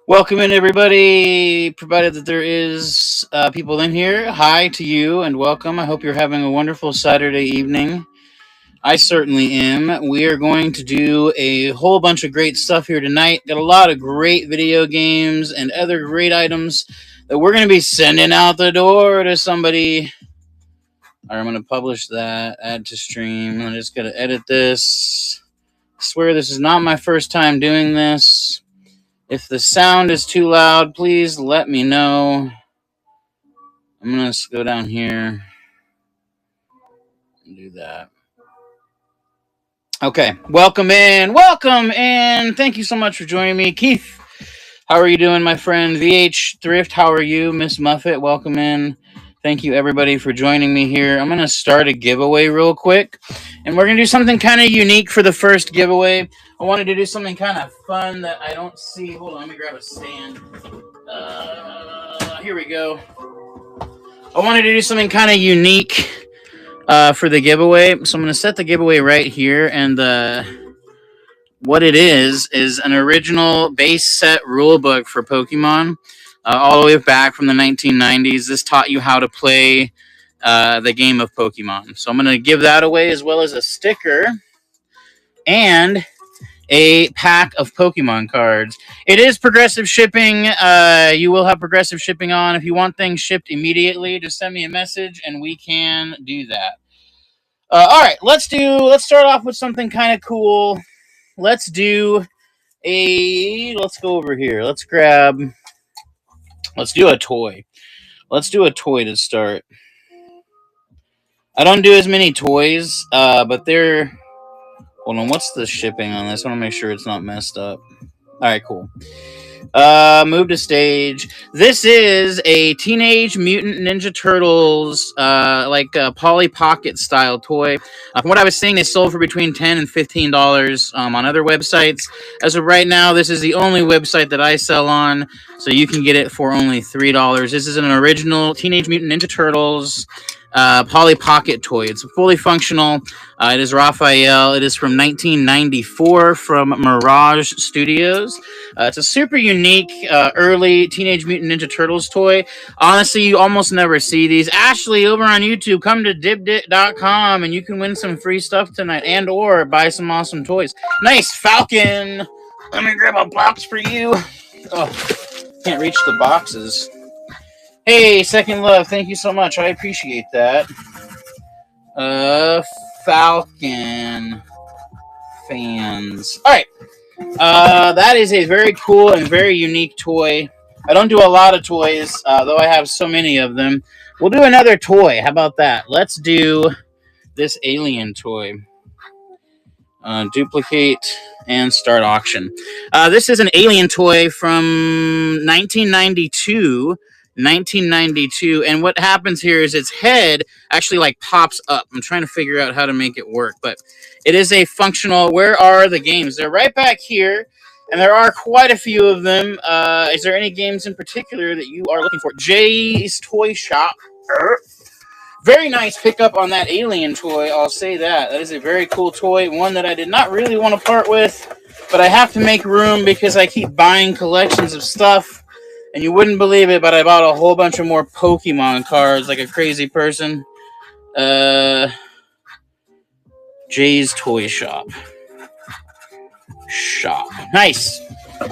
Welcome in, everybody. Provided that there is people in here, hi to you and welcome. I hope you're having a wonderful Saturday evening. I certainly am. We are going to do a whole bunch of great stuff here tonight. Got a lot of great video games and other great items that we're going to be sending out the door to somebody. All right, I'm going to publish that, add to stream. I'm just going to edit this. I swear this is not my first time doing this. If the sound is too loud, please let me know. I'm going to go down here and do that. Okay, welcome in. Welcome in. Thank you so much for joining me. Keith, how are you doing, my friend? VH Thrift, how are you? Miss Muffet, welcome in. Thank you, everybody, for joining me here. I'm going to start a giveaway real quick, and we're going to do something kind of unique for the first giveaway. I wanted to do something kind of fun that I don't see. Hold on, let me grab a stand. Here we go. I wanted to do something kind of unique for the giveaway. So I'm going to set the giveaway right here. And what it is an original base set rulebook for Pokemon. All the way back from the 1990s. This taught you how to play the game of Pokemon. So I'm going to give that away, as well as a sticker and a pack of Pokemon cards. It is progressive shipping. You will have progressive shipping on. If you want things shipped immediately, just send me a message and we can do that. All right, let's start off with something kind of cool. Let's go over here. Let's do a toy. Let's do a toy to start. I don't do as many toys, but they're... Hold on, what's the shipping on this? I want to make sure it's not messed up. All right, cool. Move to stage. This is a Teenage Mutant Ninja Turtles, Polly Pocket style toy. From what I was seeing, they sold for between $10 and $15 on other websites. As of right now, this is the only website that I sell on, so you can get it for only $3. This is an original Teenage Mutant Ninja Turtles Polly Pocket toy. It's fully functional. It is Raphael. It is from 1994 from Mirage Studios. It's a super unique early Teenage Mutant Ninja Turtles toy. Honestly, you almost never see these. Ashley, over on YouTube, come to dibdit.com and you can win some free stuff tonight and or buy some awesome toys. Nice, Falcon. Let me grab a box for you. Oh, can't reach the boxes. Hey, Second Love, thank you so much. I appreciate that. Falcon fans. All right. That is a very cool and very unique toy. I don't do a lot of toys, though I have so many of them. We'll do another toy. How about that? Let's do this alien toy. Duplicate and start auction. This is an alien toy from 1992. And what happens here is its head actually pops up. I'm trying to figure out how to make it work, but it is a functional... Where are the games? They're right back here, and there are quite a few of them. Is there any games in particular that you are looking for? Jay's Toy Shop. Very nice pickup on that alien toy, I'll say that. That is a very cool toy, one that I did not really want to part with, but I have to make room because I keep buying collections of stuff. And you wouldn't believe it, but I bought a whole bunch of more Pokemon cards like a crazy person. Jay's Toy Shop. Nice.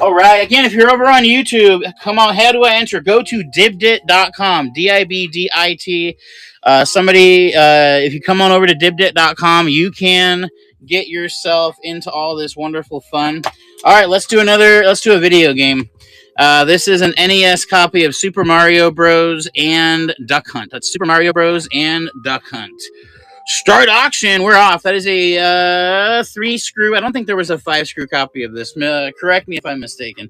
All right. Again, if you're over on YouTube, come on. How do I enter? Go to dibdit.com. DIBDIT. If you come on over to dibdit.com, you can get yourself into all this wonderful fun. All right. Let's do a video game. This is an NES copy of Super Mario Bros. And Duck Hunt. That's Super Mario Bros. And Duck Hunt. Start auction. We're off. That is a 3-screw. I don't think there was a 5-screw copy of this. Correct me if I'm mistaken.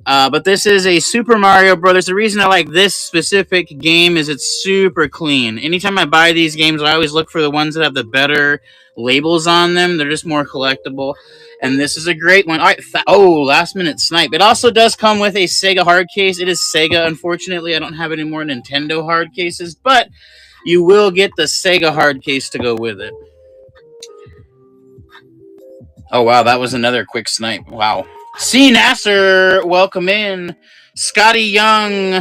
But this is a Super Mario Brothers. The reason I like this specific game is it's super clean. Anytime I buy these games, I always look for the ones that have the better labels on them. They're just more collectible. And this is a great one. All right. Last minute snipe. It also does come with a Sega hard case. It is Sega. Unfortunately, I don't have any more Nintendo hard cases, but you will get the Sega hard case to go with it. Oh, wow. That was another quick snipe. Wow. C. Nasser, welcome in. Scotty Young.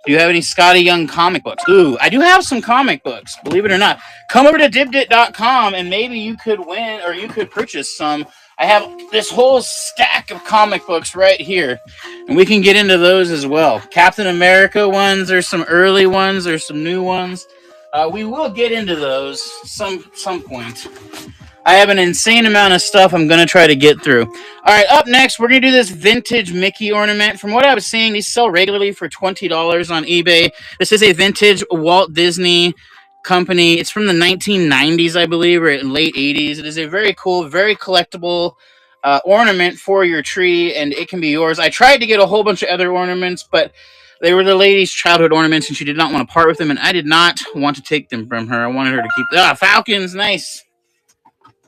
Do you have any Scotty Young comic books? Ooh, I do have some comic books, believe it or not. Come over to dibdit.com and maybe you could win or you could purchase some. I have this whole stack of comic books right here, and we can get into those as well. Captain America ones, there's some early ones, there's some new ones. We will get into those some point. I have an insane amount of stuff I'm going to try to get through. All right, up next, we're going to do this vintage Mickey ornament. From what I was seeing, these sell regularly for $20 on eBay. This is a vintage Walt Disney company. It's from the 1990s, I believe, or late 80s. It is a very cool, very collectible ornament for your tree, and it can be yours. I tried to get a whole bunch of other ornaments, but they were the lady's childhood ornaments, and she did not want to part with them, and I did not want to take them from her. I wanted her to keep them. Falcons, nice.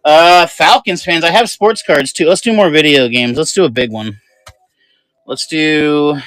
Falcons fans, I have sports cards too. Let's do more video games. Let's do a big one. Let's do...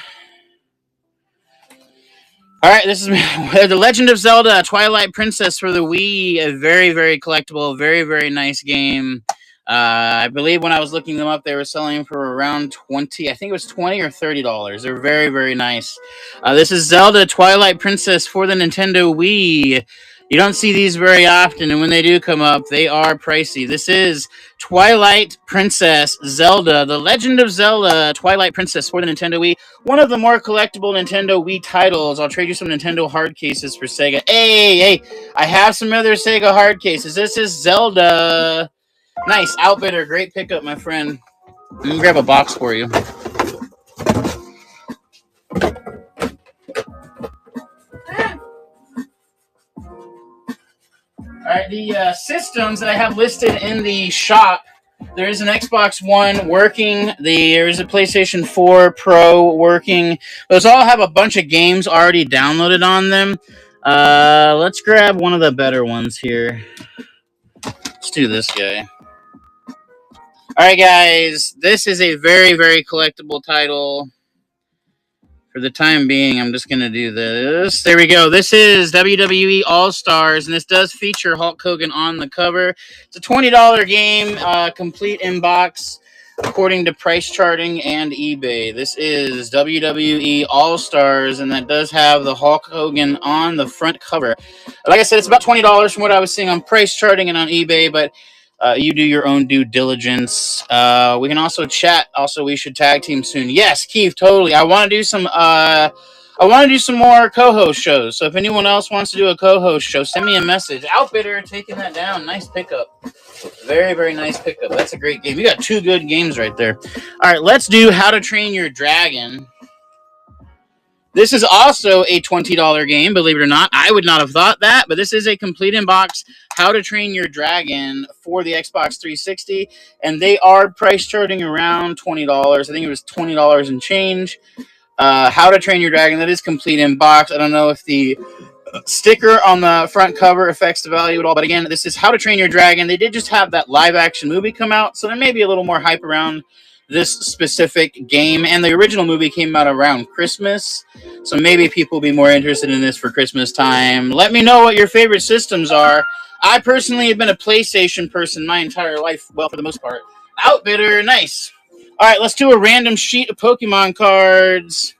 Alright, this is The Legend of Zelda Twilight Princess for the Wii. A very, very collectible, very, very nice game. I believe when I was looking them up, they were selling for around 20. I think it was $20 or $30. They're very, very nice. This is Zelda Twilight Princess for the Nintendo Wii. You don't see these very often, and when they do come up, they are pricey. This is Twilight Princess Zelda, The Legend of Zelda Twilight Princess for the Nintendo Wii. One of the more collectible Nintendo Wii titles. I'll trade you some Nintendo hard cases for Sega. Hey, I have some other Sega hard cases. This is Zelda. Nice. Outbitter. Great pickup, my friend. Let me grab a box for you. Alright, the systems that I have listed in the shop, there is an Xbox One working, there is a PlayStation 4 Pro working. Those all have a bunch of games already downloaded on them. Let's grab one of the better ones here. Let's do this guy. Alright guys, this is a very, very collectible title. For the time being, I'm just going to do this. There we go. This is WWE All-Stars, and this does feature Hulk Hogan on the cover. It's a $20 game, complete in-box, according to price charting and eBay. This is WWE All-Stars, and that does have the Hulk Hogan on the front cover. Like I said, it's about $20 from what I was seeing on price charting and on eBay, but you do your own due diligence. We can also chat. Also, we should tag team soon. Yes, Keith, totally. I want to do some more co-host shows. So if anyone else wants to do a co-host show, send me a message. Outbitter, taking that down. Nice pickup. Very, very nice pickup. That's a great game. You got two good games right there. All right, let's do How to Train Your Dragon. This is also a $20 game, believe it or not. I would not have thought that, but this is a complete in-box How to Train Your Dragon for the Xbox 360, and they are price charting around $20. I think it was $20 and change. How to Train Your Dragon, that is complete in-box. I don't know if the sticker on the front cover affects the value at all, but again, this is How to Train Your Dragon. They did just have that live-action movie come out, so there may be a little more hype around this specific game, and the original movie came out around Christmas, so maybe people will be more interested in this for Christmas time. Let me know what your favorite systems are. I personally have been a PlayStation person my entire life, well, for the most part. Outbitter, nice. All right, let's do a random sheet of Pokemon cards.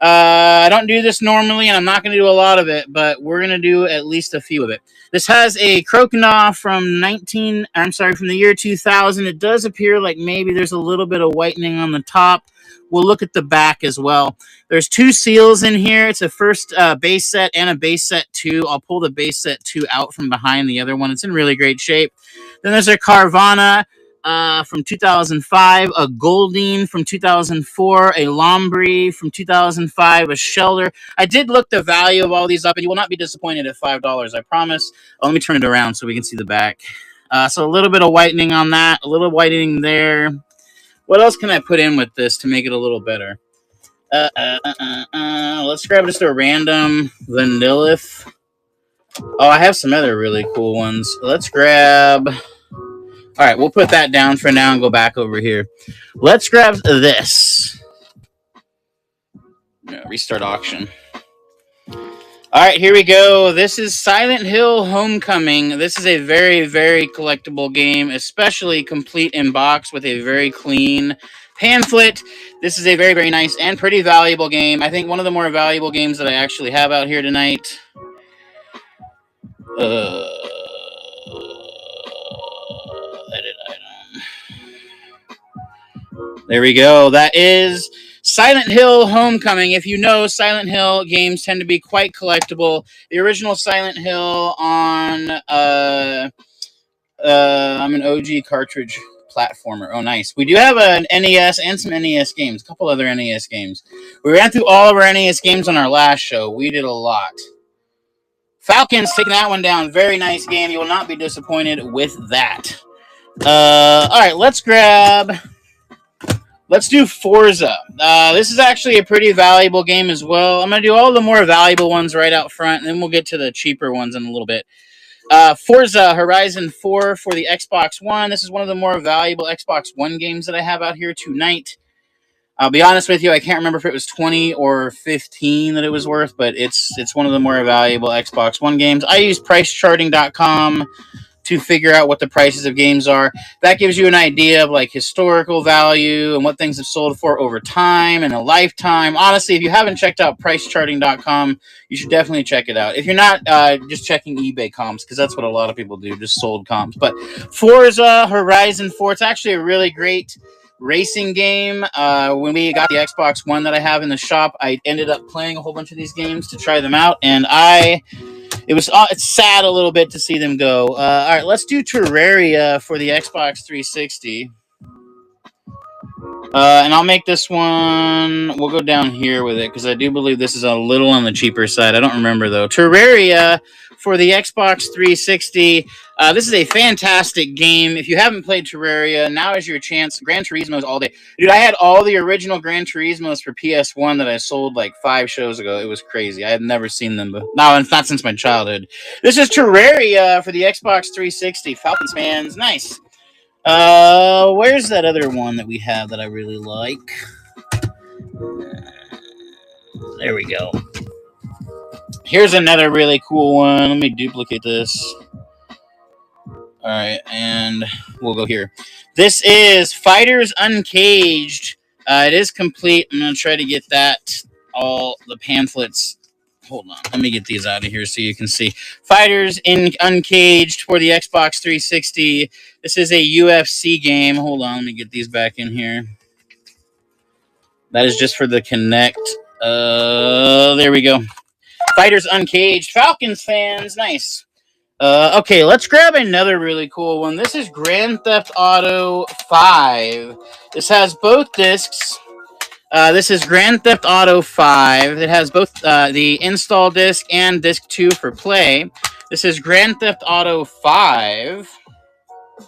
I don't do this normally, and I'm not going to do a lot of it, but we're going to do at least a few of it. This has a Croconaw from the year 2000. It does appear like maybe there's a little bit of whitening on the top. We'll look at the back as well. There's two seals in here. It's a first base set and a base set 2. I'll pull the base set 2 out from behind the other one. It's in really great shape. Then there's a Carvanha from 2005, a Goldeen from 2004, a Lombre from 2005, a Shelter. I did look the value of all these up, and you will not be disappointed at $5, I promise. Let me turn it around so we can see the back. So a little bit of whitening on that, a little whitening there. What else can I put in with this to make it a little better? Let's grab just a random Vanillith. Oh, I have some other really cool ones. Let's grab... All right, we'll put that down for now and go back over here. Let's grab this. Restart auction. All right, here we go. This is Silent Hill Homecoming. This is a very, very collectible game, especially complete in box with a very clean pamphlet. This is a very, very nice and pretty valuable game. I think one of the more valuable games that I actually have out here tonight. Edit item. There we go. That is Silent Hill Homecoming. If you know, Silent Hill games tend to be quite collectible. The original Silent Hill on I'm an OG cartridge platformer. Oh, nice. We do have an NES and some NES games, a couple other NES games. We ran through all of our NES games on our last show. We did a lot. Falcons taking that one down. Very nice game. You will not be disappointed with that. All right, let's do Forza. This is actually a pretty valuable game as well. I'm going to do all the more valuable ones right out front, and then we'll get to the cheaper ones in a little bit. Forza Horizon 4 for the Xbox One. This is one of the more valuable Xbox One games that I have out here tonight. I'll be honest with you, I can't remember if it was 20 or 15 that it was worth, but it's one of the more valuable Xbox One games. I use pricecharting.com to figure out what the prices of games are. That gives you an idea of like historical value and what things have sold for over time and a lifetime. Honestly, if you haven't checked out pricecharting.com, you should definitely check it out. If you're not, just checking eBay comps, because that's what a lot of people do, just sold comps. But Forza Horizon 4, it's actually a really great racing game. When we got the Xbox One that I have in the shop, I ended up playing a whole bunch of these games to try them out, and it's sad a little bit to see them go. All right, let's do Terraria for the Xbox 360. And I'll make this one, we'll go down here with it, because I do believe this is a little on the cheaper side. I don't remember, though. Terraria for the Xbox 360. This is a fantastic game. If you haven't played Terraria, now is your chance. Gran Turismo's all day. Dude, I had all the original Gran Turismos for PS1 that I sold like 5 shows ago. It was crazy. I had never seen them, but no, it's not since my childhood. This is Terraria for the Xbox 360. Falcons fans, nice. Where's that other one that we have that I really like? There we go. Here's another really cool one. Let me duplicate this. All right, and we'll go here. This is Fighters Uncaged. It is complete. I'm going to try to get all the pamphlets. Hold on. Let me get these out of here so you can see. Fighters Uncaged for the Xbox 360. This is a UFC game. Hold on. Let me get these back in here. That is just for the Kinect. There we go. Fighters Uncaged. Falcons fans. Nice. Okay, let's grab another really cool one. This is Grand Theft Auto 5. This has both discs. This is Grand Theft Auto 5. It has both the install disc and disc 2 for play. This is Grand Theft Auto 5. Here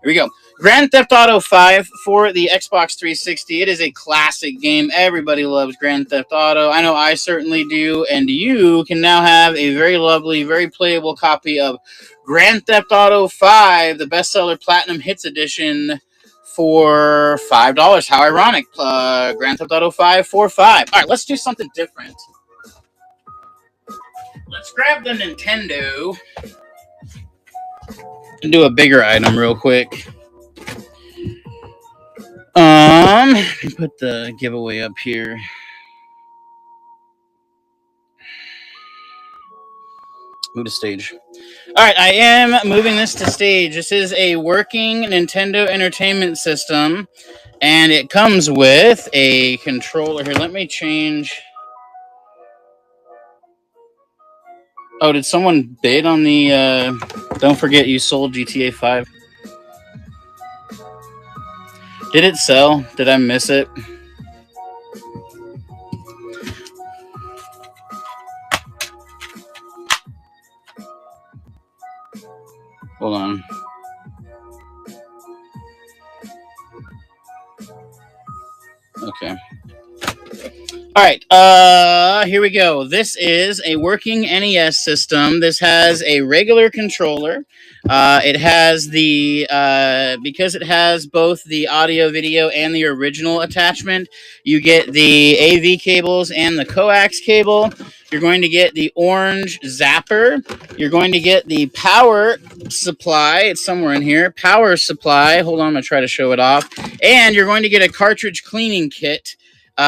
we go. Grand Theft Auto 5 for the Xbox 360. It is a classic game. Everybody loves Grand Theft Auto. I know I certainly do. And you can now have a very lovely, very playable copy of Grand Theft Auto 5, the bestseller Platinum Hits Edition, for $5. How ironic. Grand Theft Auto 5 for $5. All right, let's do something different. Let's grab the Nintendo and do a bigger item real quick. Put the giveaway up here. Move to stage. All right, I am moving this to stage. This is a working Nintendo Entertainment System, and it comes with a controller. Here, let me change. Oh, did someone bid on the, don't forget you sold GTA 5? Did it sell? Did I miss it? Hold on. Okay. All right, here we go. This is a working NES system. This has a regular controller. It has because it has both the audio, video, and the original attachment, you get the AV cables and the coax cable. You're going to get the orange zapper. You're going to get the power supply. It's somewhere in here. Power supply. Hold on, I'm going to try to show it off. And you're going to get a cartridge cleaning kit.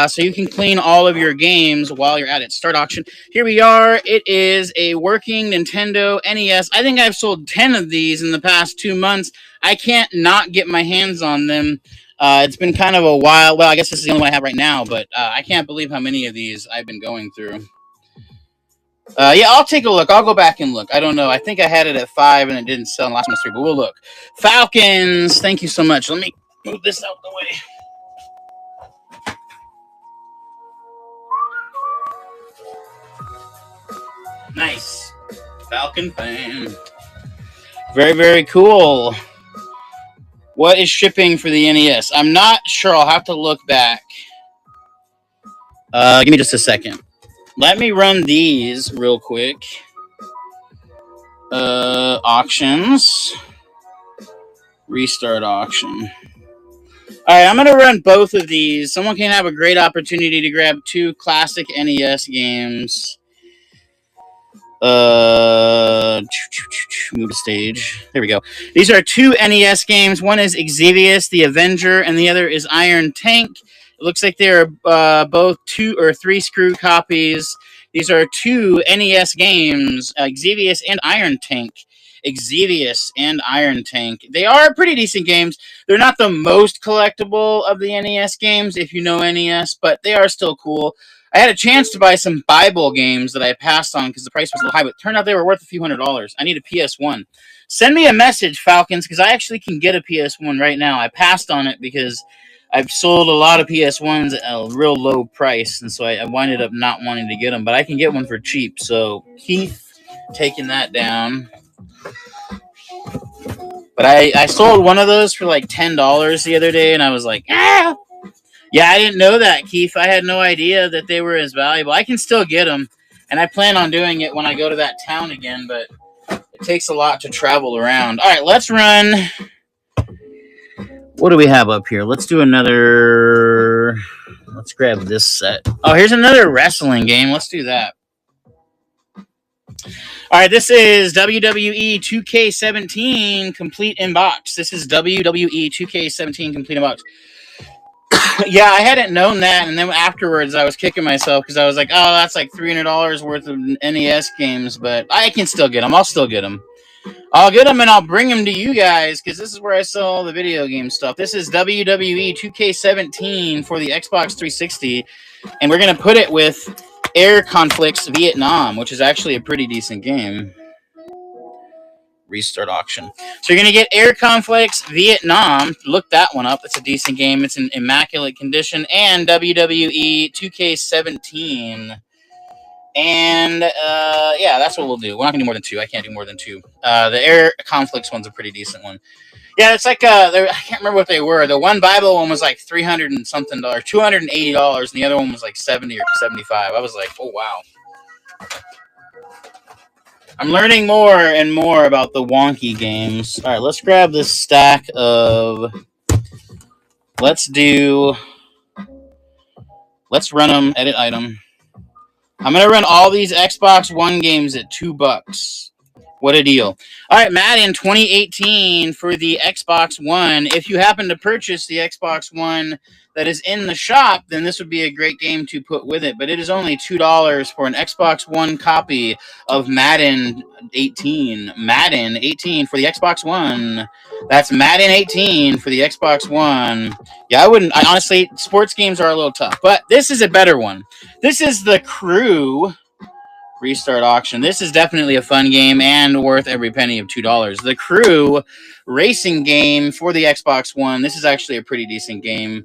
So you can clean all of your games while you're at it. Start auction. Here we are. It is a working Nintendo NES. I think I've sold 10 of these in the past 2 months. I can't not get my hands on them. It's been kind of a while. Well, I guess this is the only one I have right now, but I can't believe how many of these I've been going through. Yeah, I'll take a look. I'll go back and look. I don't know. I think I had it at 5 and it didn't sell in the last month's 3, but we'll look. Falcons, thank you so much. Let me move this out the way. Nice. Falcon fan. Very, very cool. What is shipping for the NES? I'm not sure. I'll have to look back. Give me just a second. Let me run these real quick. Auctions. Restart auction. All right, I'm going to run both of these. Someone can have a great opportunity to grab 2 classic NES games. Move to stage. There we go. These are 2 NES games. One is Xevious the Avenger, and the other is Iron Tank. It looks like they're both 2 or 3 screw copies. These are 2 NES games, Xevious and Iron Tank. Xevious and Iron Tank. They are pretty decent games. They're not the most collectible of the NES games, if you know NES, but they are still cool. I had a chance to buy some Bible games that I passed on because the price was a little high, but it turned out they were worth a few $100s. I need a PS1. Send me a message, Falcons, because I actually can get a PS1 right now. I passed on it because I've sold a lot of PS1s at a real low price, and so I winded up not wanting to get them, but I can get one for cheap. So Keith taking that down. But I sold one of those for like $10 the other day, and I was like, ah! Yeah, I didn't know that, Keith. I had no idea that they were as valuable. I can still get them, and I plan on doing it when I go to that town again, but it takes a lot to travel around. All right, let's run. What do we have up here? Let's do another. Let's grab this set. Oh, here's another wrestling game. Let's do that. All right, this is WWE 2K17 Complete in Box. This is WWE 2K17 Complete in Box. Yeah, I hadn't known that, and then afterwards I was kicking myself because I was like, oh, that's like $300 worth of NES games, but I can still get them. I'll still get them. I'll get them and I'll bring them to you guys because this is where I sell all the video game stuff. This is WWE 2K17 for the Xbox 360, and we're going to put it with Air Conflicts Vietnam, which is actually a pretty decent game. Restart auction. So you're going to get Air Conflicts Vietnam. Look that one up. It's a decent game. It's in immaculate condition. And WWE 2K17. And, yeah, that's what we'll do. We're not going to do more than 2. I can't do more than 2. The Air Conflicts one's a pretty decent one. Yeah, it's like, I can't remember what they were. The one Bible one was like $300 and something, $280, and the other one was like $70 or $75. I was like, oh, wow. I'm learning more and more about the wonky games. All right, let's grab this stack of... Let's run them, edit item. I'm going to run all these Xbox One games at $2. What a deal. All right, Madden 2018 for the Xbox One. If you happen to purchase the Xbox One that is in the shop, then this would be a great game to put with it. But it is only $2 for an Xbox One copy of Madden 18. Madden 18 for the Xbox One. That's Madden 18 for the Xbox One. Yeah, I honestly, sports games are a little tough. But this is a better one. This is the Crew Restart auction. This is definitely a fun game and worth every penny of $2. The Crew racing game for the Xbox One. This is actually a pretty decent game.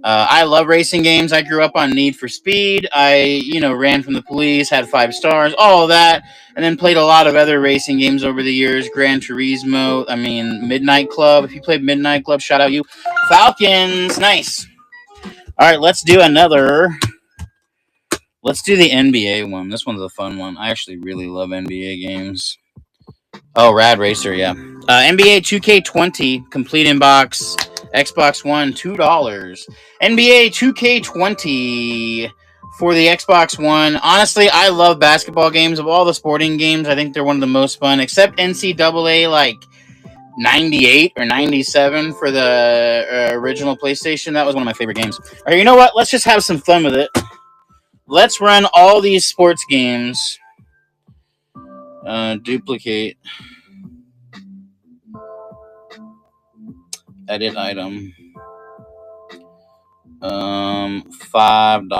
I love racing games. I grew up on Need for Speed. I, ran from the police, had 5 stars, all of that, and then played a lot of other racing games over the years. Gran Turismo, Midnight Club. If you played Midnight Club, shout out you. Falcons, nice. All right, let's do another. Let's do the NBA one. This one's a fun one. I actually really love NBA games. Oh, Rad Racer, yeah. NBA 2K20, complete in box, Xbox One, $2. NBA 2K20 for the Xbox One. Honestly, I love basketball games. Of all the sporting games, I think they're one of the most fun, except NCAA like 98 or 97 for the original PlayStation. That was one of my favorite games. All right, you know what? Let's just have some fun with it. Let's run all these sports games. Duplicate. Edit item. $5.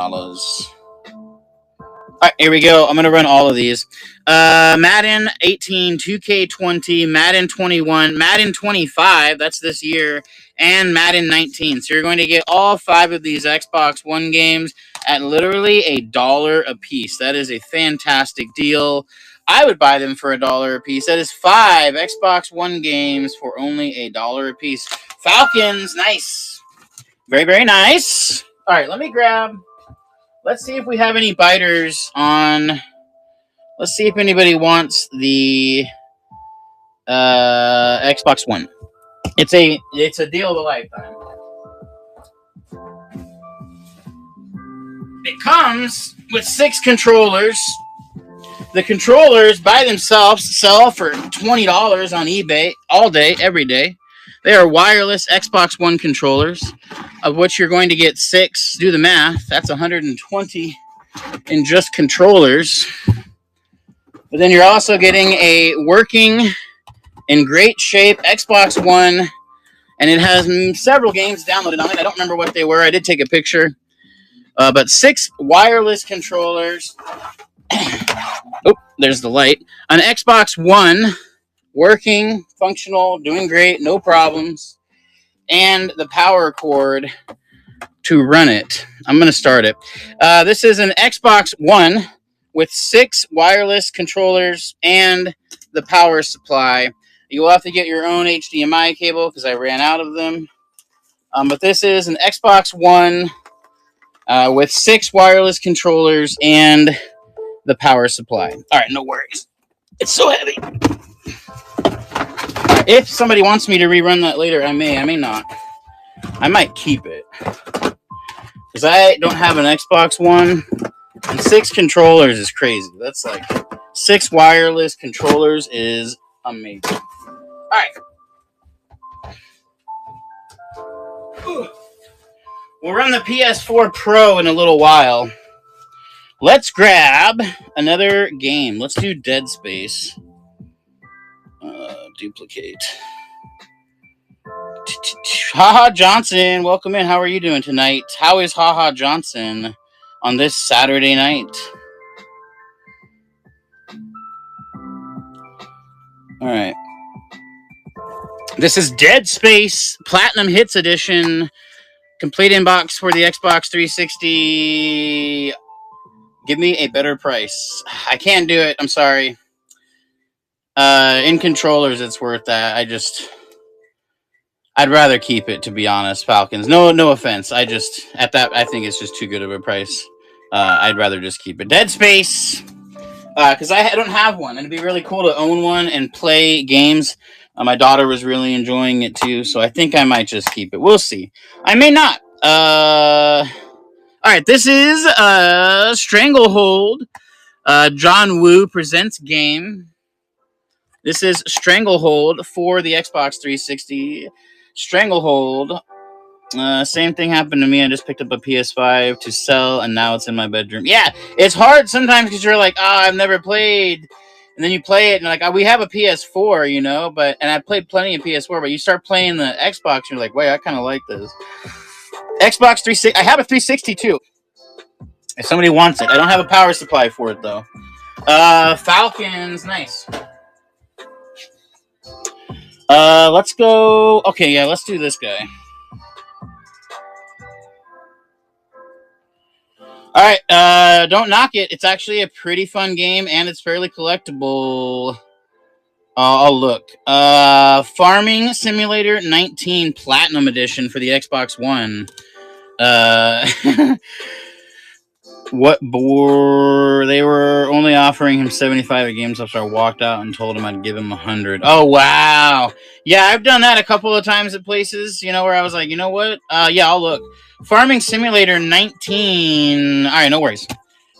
All right, here we go. I'm going to run all of these. Madden 18, 2K20, Madden 21, Madden 25, that's this year, and Madden 19. So you're going to get all 5 of these Xbox One games at literally $1 a piece. That is a fantastic deal. I would buy them for $1 a piece. That is 5 Xbox One games for only $1 a piece. Falcons, nice. Very, very nice. All right, let me grab... Let's see if we have any biters on... Let's see if anybody wants the Xbox One. It's a deal of a lifetime. It comes with 6 controllers. The controllers by themselves sell for $20 on eBay all day, every day. They are wireless Xbox One controllers, of which you're going to get 6. Do the math. That's 120 in just controllers. But then you're also getting a working, in great shape Xbox One, and it has several games downloaded on it. I don't remember what they were. I did take a picture. But 6 wireless controllers. Oh, there's the light. An Xbox One, working, functional, doing great, no problems. And the power cord to run it. I'm going to start it. This is an Xbox One with 6 wireless controllers and the power supply. You will have to get your own HDMI cable because I ran out of them. But this is an Xbox One with 6 wireless controllers and the power supply. All right, no worries. It's so heavy. If somebody wants me to rerun that later, I may not. I might keep it. Because I don't have an Xbox One. And 6 controllers is crazy. That's like 6 wireless controllers is amazing. All right. We'll run the PS4 Pro in a little while. Let's grab another game. Let's do Dead Space. Duplicate. Haha Johnson, welcome in. How are you doing tonight? How is Haha Johnson on this Saturday night? All right. This is Dead Space Platinum Hits Edition. Complete inbox for the Xbox 360. Give me a better price. I can't do it. I'm sorry. In controllers, it's worth that. I'd rather keep it, to be honest, Falcons. No offense. I think it's just too good of a price. I'd rather just keep it. Dead Space. Because I don't have one. And it'd be really cool to own one and play games. My daughter was really enjoying it too, so I think I might just keep it. We'll see. I may not. All right, this is Stranglehold. John Woo presents game. This is Stranglehold for the Xbox 360. Stranglehold. Same thing happened to me. I just picked up a PS5 to sell, and now it's in my bedroom. Yeah, it's hard sometimes because you're like, I've never played. And then you play it, and like, we have a PS4, you know, and I played plenty of PS4, but you start playing the Xbox, and you're like, wait, I kind of like this. Xbox 360, I have a 360 too. If somebody wants it. I don't have a power supply for it, though. Falcons, nice. Let's go, okay, yeah, let's do this guy. All right, don't knock it. It's actually a pretty fun game, and it's fairly collectible. I'll look. Farming Simulator 19 Platinum Edition for the Xbox One. What bore? They were only offering him 75 at GameStop, so I walked out and told him I'd give him 100. Oh, wow. Yeah, I've done that a couple of times at places, you know, where I was like, you know what? Yeah, I'll look. Farming Simulator 19. All right, no worries.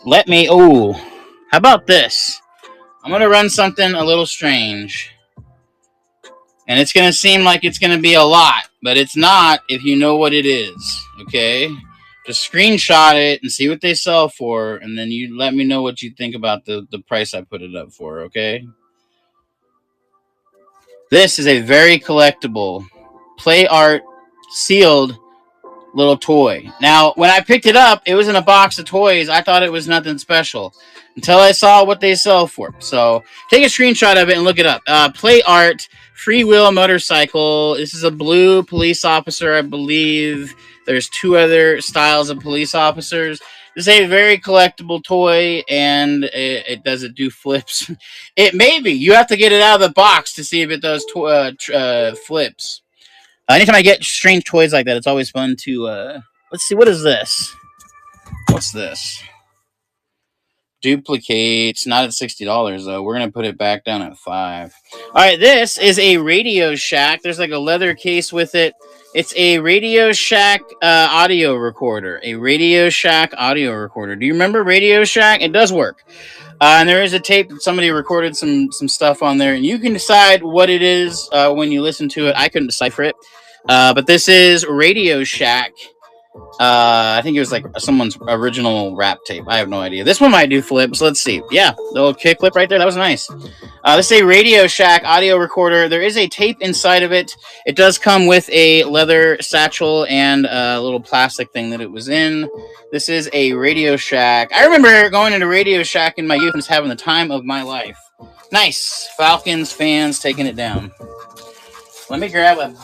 Let me. Oh, how about this? I'm gonna run something a little strange, and it's gonna seem like it's gonna be a lot, but it's not if you know what it is. Okay, just screenshot it and see what they sell for, and then you let me know what you think about the price I put it up for. Okay. This is a very collectible play art sealed little toy. Now, when I picked it up, it was in a box of toys. I thought it was nothing special until I saw what they sell for. So take a screenshot of it and look it up. Play art, free wheel motorcycle. This is a blue police officer, I believe. There's two other styles of police officers. This is a very collectible toy, and it doesn't do flips. It may be. You have to get it out of the box to see if it does flips. Anytime I get strange toys like that, it's always fun to... let's see, what is this? What's this? Duplicates, not at $60 though. We're going to put it back down at $5. All right, this is a Radio Shack. There's like a leather case with it. It's a Radio Shack audio recorder. A Radio Shack audio recorder. Do you remember Radio Shack? It does work. And there is a tape that somebody recorded some stuff on there, and you can decide what it is when you listen to it. I couldn't decipher it, but this is Radio Shack. I think it was like someone's original rap tape. I have no idea. This one might do flips. Let's see. Yeah, the little kick flip right there. That was nice. This is a Radio Shack audio recorder. There is a tape inside of it. It does come with a leather satchel and a little plastic thing that it was in. This is a Radio Shack. I remember going into Radio Shack in my youth and just having the time of my life. Nice. Falcons fans taking it down. Let me grab a...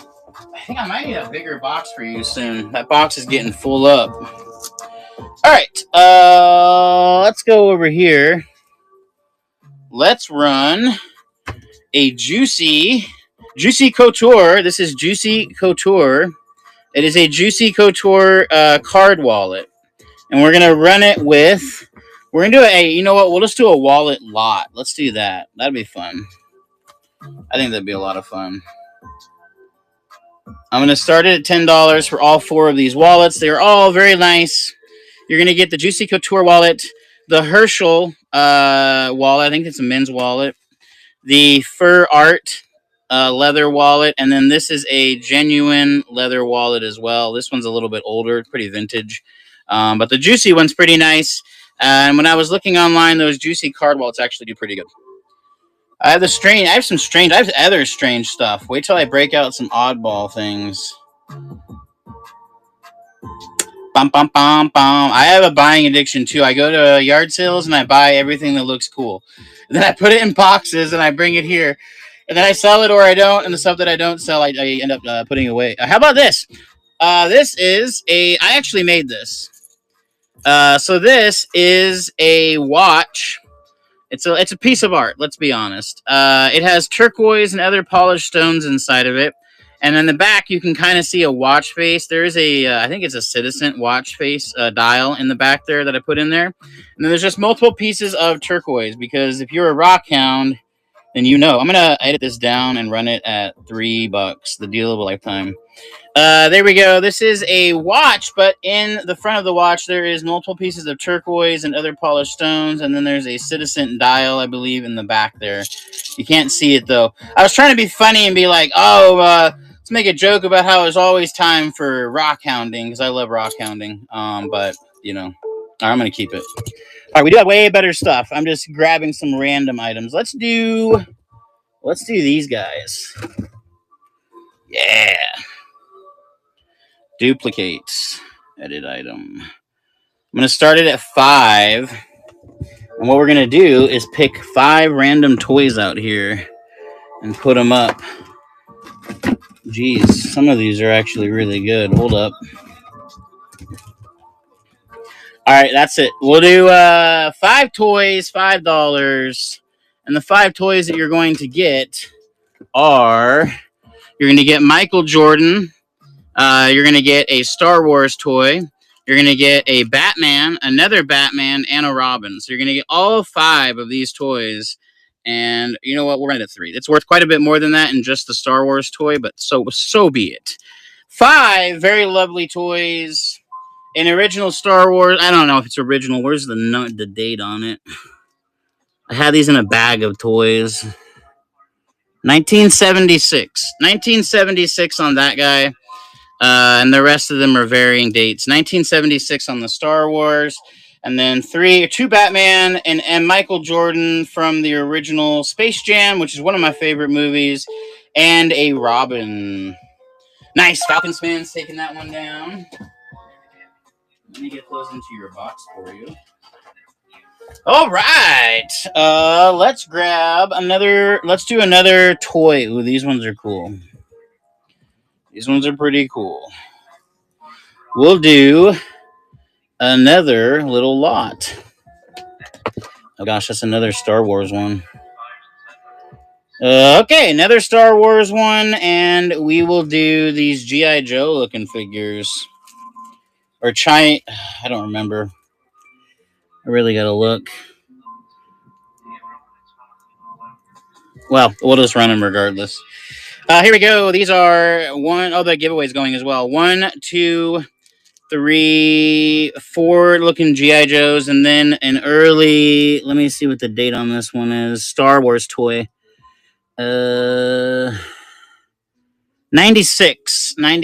I think I might need a bigger box for you soon. That box is getting full up. All right. Let's go over here. Let's run a Juicy Couture. This is Juicy Couture. It is a Juicy Couture card wallet. And we're going to run it with... We're going to do you know what? We'll just do a wallet lot. Let's do that. That'd be fun. I think that'd be a lot of fun. I'm going to start it at $10 for all 4 of these wallets. They're all very nice. You're going to get the Juicy Couture wallet, the Herschel wallet. I think it's a men's wallet. The Fur Art leather wallet. And then this is a genuine leather wallet as well. This one's a little bit older, pretty vintage. But the Juicy one's pretty nice. And when I was looking online, those Juicy card wallets actually do pretty good. I have other strange stuff. Wait till I break out some oddball things. Bum, bum, bum, bum. I have a buying addiction too. I go to yard sales and I buy everything that looks cool. And then I put it in boxes and I bring it here. And then I sell it or I don't. And the stuff that I don't sell, I end up putting away. How about this? This is I actually made this. So this is a watch. It's a piece of art, let's be honest. It has turquoise and other polished stones inside of it. And in the back, you can kind of see a watch face. There is I think it's a Citizen watch face dial in the back there that I put in there. And then there's just multiple pieces of turquoise, because if you're a rock hound, then you know. I'm going to edit this down and run it at $3, the deal of a lifetime. There we go. This is a watch, but in the front of the watch, there is multiple pieces of turquoise and other polished stones. And then there's a Citizen dial, I believe, in the back there. You can't see it, though. I was trying to be funny and be like, let's make a joke about how it's always time for rock hounding, because I love rock hounding. But, you know, I'm going to keep it. All right, we do have way better stuff. I'm just grabbing some random items. Let's do these guys. Yeah. Duplicates. Edit item. I'm going to start it at 5. And what we're going to do is pick 5 random toys out here and put them up. Jeez, some of these are actually really good. Hold up. All right, that's it. We'll do 5 toys, $5. And the 5 toys that you're going to get are... You're going to get Michael Jordan. You're going to get a Star Wars toy. You're going to get a Batman, another Batman, and a Robin. So you're going to get all 5 of these toys. And you know what? We'll run it at 3. It's worth quite a bit more than that in just the Star Wars toy, but so be it. 5 very lovely toys. an original Star Wars. I don't know if it's original. Where's the date on it? I had these in a bag of toys. 1976. 1976 on that guy. And the rest of them are varying dates. 1976 on the Star Wars, and then two Batman and Michael Jordan from the original Space Jam, which is one of my favorite movies, and a Robin. Nice. Falcon Spin's taking that one down. Let me get those into your box for you. All right. Let's grab another. Let's do another toy. Ooh, these ones are cool. These ones are pretty cool. We'll do another little lot. Oh gosh, that's another Star Wars one. Okay, another Star Wars one, and we will do these G.I. Joe looking figures. Or I don't remember. I really gotta look. Well, we'll just run them regardless. Here we go. These are the giveaway's going as well. 1, 2, 3, 4 looking G.I. Joes, and then an early, let me see what the date on this one is, Star Wars toy. 96 on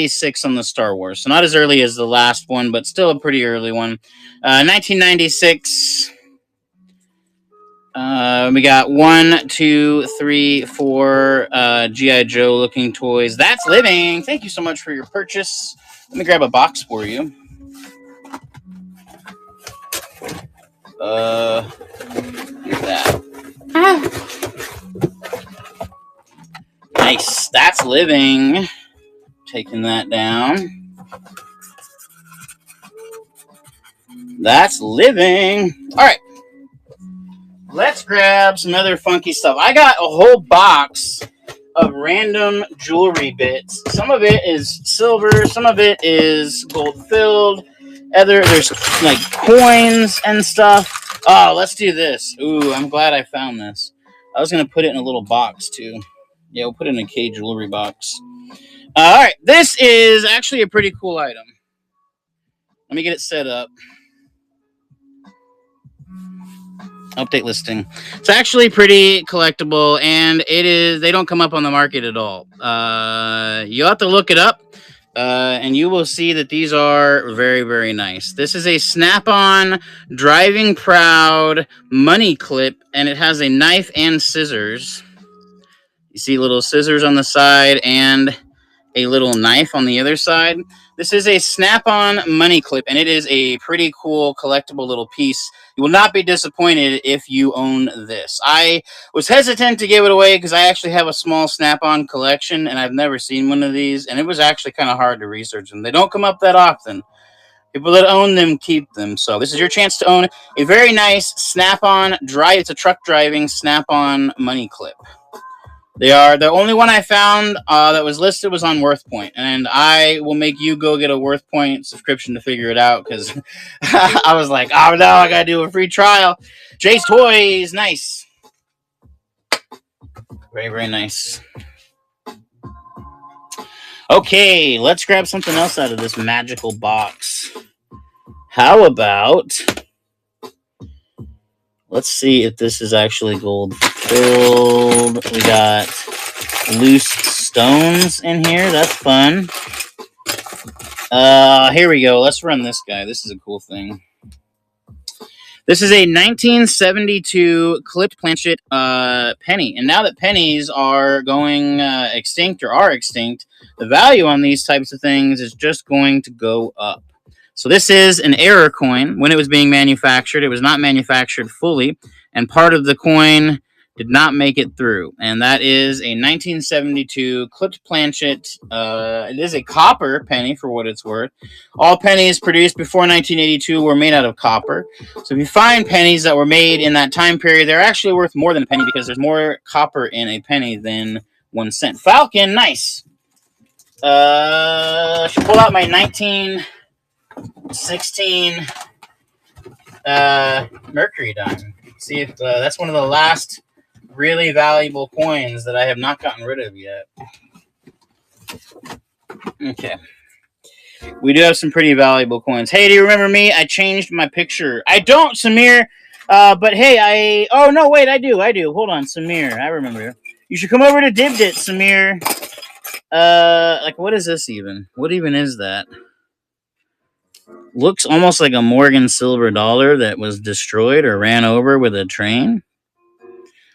the Star Wars. So not as early as the last one, but still a pretty early one. 1996. We got 1, 2, 3, 4 G.I. Joe looking toys. That's living. Thank you so much for your purchase. Let me grab a box for you. Here's that. Nice. That's living. Taking that down. That's living. All right. Let's grab some other funky stuff. I got a whole box of random jewelry bits. Some of it is silver. Some of it is gold filled. There's like coins and stuff. Oh, let's do this. Ooh, I'm glad I found this. I was going to put it in a little box too. Yeah, we'll put it in a K jewelry box. All right, this is actually a pretty cool item. Let me get it set up. Update listing. It's actually pretty collectible, and they don't come up on the market at all. You'll have to look it up, and you will see that these are very, very nice. This is a Snap-on Driving Proud money clip, and it has a knife and scissors. You see little scissors on the side and a little knife on the other side. This is a Snap-on money clip, and it is a pretty cool collectible little piece. You will not be disappointed if you own this. I was hesitant to give it away because I actually have a small Snap-on collection, and I've never seen one of these, and it was actually kind of hard to research them. They don't come up that often. People that own them keep them. So this is your chance to own a very nice Snap-on it's a truck driving Snap-on money clip. They are the only one I found that was listed was on WorthPoint, and I will make you go get a WorthPoint subscription to figure it out because I was like, oh no, I gotta do a free trial. Jay's Toys, nice, very, very nice. Okay, let's grab something else out of this magical box. How about? Let's see if this is actually gold filled. We got loose stones in here. That's fun. Here we go. Let's run this guy. This is a cool thing. This is a 1972 clipped planchet penny. And now that pennies are going extinct or are extinct, the value on these types of things is just going to go up. So this is an error coin. When it was being manufactured, it was not manufactured fully, and part of the coin did not make it through. And that is a 1972 clipped planchet. It is a copper penny for what it's worth. All pennies produced before 1982 were made out of copper. So if you find pennies that were made in that time period, they're actually worth more than a penny because there's more copper in a penny than 1 cent. Falcon, nice. I should pull out my 1916 Mercury dime. See if that's one of the last really valuable coins that I have not gotten rid of yet. Okay. We do have some pretty valuable coins. Hey, do you remember me? I changed my picture. I don't, Samir. But hey, oh no, wait, I do. Hold on, Samir. I remember. You should come over to Dibdit, Samir. Like, what is this even? What even is that? Looks almost like a Morgan silver dollar that was destroyed or ran over with a train.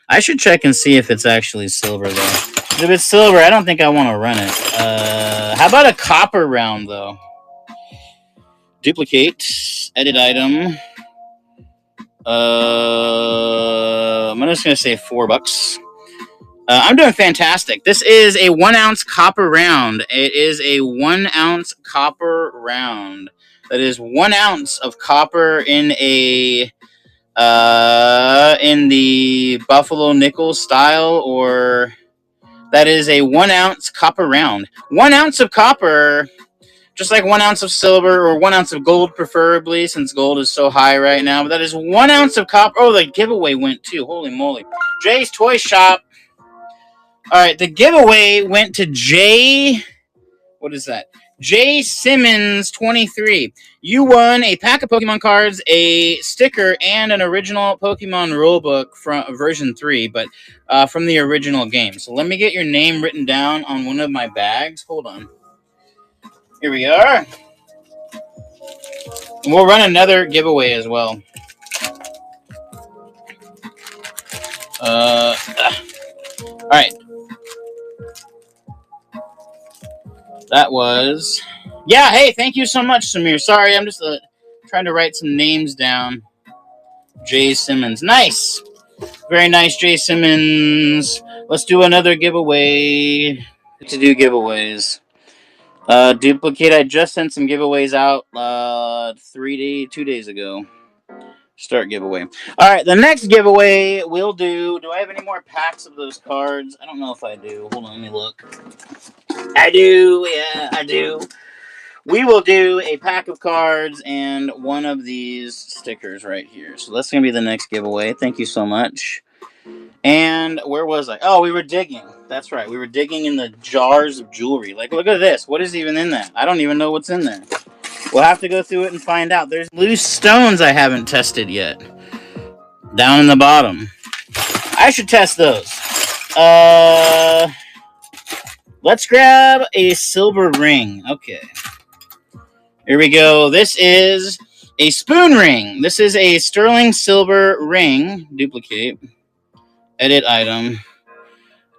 I should check and see if it's actually silver, though. If it's silver, I don't think I want to run it. How about a copper round, though? Duplicate. Edit item. I'm just going to say $4. I'm doing fantastic. This is a 1 ounce copper round. It is a 1 ounce copper round. That is 1 ounce of copper in the Buffalo nickel style, or that is a 1 ounce copper round. 1 ounce of copper, just like 1 ounce of silver or 1 ounce of gold, preferably, since gold is so high right now. But that is 1 ounce of copper. Oh, the giveaway went too. Holy moly. Jay's Toy Shop. All right, the giveaway went to Jay. What is that? Jay Simmons 23. You won a pack of Pokemon cards, a sticker, and an original Pokemon rulebook from version 3, but from the original game. So let me get your name written down on one of my bags. Hold on. Here we are. And we'll run another giveaway as well. All right. That was... Yeah, hey, thank you so much, Samir. Sorry, I'm just trying to write some names down. Jay Simmons. Nice. Very nice, Jay Simmons. Let's do another giveaway. To do giveaways. Duplicate. I just sent some giveaways out 2 days ago. Start giveaway. All right, the next giveaway we'll do... Do I have any more packs of those cards? I don't know if I do. Hold on, let me look. I do. Yeah, I do. We will do a pack of cards and one of these stickers right here. So that's going to be the next giveaway. Thank you so much. And where was I? Oh, we were digging. That's right. We were digging in the jars of jewelry. Like, look at this. What is even in that? I don't even know what's in there. We'll have to go through it and find out. There's loose stones I haven't tested yet. Down in the bottom. I should test those. Let's grab a silver ring. Okay. Here we go. This is a spoon ring. This is a sterling silver ring. Duplicate. Edit item.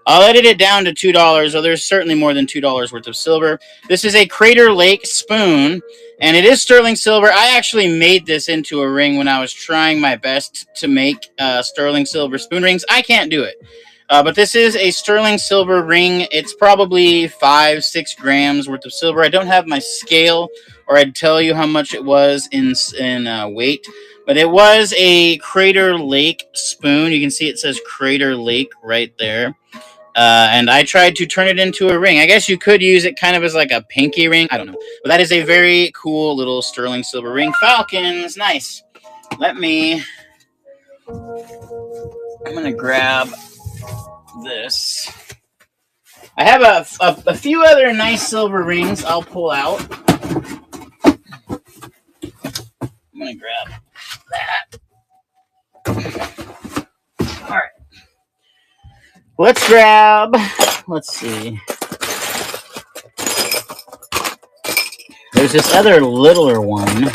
I'll edit it down to $2, though there's certainly more than $2 worth of silver. This is a Crater Lake spoon, and it is sterling silver. I actually made this into a ring when I was trying my best to make sterling silver spoon rings. I can't do it. But this is a sterling silver ring. It's probably 5-6 grams worth of silver. I don't have my scale, or I'd tell you how much it was in weight. But it was a Crater Lake spoon. You can see it says Crater Lake right there. And I tried to turn it into a ring. I guess you could use it kind of as like a pinky ring. I don't know. But that is a very cool little sterling silver ring. Falcons, nice. I'm going to grab this. I have a few other nice silver rings I'll pull out. I'm going to grab that. All right. Let's see. There's this other littler one.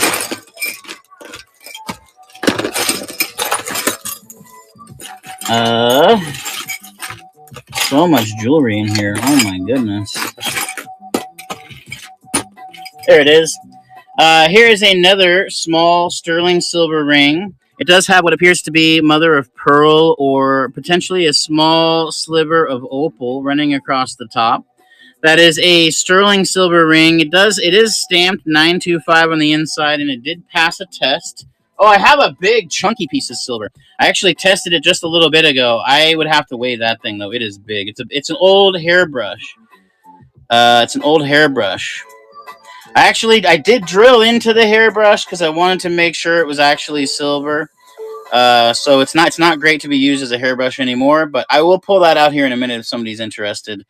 So much jewelry in here. Oh my goodness. There it is. Here is another small sterling silver ring. It does have what appears to be mother of pearl, or potentially a small sliver of opal running across the top. That is a sterling silver ring. It is stamped 925 on the inside, and it did pass a test. Oh, I have a big chunky piece of silver. I actually tested it just a little bit ago. I would have to weigh that thing though. It is big. It's an old hairbrush. It's an old hairbrush. I did drill into the hairbrush because I wanted to make sure it was actually silver. So it's not great to be used as a hairbrush anymore, but I will pull that out here in a minute if somebody's interested.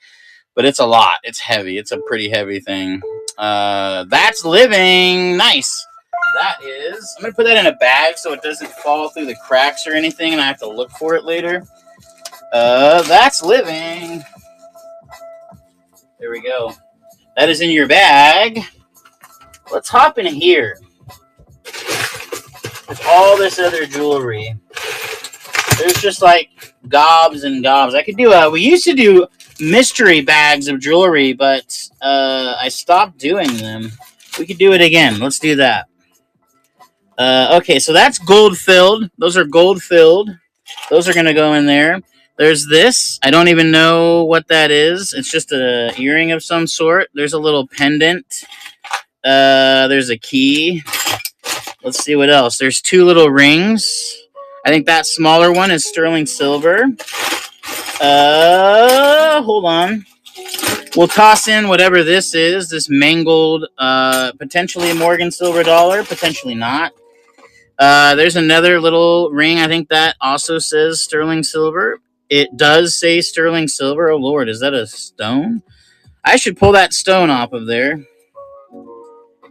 but it's a lot. It's heavy. It's a pretty heavy thing. That's living. Nice. That is. I'm going to put that in a bag so it doesn't fall through the cracks or anything and I have to look for it later. That's living. There we go. That is in your bag. Let's hop in here. With all this other jewelry. There's just like gobs and gobs. I could do we used to do mystery bags of jewelry, but I stopped doing them. We could do it again. Let's do that. Okay, so that's gold filled. Those are gold filled. Those are going to go in there. There's this. I don't even know what that is. It's just a earring of some sort. There's a little pendant. There's a key. Let's see what else. There's 2 little rings. I think that smaller one is sterling silver. Hold on. We'll toss in whatever this is. This mangled, potentially Morgan silver dollar, potentially not. There's another little ring. I think that also says sterling silver. It does say sterling silver. Oh, Lord, is that a stone? I should pull that stone off of there.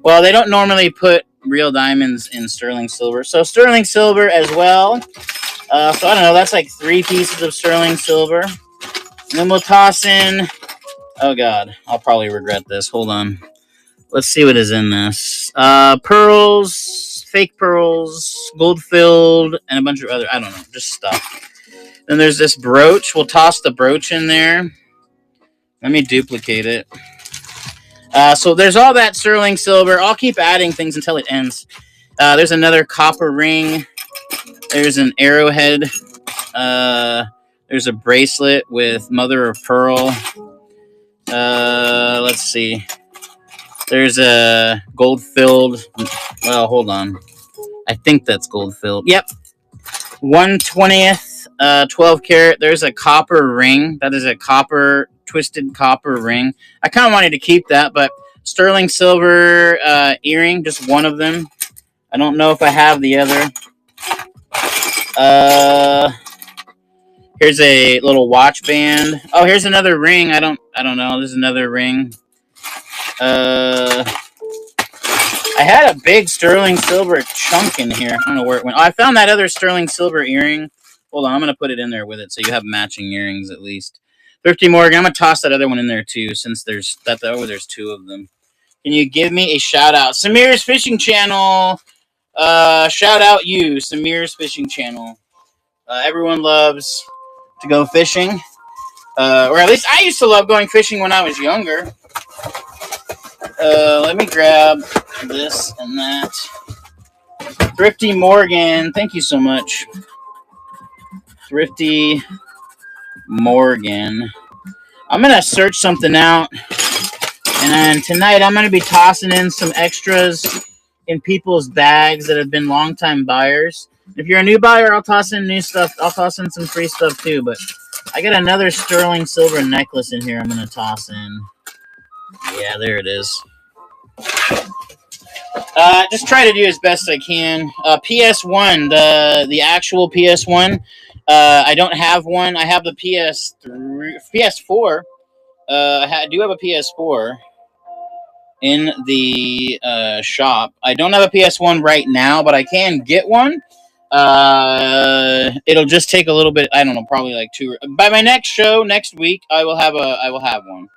Well, they don't normally put real diamonds in sterling silver. So sterling silver as well. So I don't know. That's like 3 pieces of sterling silver. And then we'll toss in... Oh, God. I'll probably regret this. Hold on. Let's see what is in this. Pearls, fake pearls, gold-filled, and a bunch of other... I don't know. Just stuff. Then there's this brooch. We'll toss the brooch in there. Let me duplicate it. So there's all that sterling silver. I'll keep adding things until it ends. There's another copper ring. There's an arrowhead. There's a bracelet with mother of pearl. Let's see. There's a gold-filled... Well, hold on. I think that's gold-filled. Yep. 1/20th, 12 karat. There's a copper ring. That is a copper, twisted copper ring. I kind of wanted to keep that, but sterling silver earring, just one of them. I don't know if I have the other. Here's a little watch band. Oh, here's another ring. I don't know. There's another ring. I had a big sterling silver chunk in here. I don't know where it went. Oh, I found that other sterling silver earring. Hold on, I'm going to put it in there with it so you have matching earrings at least. Thrifty Morgan, I'm going to toss that other one in there too since there's 2 of them. Can you give me a shout out? Samir's Fishing Channel. Shout out you, Samir's Fishing Channel. Everyone loves to go fishing. Or at least I used to love going fishing when I was younger. Let me grab this and that. Thrifty Morgan, thank you so much. Thrifty Morgan. I'm going to search something out. And then tonight I'm going to be tossing in some extras in people's bags that have been longtime buyers. If you're a new buyer, I'll toss in new stuff. I'll toss in some free stuff too. But I got another sterling silver necklace in here I'm going to toss in. Yeah, there it is. Just try to do as best I can. PS1, the actual PS1. I don't have one. I have the PS4. I do have a PS4 in the shop. I don't have a PS1 right now, but I can get one. It'll just take a little bit. I don't know, probably like 2. By my next show next week, I will have one.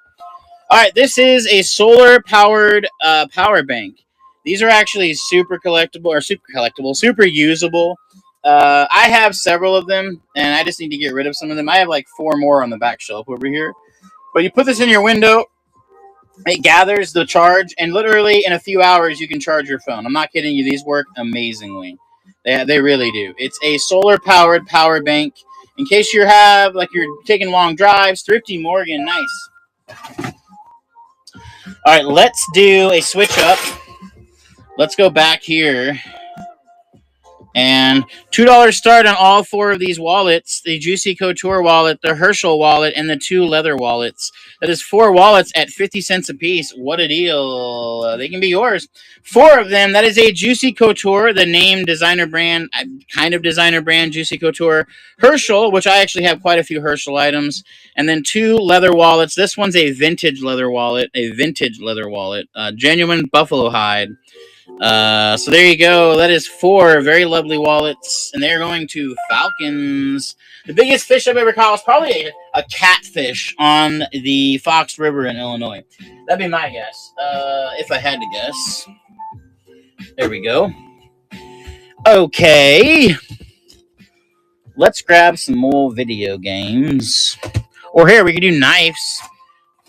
All right, this is a solar powered power bank. These are actually super usable. I have several of them, and I just need to get rid of some of them. I have like 4 more on the back shelf over here. But you put this in your window, it gathers the charge, and literally in a few hours you can charge your phone. I'm not kidding you. These work amazingly. They really do. It's a solar-powered power bank. In case you're taking long drives, Thrifty Morgan, nice. All right, let's do a switch up. Let's go back here. And $2 start on all 4 of these wallets: the Juicy Couture wallet, the Herschel wallet, and the 2 leather wallets. That is 4 wallets at 50 cents a piece. What a deal. They can be yours. 4 of them. That is a Juicy Couture, the name designer brand, kind of designer brand, Juicy Couture. Herschel, which I actually have quite a few Herschel items. And then 2 leather wallets. This one's a vintage leather wallet, genuine buffalo hide. So there you go. That is 4 very lovely wallets, and they're going to Falcons. The biggest fish I've ever caught was probably a catfish on the Fox River in Illinois. That'd be my guess, if I had to guess. There we go. Okay. Let's grab some more video games. Or here, we can do knives.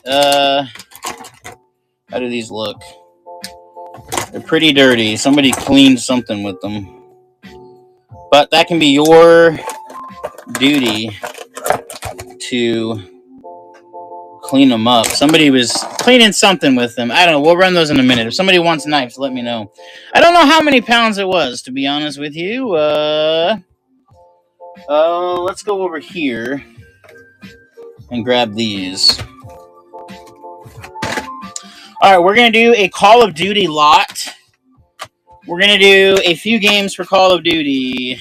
How do these look? They're pretty dirty. Somebody cleaned something with them. But that can be your duty to clean them up. Somebody was cleaning something with them. I don't know. We'll run those in a minute. If somebody wants knives, let me know. I don't know how many pounds it was, to be honest with you. Let's go over here and grab these. All right, we're going to do a Call of Duty lot. We're going to do a few games for Call of Duty,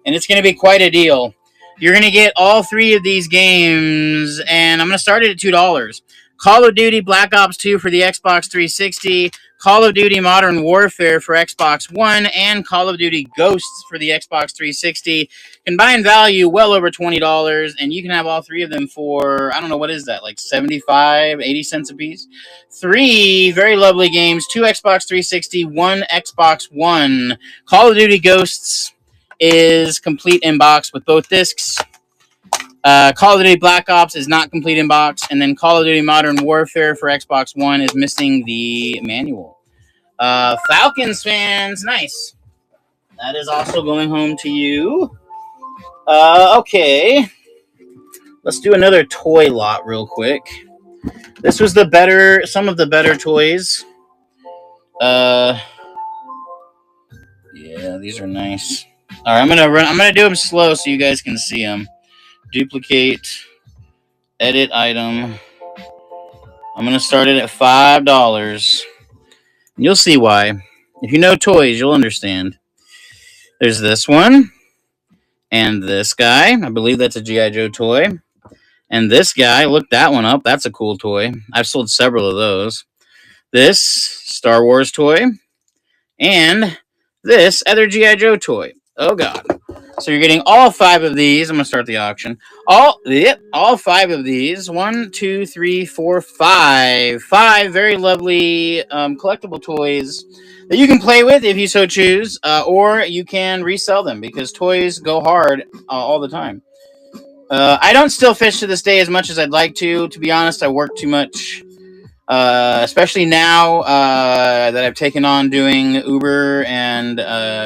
and it's going to be quite a deal. You're going to get all 3 of these games, and I'm going to start it at $2. Call of Duty Black Ops 2 for the Xbox 360, Call of Duty Modern Warfare for Xbox One, and Call of Duty Ghosts for the Xbox 360. Combined value well over $20, and you can have all 3 of them for, I don't know, what is that, like 75, 80 cents a piece? 3 very lovely games, 2 Xbox 360, 1 Xbox One. Call of Duty Ghosts is complete in box with both discs. Call of Duty Black Ops is not complete in box, and then Call of Duty Modern Warfare for Xbox One is missing the manual. Falcons fans, nice. That is also going home to you. Okay. Let's do another toy lot real quick. This was some of the better toys. Yeah, these are nice. All right, I'm gonna do them slow so you guys can see them. Duplicate, edit item. I'm going to start it at $5. You'll see why. If you know toys, you'll understand. There's this one. And this guy. I believe that's a G.I. Joe toy. And this guy, look that one up. That's a cool toy. I've sold several of those. This Star Wars toy. And this other G.I. Joe toy. Oh, God. So you're getting all 5 of these. I'm going to start the auction. All 5 of these. 1, 2, 3, 4, 5. 5 very lovely collectible toys that you can play with if you so choose. Or you can resell them because toys go hard all the time. I don't still fish to this day as much as I'd like to. To be honest, I work too much. Especially now that I've taken on doing Uber and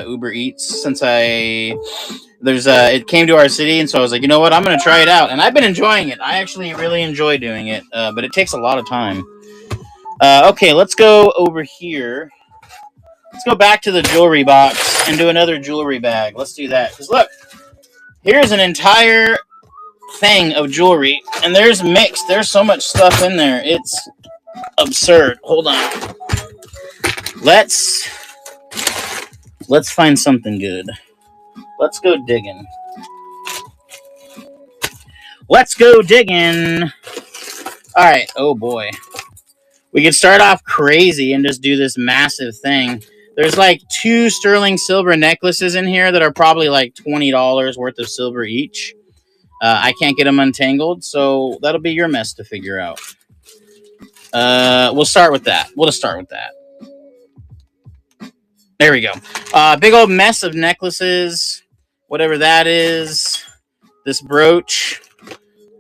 Uber Eats since it came to our city, and so I was like, you know what, I'm going to try it out, and I've been enjoying it. I actually really enjoy doing it, but it takes a lot of time. Okay, let's go over here. Let's go back to the jewelry box and do another jewelry bag. Let's do that, because look, here's an entire thing of jewelry, and there's so much stuff in there. It's absurd. Hold on. Let's find something good. Let's go digging. All right. Oh boy. We could start off crazy and just do this massive thing. There's like 2 sterling silver necklaces in here that are probably like $20 worth of silver each. I can't get them untangled, so that'll be your mess to figure out. We'll start with that. We'll just start with that. There we go. Big old mess of necklaces. Whatever that is. This brooch.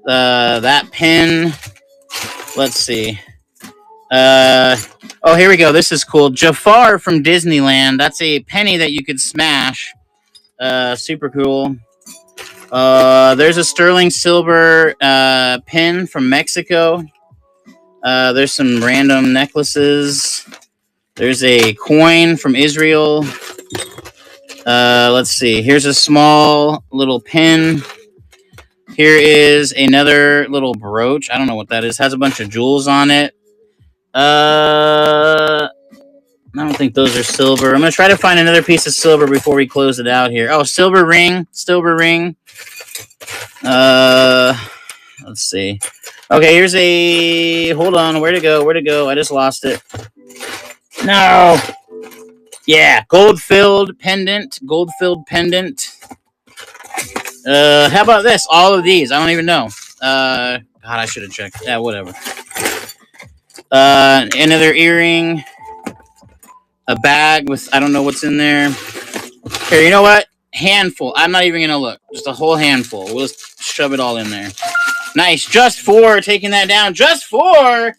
That pin. Let's see. Oh, here we go. This is cool. Jafar from Disneyland. That's a penny that you could smash. Super cool. There's a sterling silver pin from Mexico. There's some random necklaces. There's a coin from Israel. Let's see. Here's a small little pin. Here is another little brooch. I don't know what that is. Has a bunch of jewels on it. I don't think those are silver. I'm gonna try to find another piece of silver before we close it out here. Oh, silver ring. Silver ring. Let's see. Okay, here's a. Hold on. Where'd it go? Where'd it go? I just lost it. No. Yeah, gold-filled pendant. Gold-filled pendant. How about this? All of these. I don't even know. God, I should have checked. Yeah, whatever. Another earring. A bag with, I don't know what's in there. Here, you know what? Handful. I'm not even going to look. Just a whole handful. We'll just shove it all in there. Nice. Just for taking that down. Just for.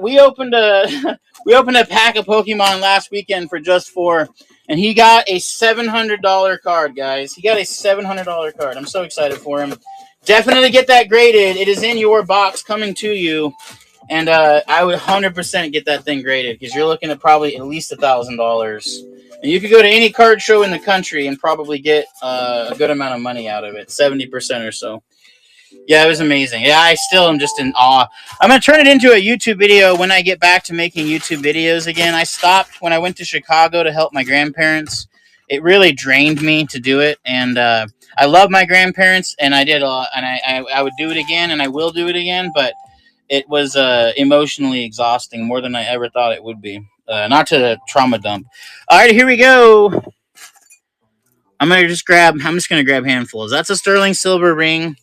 We opened a pack of Pokemon last weekend for Just For, and he got a $700 card, guys. He got a $700 card. I'm so excited for him. Definitely get that graded. It is in your box coming to you, and I would 100% get that thing graded because you're looking at probably at least $1,000. And you could go to any card show in the country and probably get a good amount of money out of it, 70% or so. Yeah, it was amazing. Yeah, I still am just in awe. I'm going to turn it into a YouTube video when I get back to making YouTube videos again. I stopped when I went to Chicago to help my grandparents. It really drained me to do it, and I love my grandparents, and I did a lot, and I would do it again, and I will do it again, but it was emotionally exhausting, more than I ever thought it would be. Not to trauma dump. All right, here we go. I'm just going to grab handfuls. That's a sterling silver ring.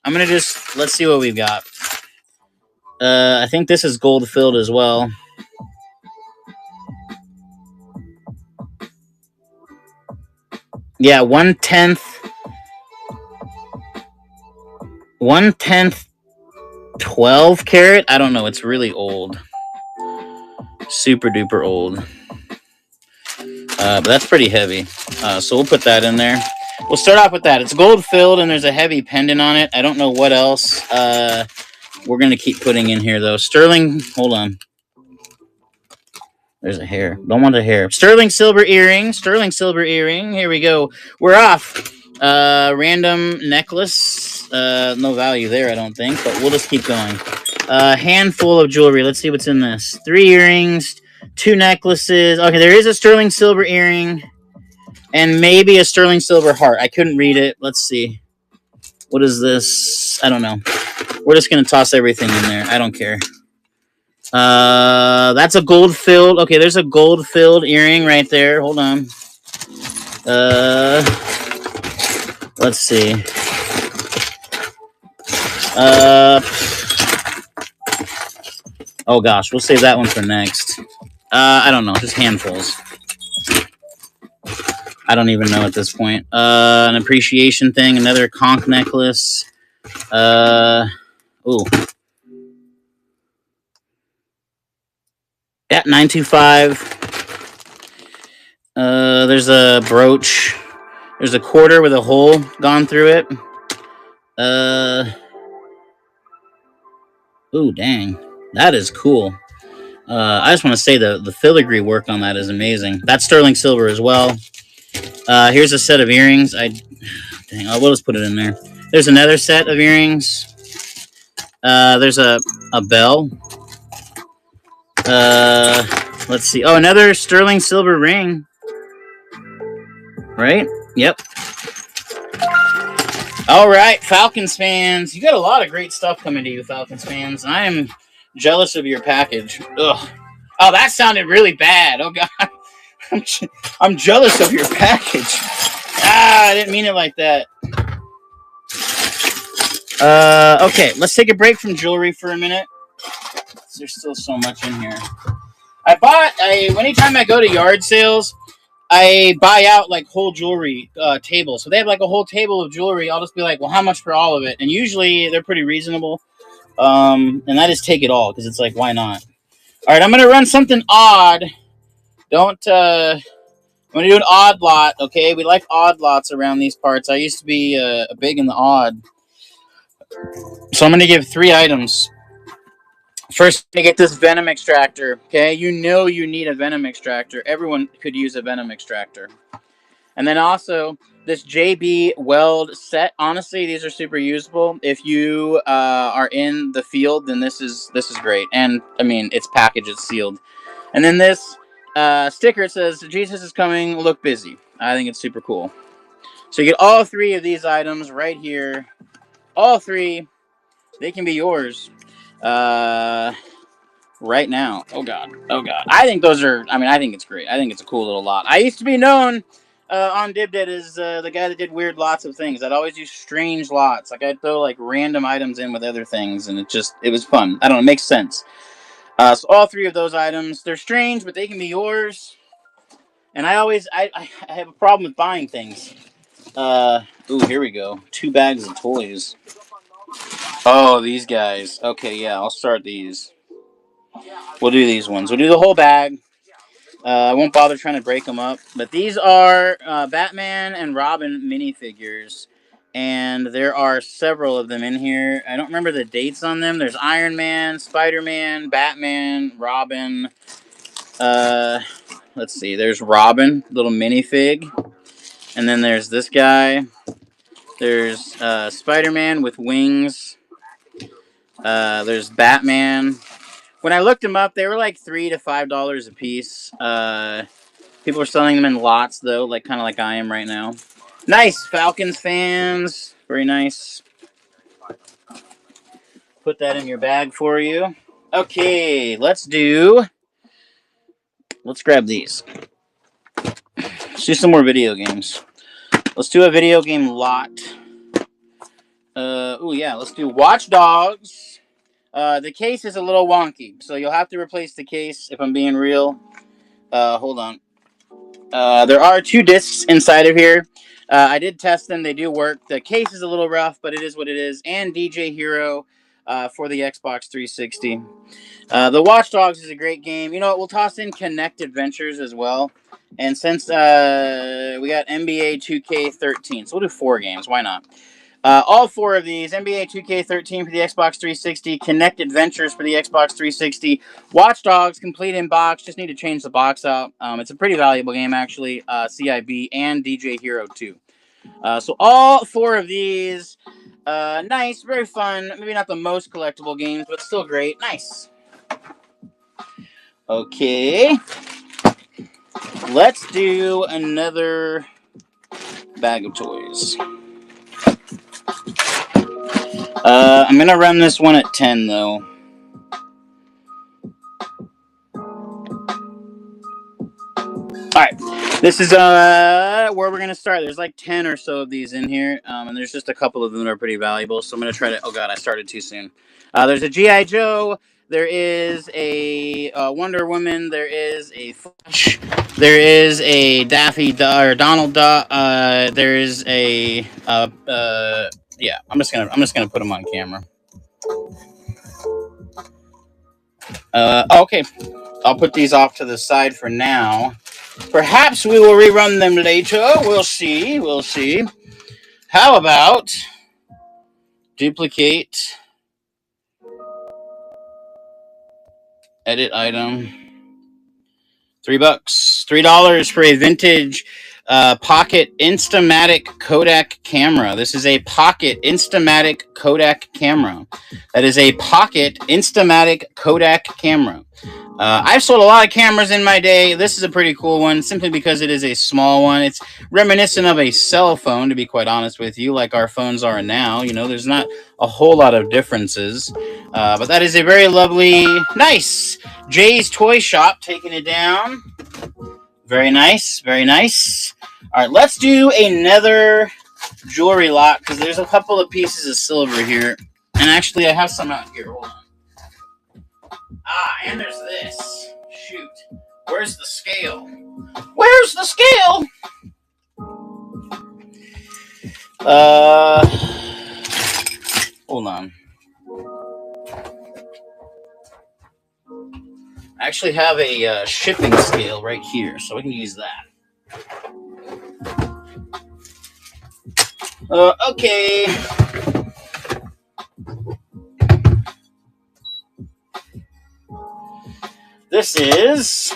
I'm going to let's see what we've got. I think this is gold filled as well. Yeah, 1/10 12 karat. I don't know. It's really old. Super duper old. But that's pretty heavy. So we'll put that in there. We'll start off with that. It's gold filled and there's a heavy pendant on it. I don't know what else we're going to keep putting in here, though. Sterling, hold on. There's a hair. Don't want a hair. Sterling silver earring. Sterling silver earring. Here we go. We're off. Random necklace. No value there, I don't think, but we'll just keep going. Handful of jewelry. Let's see what's in this. 3 earrings, 2 necklaces. Okay, there is a sterling silver earring. And maybe a sterling silver heart. I couldn't read it. Let's see. What is this? I don't know. We're just going to toss everything in there. I don't care. That's a gold filled. Okay, there's a gold filled earring right there. Hold on. Let's see. Oh gosh, we'll save that one for next. I don't know. Just handfuls. I don't even know at this point. An appreciation thing, another conch necklace. Ooh. Yeah, 925. There's a brooch. There's a quarter with a hole gone through it. Ooh, dang. That is cool. I just want to say the filigree work on that is amazing. That's sterling silver as well. Here's a set of earrings. We'll just put it in there. There's another set of earrings. There's a bell. Let's see. Oh, another sterling silver ring. Right? Yep. All right, Falcons fans. You got a lot of great stuff coming to you, Falcons fans. I am jealous of your package. Ugh. Oh, that sounded really bad. Oh, God. I'm jealous of your package. I didn't mean it like that. Okay, let's take a break from jewelry for a minute. There's still so much in here. Anytime I go to yard sales, I buy out like whole jewelry tables. So they have like a whole table of jewelry. I'll just be like, well, how much for all of it? And usually they're pretty reasonable. And I just take it all because it's like, why not? All right, I'm going to run something odd. I'm going to do an odd lot, okay? We like odd lots around these parts. I used to be big in the odd. So I'm going to give 3 items. First, to get this venom extractor, okay? You know you need a venom extractor. Everyone could use a venom extractor. And then also this JB Weld set. Honestly, these are super usable. If you are in the field, then this is great. And I mean, it's packaged, it's sealed. And then this sticker, it says, "Jesus is coming, look busy." I think it's super cool. So you get all three of these items right here. All three, they can be yours right now. Oh God. Oh God. I think those are, I mean, I think it's great. I think it's a cool little lot. I used to be known on DibDead as the guy that did weird lots of things. I'd always use strange lots. Like I'd throw like random items in with other things, and it was fun. I don't know, it makes sense. So all three of those items, they're strange, but they can be yours. And I have a problem with buying things. Ooh, here we go. 2 bags of toys. Oh, these guys. Okay, yeah, I'll start these. We'll do these ones. We'll do the whole bag. I won't bother trying to break them up. But these are Batman and Robin minifigures. And there are several of them in here. I don't remember the dates on them. There's Iron Man, Spider-Man, Batman, Robin. Let's see. There's Robin, little minifig. And then there's this guy. There's Spider-Man with wings. There's Batman. When I looked them up, they were like $3 to $5 a piece. People are selling them in lots, though, like kind of like I am right now. Nice, Falcons fans. Very nice. Put that in your bag for you. Okay, let's grab these. Let's do some more video games. Let's do a video game lot. Oh yeah, let's do Watch Dogs. The case is a little wonky, so you'll have to replace the case if I'm being real. Hold on. There are 2 discs inside of here. I did test them. They do work. The case is a little rough, but it is what it is. And DJ Hero for the Xbox 360. The Watch Dogs is a great game. You know what? We'll toss in Kinect Adventures as well. And since we got NBA 2K13, so we'll do 4 games. Why not? All 4 of these, NBA 2K13 for the Xbox 360, Kinect Adventures for the Xbox 360, Watch Dogs Complete in Box, just need to change the box out. It's a pretty valuable game, actually, CIB, and DJ Hero 2. So all 4 of these, nice, very fun, maybe not the most collectible games, but still great. Nice. Okay. Let's do another bag of toys. I'm going to run this one at 10, though. Alright, this is where we're going to start. There's like 10 or so of these in here, and there's just a couple of them that are pretty valuable, so I'm going to try to... Oh god, I started too soon. There's a G.I. Joe, there is a Wonder Woman, there is a Flash, there is a Daffy or Donald Duck, there is a... yeah, I'm just gonna put them on camera. Okay, I'll put these off to the side for now. Perhaps we will rerun them later. We'll see. We'll see. How about duplicate, edit item, $3, $3 for a vintage Pocket Instamatic Kodak camera. This is a Pocket Instamatic Kodak camera. That is a Pocket Instamatic Kodak camera. I've sold a lot of cameras in my day. This is a pretty cool one, simply because it is a small one. It's reminiscent of a cell phone, to be quite honest with you, like our phones are now. You know, there's not a whole lot of differences. But that is a very lovely, nice Jay's Toy Shop, taking it down. Very nice, very nice. All right, let's do another jewelry lot, because there's a couple of pieces of silver here. And actually, I have some out here. Hold on. And there's this. Shoot. Where's the scale? Where's the scale? Hold on. I actually have a shipping scale right here, so we can use that. Okay. This is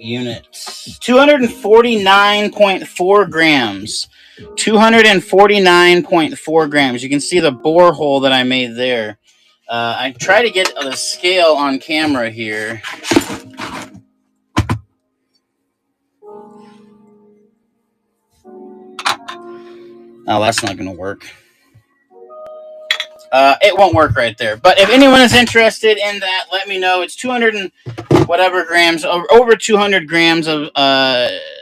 units. 249.4 grams. 249.4 grams. You can see the borehole that I made there. I try to get the scale on camera here. Oh, that's not going to work. It won't work right there. But if anyone is interested in that, let me know. It's 200 and whatever grams, over 200 grams of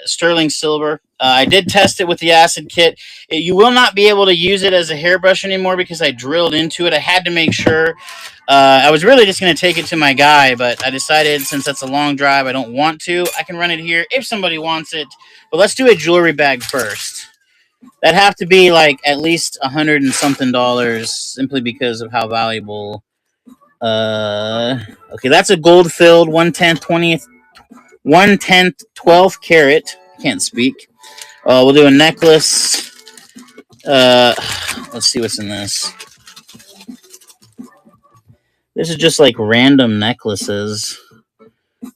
sterling silver. I did test it with the acid kit. You will not be able to use it as a hairbrush anymore because I drilled into it. I had to make sure. I was really just going to take it to my guy, but I decided since that's a long drive, I don't want to. I can run it here if somebody wants it. But let's do a jewelry bag first. That'd have to be like at least $100 and something simply because of how valuable. Okay, that's a gold filled 1/10 12th carat. Can't speak. We'll do a necklace. Let's see what's in this. This is just like random necklaces.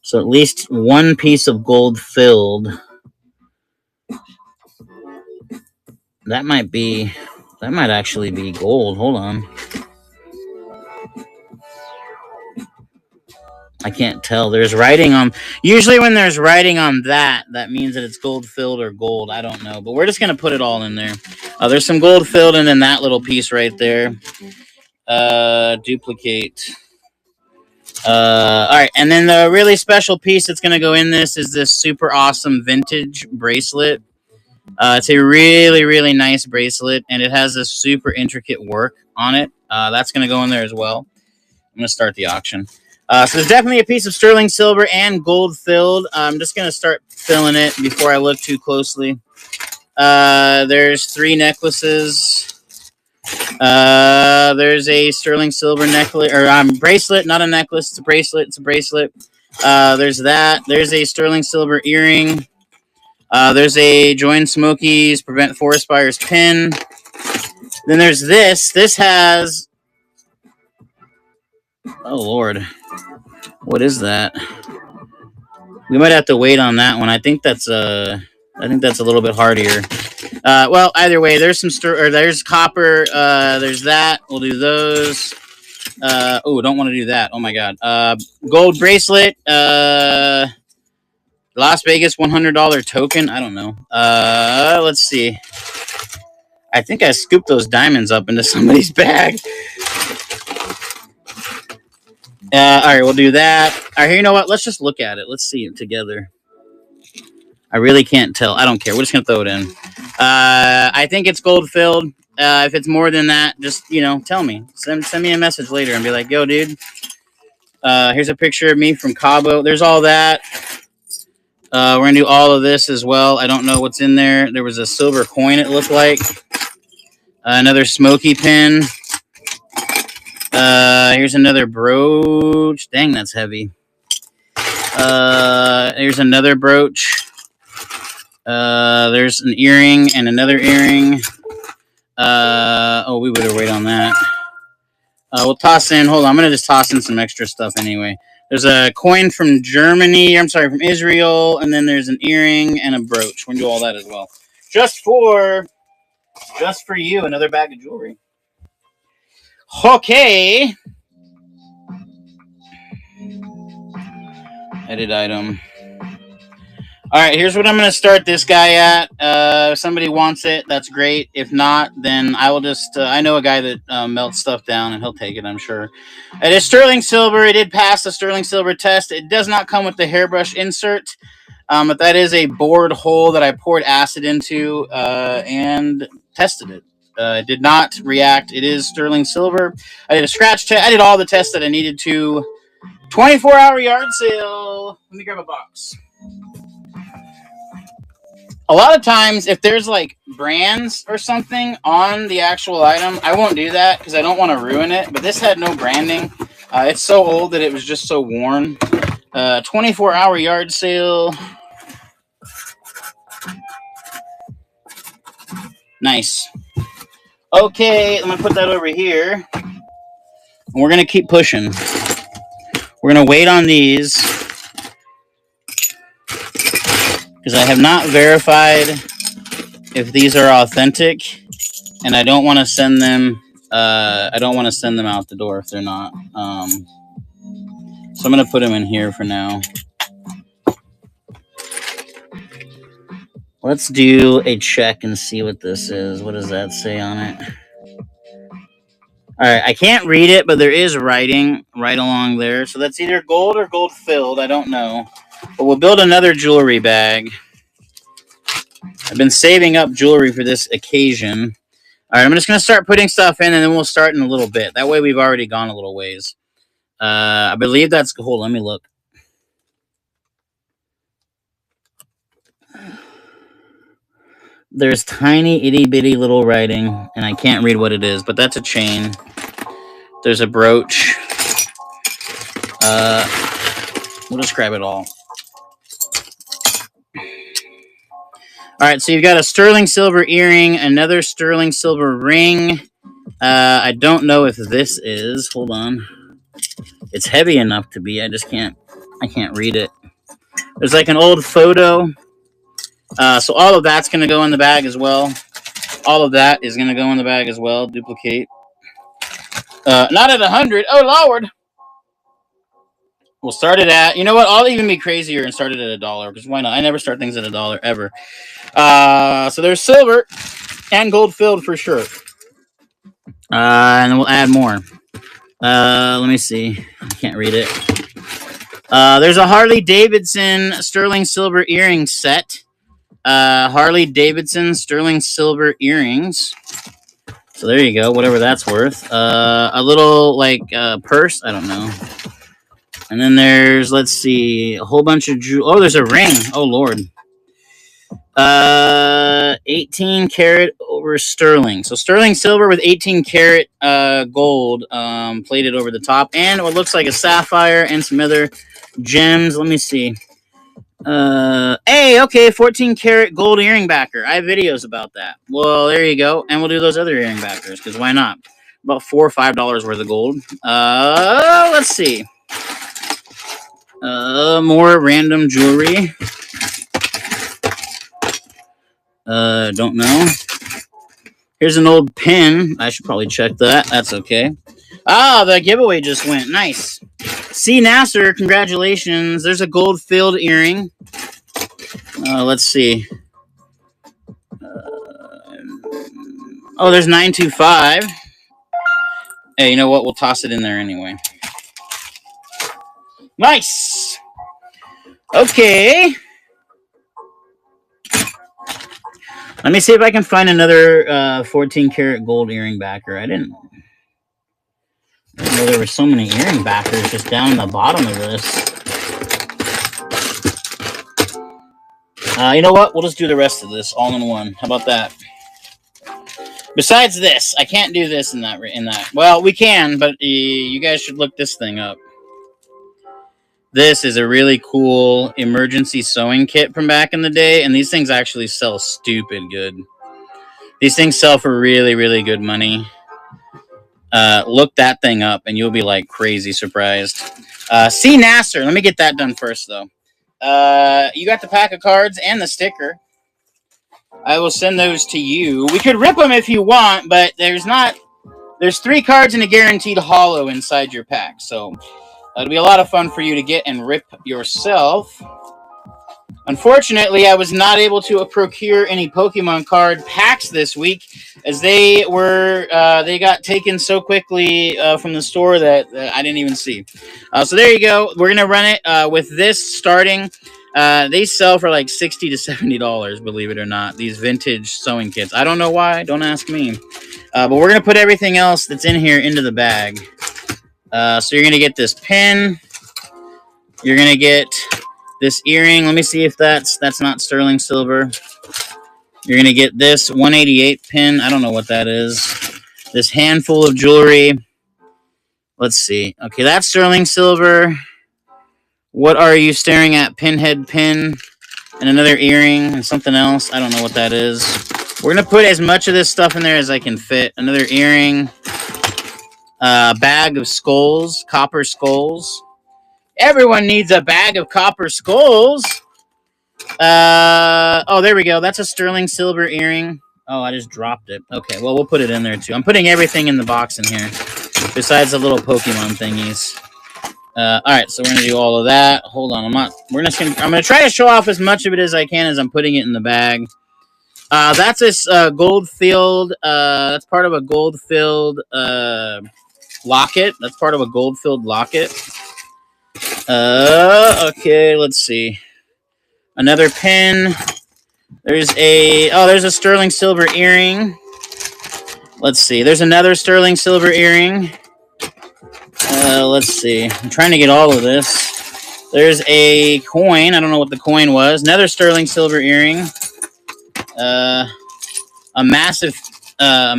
So at least one piece of gold filled. That might actually be gold. Hold on. I can't tell. There's writing on... Usually when there's writing on that means that it's gold filled or gold. I don't know. But we're just going to put it all in there. There's some gold filled and then that little piece right there. Duplicate. All right. And then the really special piece that's going to go in this is this super awesome vintage bracelet. It's a really, really nice bracelet. And it has this super intricate work on it. That's going to go in there as well. I'm going to start the auction. So there's definitely a piece of sterling silver and gold filled. I'm just going to start filling it before I look too closely. There's 3 necklaces. There's a sterling silver necklace, or bracelet, not a necklace. It's a bracelet. It's a bracelet. There's that. There's a sterling silver earring. There's a Join Smokies Prevent Forest Fires pin. Then there's this. This has... Oh, Lord. What is that? We might have to wait on that one. I think that's a little bit hardier. Well, either way, there's some there's copper. There's that. We'll do those. Oh, don't want to do that. Oh my God. Gold bracelet. Las Vegas $100 token. I don't know. Let's see. I think I scooped those diamonds up into somebody's bag. All right, we'll do that. All right, you know what? Let's just look at it. Let's see it together. I really can't tell. I don't care. We're just going to throw it in. I think it's gold filled. If it's more than that, just, tell me. Send me a message later and be like, yo, dude. Here's a picture of me from Cabo. There's all that. We're going to do all of this as well. I don't know what's in there. There was a silver coin, it looked like. Another smoky pin. Here's another brooch. Dang, that's heavy. Here's another brooch. There's an earring and another earring. We better wait on that. We'll toss in. Hold on, I'm gonna just toss in some extra stuff anyway. There's a coin from Germany. I'm sorry, from Israel, and then there's an earring and a brooch. We're gonna do all that as well. Just for you, another bag of jewelry. Okay. Edit item. All right, here's what I'm going to start this guy at. If somebody wants it, that's great. If not, then I will just... I know a guy that melts stuff down, and he'll take it, I'm sure. It is sterling silver. It did pass the sterling silver test. It does not come with the hairbrush insert, but that is a bored hole that I poured acid into and tested it. It did not react. It is sterling silver. I did a scratch test. I did all the tests that I needed to. 24-hour yard sale. Let me grab a box. A lot of times, if there's like brands or something on the actual item, I won't do that because I don't want to ruin it. But this had no branding. It's so old that it was just so worn. 24-hour yard sale. Nice. Okay, I'm going to put that over here. And we're going to keep pushing. We're going to wait on these. because I have not verified if these are authentic, and I don't want to send them. I don't want to send them out the door if they're not. So I'm gonna put them in here for now. Let's do a check and see what this is. What does that say on it? All right, I can't read it, but there is writing right along there. So that's either gold or gold filled. I don't know. But we'll build another jewelry bag. I've been saving up jewelry for this occasion. All right, I'm just going to start putting stuff in, and then we'll start in a little bit. That way we've already gone a little ways. I believe that's... Hold on, let me look. There's tiny, itty-bitty little writing, and I can't read what it is, but that's a chain. There's a brooch. We'll just grab it all. All right, so you've got a sterling silver earring, another sterling silver ring. I don't know if this is. Hold on. It's heavy enough to be. I can't read it. There's like an old photo. So all of that's going to go in the bag as well. All of that is going to go in the bag as well. Duplicate. Not at 100. Oh, Lord. We'll start it at... You know what? I'll even be crazier and start it at $1. Because why not? I never start things at $1 ever. So there's silver and gold filled for sure. And we'll add more. Let me see. I can't read it. There's a Harley Davidson sterling silver earring set. Harley Davidson sterling silver earrings. So there you go. Whatever that's worth. A little like purse. I don't know. And then there's, let's see, a whole bunch of oh, there's a ring. Oh Lord. 18 karat over sterling. So sterling silver with 18 karat gold plated over the top, and what looks like a sapphire and some other gems. Let me see. Hey, okay, 14 karat gold earring backer. I have videos about that. Well, there you go. And we'll do those other earring backers, because why not? About $4 or $5 worth of gold. Let's see. More random jewelry. Don't know. Here's an old pin. I should probably check that. That's okay. Ah, the giveaway just went. Nice. C. Nasser, congratulations. There's a gold-filled earring. Let's see. Oh, there's 925. Hey, you know what? We'll toss it in there anyway. Nice. Okay. Let me see if I can find another 14 karat gold earring backer. I didn't know there were so many earring backers just down the bottom of this. You know what? We'll just do the rest of this all in one. How about that? Besides this, I can't do this in that. Well, we can, but you guys should look this thing up. This is a really cool emergency sewing kit from back in the day, and these things actually sell stupid good. These things sell for really, really good money. Look that thing up, and you'll be like crazy surprised. C. Nasser, let me get that done first, though. You got the pack of cards and the sticker. I will send those to you. We could rip them if you want, but there's 3 cards and a guaranteed holo inside your pack, so it'll be a lot of fun for you to get and rip yourself. Unfortunately, I was not able to procure any Pokemon card packs this week, as they got taken so quickly from the store that I didn't even see. So there you go. We're gonna run it with this starting. They sell for like $60 to $70, believe it or not. These vintage sewing kits. I don't know why. Don't ask me. But we're gonna put everything else that's in here into the bag. So you're gonna get this pin. You're gonna get this earring. Let me see if that's not sterling silver. You're gonna get this 188 pin. I don't know what that is. This handful of jewelry. Let's see. Okay, that's sterling silver. What are you staring at? Pinhead pin and another earring and something else. I don't know what that is. We're gonna put as much of this stuff in there as I can fit. Another earring. Bag of skulls, copper skulls. Everyone needs a bag of copper skulls. Oh, there we go. That's a sterling silver earring. Oh, I just dropped it. Okay, well, we'll put it in there too. I'm putting everything in the box in here, besides the little Pokemon thingies. All right, so we're gonna do all of that. Hold on, I'm not. I'm gonna try to show off as much of it as I can as I'm putting it in the bag. That's this gold filled. That's part of a gold filled locket. That's part of a gold filled locket. Okay, let's see. Another pin. There's a sterling silver earring. Let's see. There's another sterling silver earring. Let's see. I'm trying to get all of this. There's a coin. I don't know what the coin was. Another sterling silver earring. A massive. I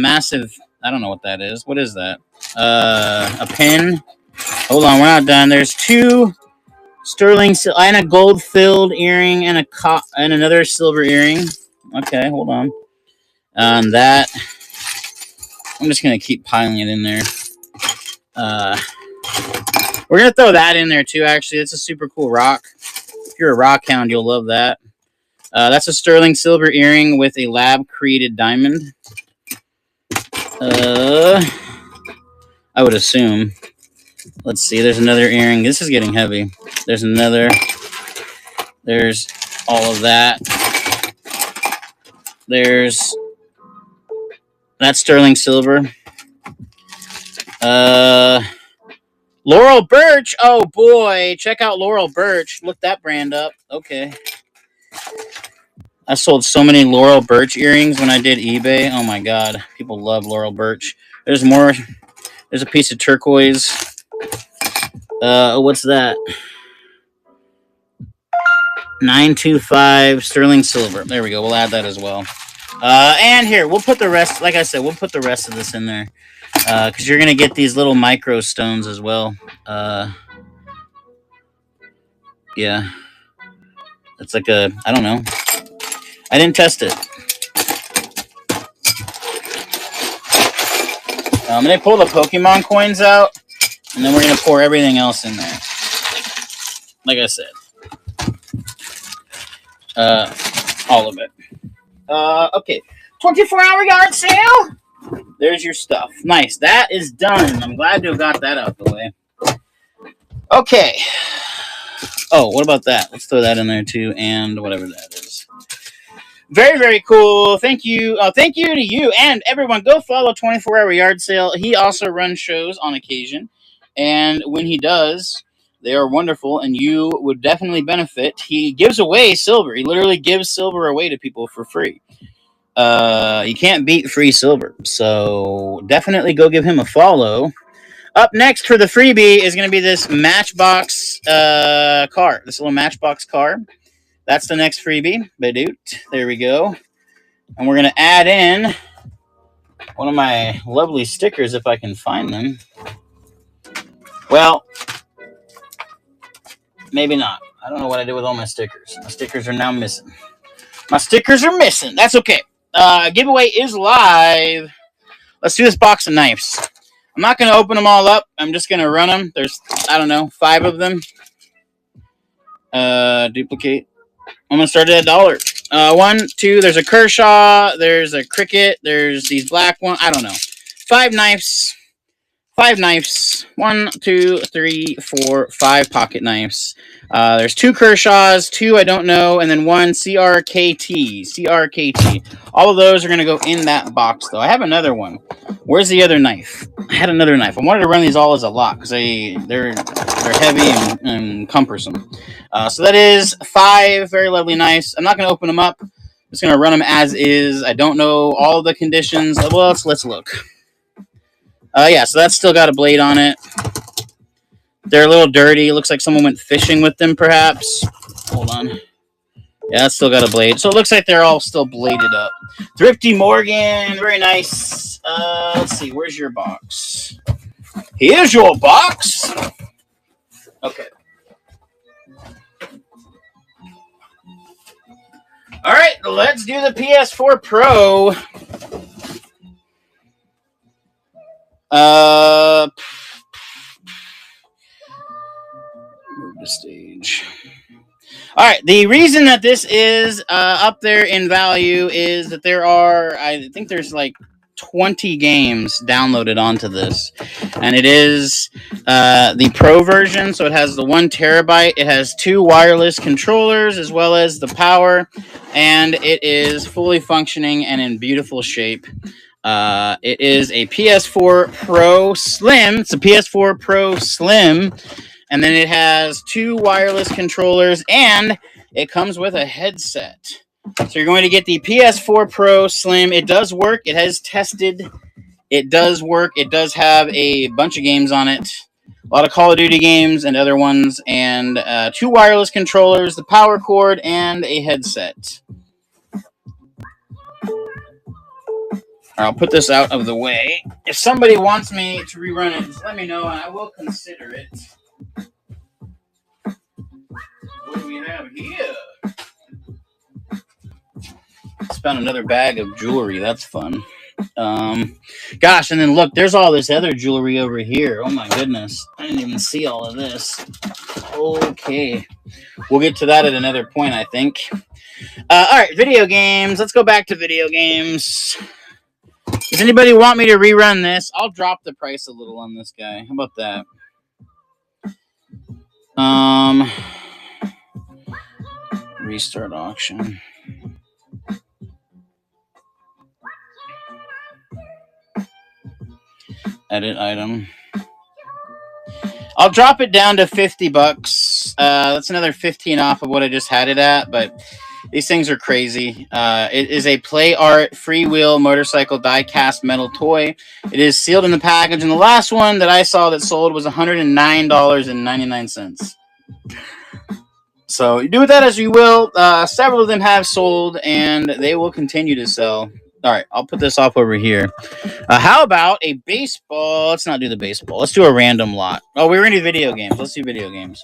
don't know what that is. What is that? A pin. Hold on, we're not done. There's two sterling and a gold filled earring and and another silver earring. Okay, hold on. That I'm just gonna keep piling it in there. We're gonna throw that in there too. Actually, it's a super cool rock. If you're a rock hound, you'll love that. That's a sterling silver earring with a lab created diamond. I would assume. Let's see. There's another earring. This is getting heavy. There's another. There's all of that. There's that sterling silver. Laurel Birch. Oh boy, check out Laurel Birch. Look that brand up. Okay. I sold so many Laurel Birch earrings when I did eBay. Oh my god, people love Laurel Birch. There's more. There's a piece of turquoise. What's that? 925 sterling silver. There we go. We'll add that as well. And here, we'll put the rest, like I said, we'll put the rest of this in there. Because you're going to get these little micro stones as well. Yeah. It's like I don't know. I didn't test it. I'm going to pull the Pokemon coins out, and then we're going to pour everything else in there. Like I said. All of it. Okay. 24-hour yard sale. There's your stuff. Nice. That is done. I'm glad to have got that out the way. Okay. Oh, what about that? Let's throw that in there too, and whatever that is. Very, very cool. Thank you. Thank you to you and everyone. Go follow 24-hour yard sale. He also runs shows on occasion, and when he does, they are wonderful, and you would definitely benefit. He gives away silver. He literally gives silver away to people for free. You can't beat free silver, so definitely go give him a follow. Up next for the freebie is going to be this Matchbox car. This little Matchbox car. That's the next freebie. Badoot. There we go. And we're going to add in one of my lovely stickers if I can find them. Well, maybe not. I don't know what I did with all my stickers. My stickers are now missing. My stickers are missing. That's okay. Giveaway is live. Let's do this box of knives. I'm not going to open them all up. I'm just going to run them. There's, I don't know, 5 of them. Duplicate. I'm going to start at $1. 1, 2, there's a Kershaw. There's a Cricket. There's these black ones. I don't know. 5 knives. 5 knives. 1, 2, 3, 4, 5 pocket knives. There's 2 Kershaws, 2 I don't know, and then 1 CRKT. CRKT. All of those are going to go in that box, though. I have another one. Where's the other knife? I had another knife. I wanted to run these all as a lot because they're heavy and cumbersome. So that is 5 very lovely knives. I'm not going to open them up. I'm just going to run them as is. I don't know all the conditions. Well, let's look. Yeah, so that's still got a blade on it. They're a little dirty. It looks like someone went fishing with them, perhaps. Hold on. Yeah, that's still got a blade. So it looks like they're all still bladed up. Thrifty Morgan. Very nice. Let's see. Where's your box? Here's your box. Okay. All right, let's do the PS4 Pro. Move the stage. All right. The reason that this is up there in value is that there are, I think there's like 20 games downloaded onto this, and it is the Pro version. So it has the 1 terabyte. It has 2 wireless controllers as well as the power, and it is fully functioning and in beautiful shape. It is a PS4 Pro Slim. It's a PS4 Pro Slim. And then it has 2 wireless controllers, and it comes with a headset. So you're going to get the PS4 Pro Slim. It does work. It has tested. It does work. It does have a bunch of games on it. A lot of Call of Duty games and other ones. And 2 wireless controllers, the power cord, and a headset. I'll put this out of the way. If somebody wants me to rerun it, just let me know, and I will consider it. What do we have here? Found another bag of jewelry. That's fun. Gosh, and then look, there's all this other jewelry over here. Oh my goodness. I didn't even see all of this. Okay. We'll get to that at another point, I think. All right, video games. Let's go back to video games. Does anybody want me to rerun this? I'll drop the price a little on this guy. How about that? Restart auction. Edit item. I'll drop it down to $50. That's another 15 off of what I just had it at, but these things are crazy. It is a Play Art freewheel motorcycle die-cast metal toy. It is sealed in the package, and the last one that I saw that sold was $109.99. So you do with that as you will. Several of them have sold, and they will continue to sell. All right, I'll put this off over here. How about a baseball? Let's not do the baseball. Let's do a random lot. Oh, we're going to do video games. Let's do video games.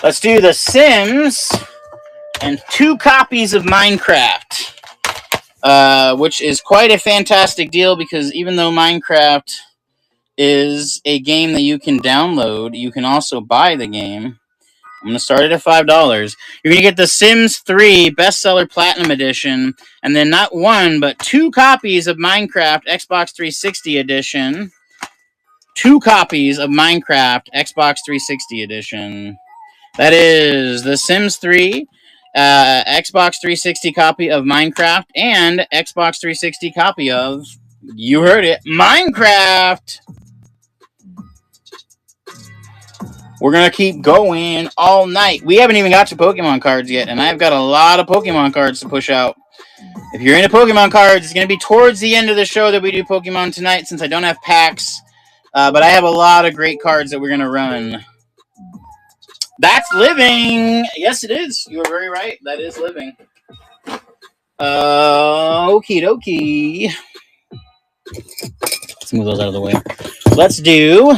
Let's do The Sims and 2 copies of Minecraft, which is quite a fantastic deal because even though Minecraft is a game that you can download, you can also buy the game. I'm going to start it at $5. You're going to get The Sims 3 Bestseller Platinum Edition, and then not 1, but 2 copies of Minecraft Xbox 360 Edition. 2 copies of Minecraft Xbox 360 Edition. That is The Sims 3, Xbox 360 copy of Minecraft, and Xbox 360 copy of, you heard it, Minecraft! We're going to keep going all night. We haven't even got to Pokemon cards yet, and I've got a lot of Pokemon cards to push out. If you're into Pokemon cards, it's going to be towards the end of the show that we do Pokemon tonight, since I don't have packs. But I have a lot of great cards that we're going to run. That's living! Yes, it is. You were very right. That is living. Okie dokie. Let's move those out of the way. Let's do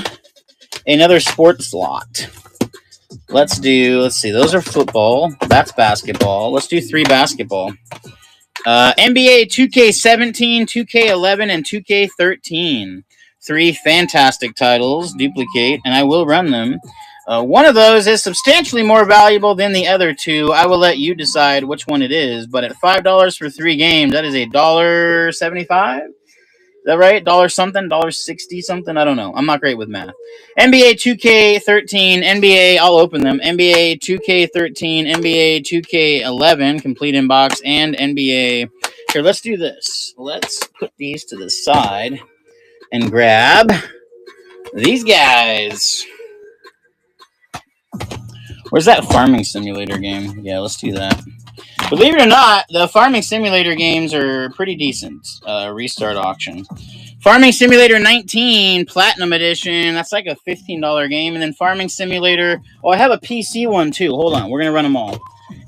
another sports lot. Let's see, those are football. That's basketball. Let's do 3 basketball. NBA 2K17, 2K11, and 2K13. 3 fantastic titles. Duplicate, and I will run them. One of those is substantially more valuable than the other 2. I will let you decide which one it is, but at $5 for 3 games, that is $1.75? Is that right? $1 something? $1.60 something? I don't know. I'm not great with math. NBA 2K13, NBA, I'll open them. NBA 2K13, NBA 2K11, complete inbox, and NBA. Here, let's do this. Let's put these to the side and grab these guys. Where's that Farming Simulator game? Yeah, let's do that. Believe it or not, the Farming Simulator games are pretty decent. Restart auction. Farming Simulator 19 Platinum Edition. That's like a $15 game. And then Farming Simulator. Oh, I have a PC one too. Hold on. We're going to run them all.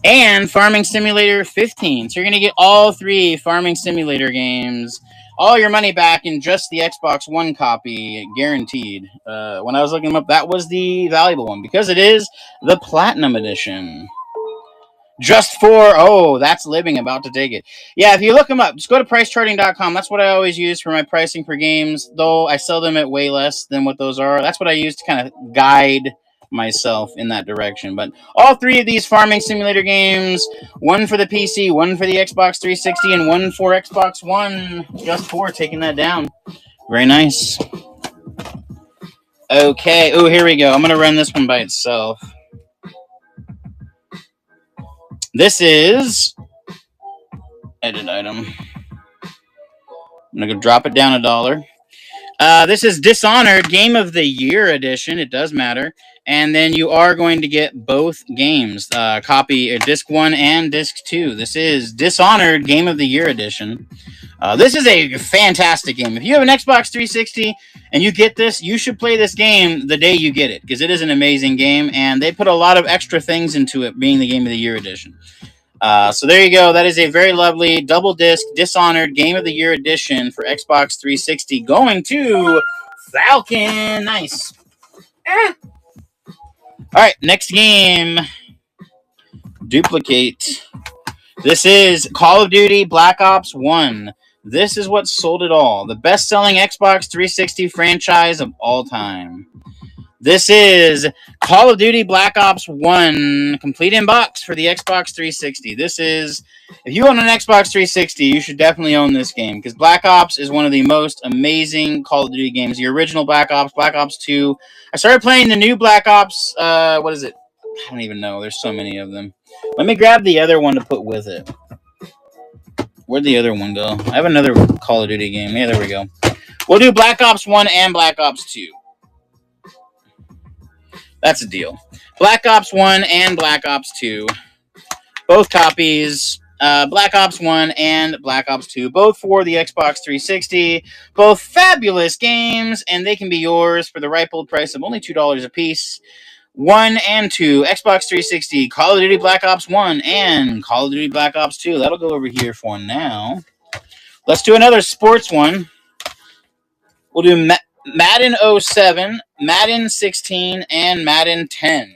And Farming Simulator 15. So you're going to get all 3 Farming Simulator games. All your money back in just the Xbox One copy. Guaranteed. When I was looking them up, that was the valuable one. Because it is the Platinum Edition. Just for, oh, that's living, about to take it. Yeah, if you look them up, just go to pricecharting.com. That's what I always use for my pricing for games, though I sell them at way less than what those are. That's what I use to kind of guide myself in that direction. But all three of these farming simulator games, one for the PC, one for the Xbox 360, and one for Xbox One, just for taking that down. Very nice. Okay. Oh, here we go. I'm going to run this one by itself. This is edit item. I'm going to drop it down $1. This is Dishonored Game of the Year Edition. It does matter. And then you are going to get both games. Copy Disc 1 and Disc 2. This is Dishonored Game of the Year Edition. This is a fantastic game. If you have an Xbox 360 and you get this, you should play this game the day you get it, because it is an amazing game, and they put a lot of extra things into it, being the Game of the Year Edition. So there you go. That is a very lovely double disc Dishonored Game of the Year edition for Xbox 360 going to Falcon. Nice. All right, next game. Duplicate. This is Call of Duty Black Ops 1. This is what sold it all. The best-selling Xbox 360 franchise of all time. This is Call of Duty Black Ops 1, complete in box for the Xbox 360. This is, if you own an Xbox 360, you should definitely own this game, because Black Ops is one of the most amazing Call of Duty games. The original Black Ops 2. I started playing the new Black Ops, what is it? I don't even know. There's so many of them. Let me grab the other one to put with it. Where'd the other one go? I have another Call of Duty game. Yeah, there we go. We'll do Black Ops 1 and Black Ops 2. That's a deal. Black Ops 1 and Black Ops 2. Both copies. Black Ops 1 and Black Ops 2. Both for the Xbox 360. Both fabulous games, and they can be yours for the ripe old price of only $2 a piece. 1 and 2. Xbox 360. Call of Duty Black Ops 1 and Call of Duty Black Ops 2. That'll go over here for now. Let's do another sports one. We'll do Madden 07, Madden 16, and Madden 10.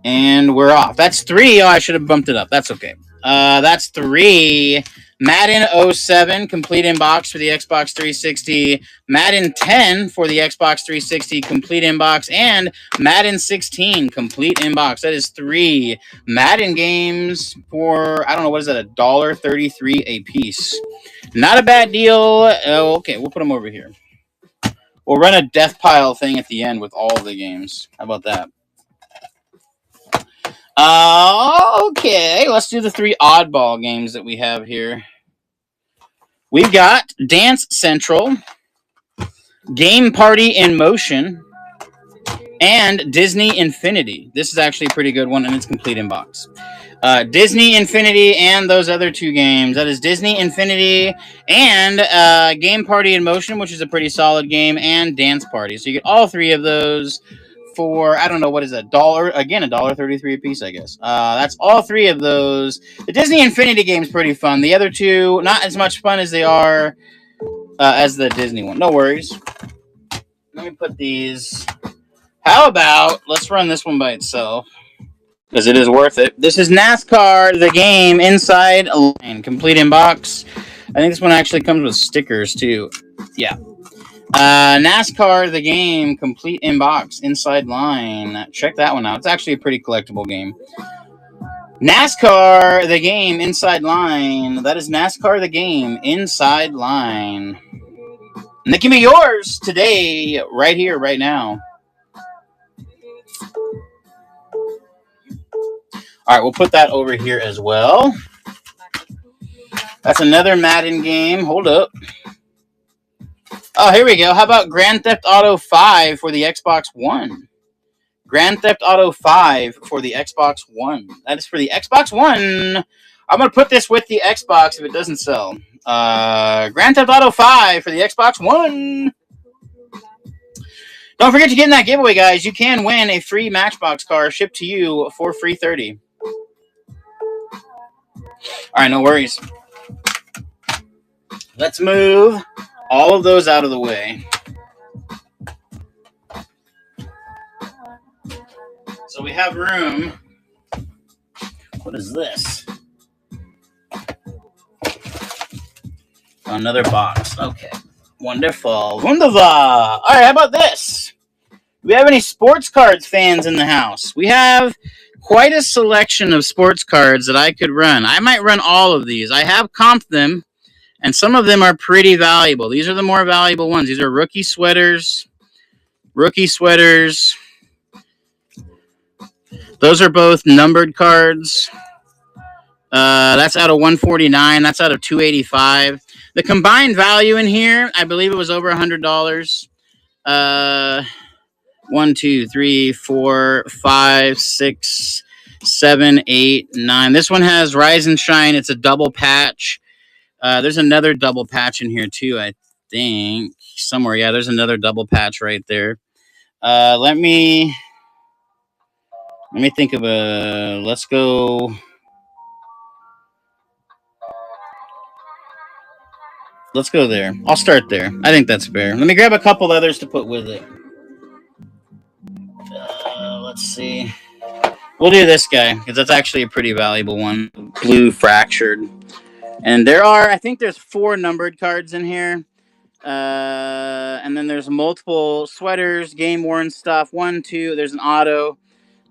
And we're off. That's 3. Oh, I should have bumped it up. That's okay. That's 3. Madden 07, complete in box for the Xbox 360. Madden 10 for the Xbox 360, complete in box. And Madden 16, complete in box. That is 3 Madden games for, I don't know, what is that, $1.33 a piece. Not a bad deal. Oh, okay, we'll put them over here. We'll run a death pile thing at the end with all the games. How about that? Okay, let's do the 3 oddball games that we have here. We've got Dance Central, Game Party in Motion, and Disney Infinity. This is actually a pretty good one, and it's complete in box. Disney Infinity and those other 2 games. That is Disney Infinity and Game Party in Motion, which is a pretty solid game, and Dance Party. So you get all 3 of those for, I don't know, what is that, $1? Again, $1.33 a piece, I guess. That's all 3 of those. The Disney Infinity game is pretty fun. The other 2, not as much fun as they are as the Disney one. No worries. Let me put these. How about, let's run this one by itself, because it is worth it. This is NASCAR, the game, inside line, complete in box. I think this one actually comes with stickers, too. Yeah. NASCAR, the game, complete in box, inside line. Check that one out. It's actually a pretty collectible game. NASCAR, the game, inside line. That is NASCAR, the game, inside line. And they can be yours today, right here, right now. All right, we'll put that over here as well. That's another Madden game. Hold up. Oh, here we go. How about Grand Theft Auto 5 for the Xbox One? Grand Theft Auto 5 for the Xbox One. That is for the Xbox One. I'm going to put this with the Xbox if it doesn't sell. Grand Theft Auto 5 for the Xbox One. Don't forget to get in that giveaway, guys. You can win a free Matchbox car shipped to you for free 30. All right, no worries. Let's move all of those out of the way. So we have room. What is this? Another box. Okay. Wonderful. Wonderful. All right, how about this? Do we have any sports cards fans in the house? We have quite a selection of sports cards that I could run. I might run all of these. I have comped them, and some of them are pretty valuable. These are the more valuable ones. These are rookie sweaters. Rookie sweaters. Those are both numbered cards. That's out of 149. That's out of 285. The combined value in here, I believe it was over $100. 1, 2, 3, 4, 5, 6, 7, 8, 9. This one has Rise and Shine. It's a double patch. There's another double patch in here too, I think. Somewhere, yeah, there's another double patch right there. Let me think of a. Let's go. Let's go there. I'll start there. I think that's fair. Let me grab a couple others to put with it. Let's see. We'll do this guy because that's actually a pretty valuable one. Blue Fractured. And I think there's 4 numbered cards in here. And then there's multiple sweaters, game worn stuff. 1, 2. There's an auto.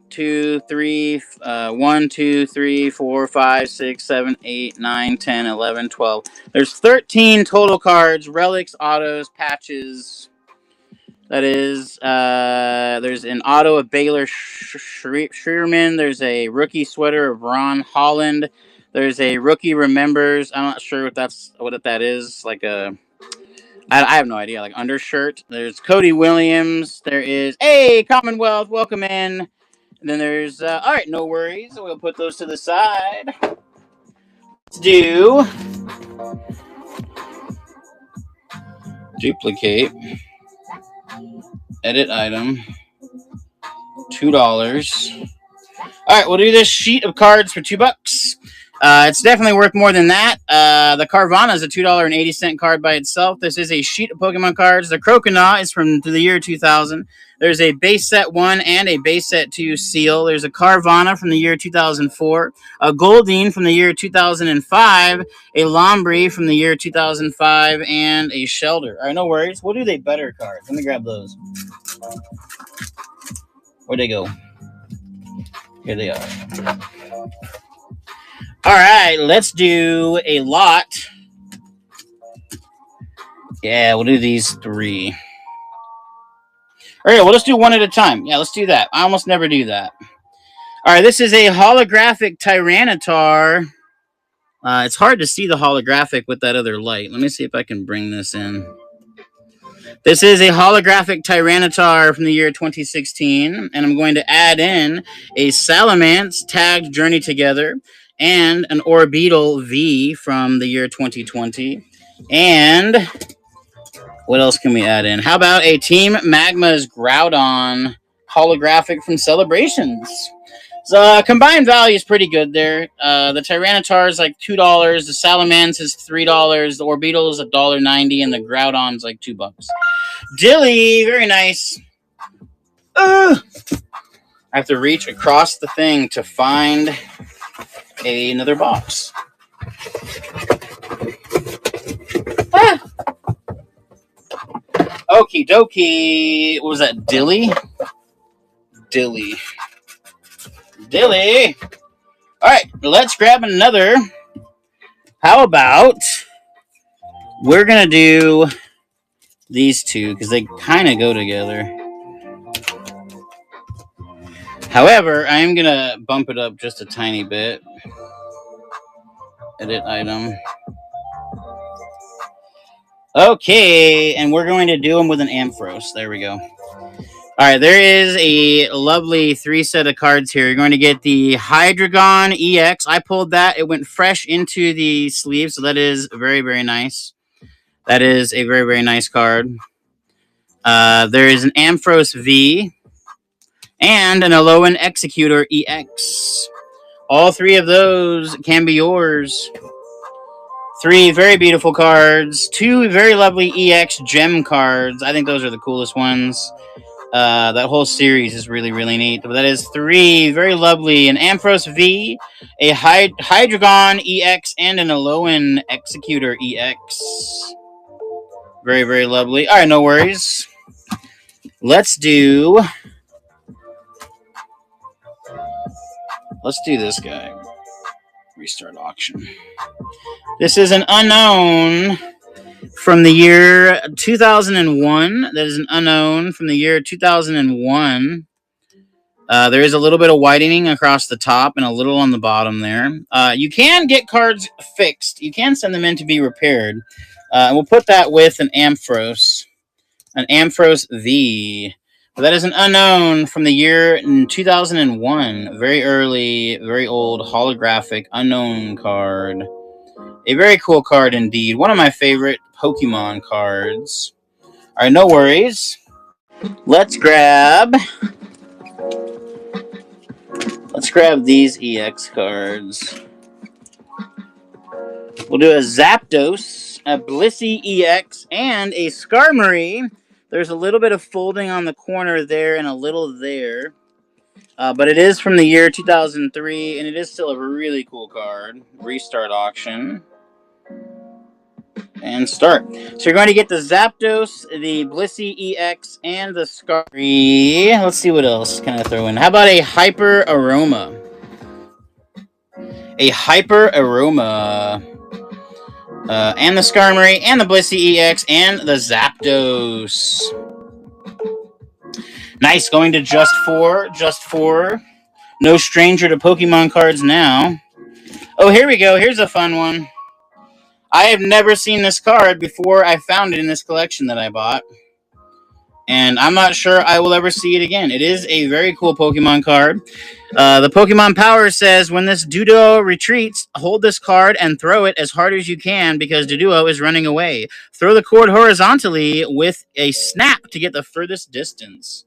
2, 3, 1, 2, 3, 4, 5, 6, 7, 8, 9, 10, 11, 12. There's 13 total cards, relics, autos, patches. That is, there's an auto of Baylor Scheierman. There's a rookie sweater of Ron Holland. There's a rookie remembers. I'm not sure what that is. Like I have no idea. Like undershirt. There's Cody Williams. There is Commonwealth. Welcome in. And then there's, all right, no worries. We'll put those to the side. Let's do duplicate, edit item, $2. All right, we'll do this sheet of cards for $2. It's definitely worth more than that. The Carvanha is a $2.80 card by itself. This is a sheet of Pokemon cards. The Croconaw is from the year 2000. There's a base set 1 and a base set 2 seal. There's a Carvanha from the year 2004, a Goldeen from the year 2005, a Lombre from the year 2005, and a Shelter. All right, no worries. We'll do the better cards. Let me grab those. Where'd they go? Here they are. All right, let's do a lot. Yeah, we'll do these 3. All right, we'll just do one at a time. Yeah, let's do that. I almost never do that. All right, this is a holographic Tyranitar. It's hard to see the holographic with that other light. Let me see if I can bring this in. This is a holographic Tyranitar from the year 2016, and I'm going to add in a Salamence tagged Journey Together and an Orbeetle V from the year 2020. And what else can we add in? How about a Team Magma's Groudon holographic from Celebrations? So combined value is pretty good there. The Tyranitar is like $2. The Salamence is $3. The Orbeetle is $1.90, and the Groudon is like $2. Dilly, very nice. I have to reach across the thing to find another box. Okie dokie. What was that? Dilly? Dilly. All right, let's grab another. How about we're going to do these 2 because they kind of go together. However, I am going to bump it up just a tiny bit. Edit item. Okay, and we're going to do them with an Ampharos. There we go. All right, there is a lovely 3 set of cards here. You're going to get the Hydreigon EX. I pulled that. It went fresh into the sleeve, so that is very, very nice. That is a very, very nice card. There is an Ampharos V and an Alolan Executor EX. All 3 of those can be yours. 3 very beautiful cards. 2 very lovely EX gem cards. I think those are the coolest ones. That whole series is really, really neat. But that is 3 very lovely. An Ampharos V, a Hydreigon EX, and an Alolan Executor EX. Very, very lovely. All right, no worries. Let's do this guy. Restart auction. This is an unknown from the year 2001. That is an unknown from the year 2001. There is a little bit of whitening across the top and a little on the bottom there. You can get cards fixed. You can send them in to be repaired. And we'll put that with an Ampharos V. But that is an unknown from the year 2001. Very early, very old, holographic, unknown card. A very cool card indeed. One of my favorite Pokemon cards. All right, no worries. Let's grab these EX cards. We'll do a Zapdos, a Blissey EX, and a Skarmory. There's a little bit of folding on the corner there and a little there. But it is from the year 2003, and it is still a really cool card. Restart auction. And start. So you're going to get the Zapdos, the Blissey EX, and the Skarmory. Let's see what else can I throw in. How about a Hyper Aroma? A Hyper Aroma. And the Skarmory, and the Blissey EX, and the Zapdos. Nice, going to just four. No stranger to Pokemon cards now. Oh, here we go. Here's a fun one. I have never seen this card before I found it in this collection that I bought. And I'm not sure I will ever see it again. It is a very cool Pokemon card. The Pokemon Power says, when this Doduo retreats, hold this card and throw it as hard as you can because Doduo is running away. Throw the cord horizontally with a snap to get the furthest distance.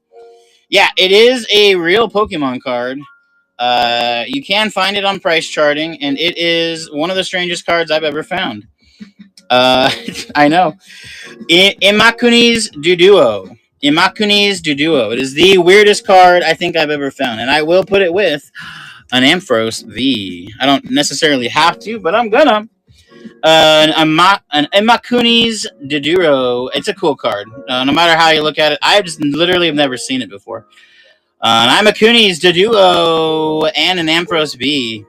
Yeah, it is a real Pokemon card. You can find it on price charting, and it is one of the strangest cards I've ever found. I know. Imakuni's Doduo. It is the weirdest card I think I've ever found, and I will put it with an Ampharos V. I don't necessarily have to, but I'm gonna. An Imakuni's Doduo. It's a cool card. No matter how you look at it, I just literally have never seen it before. An Imakuni's Doduo and an Ampharos V.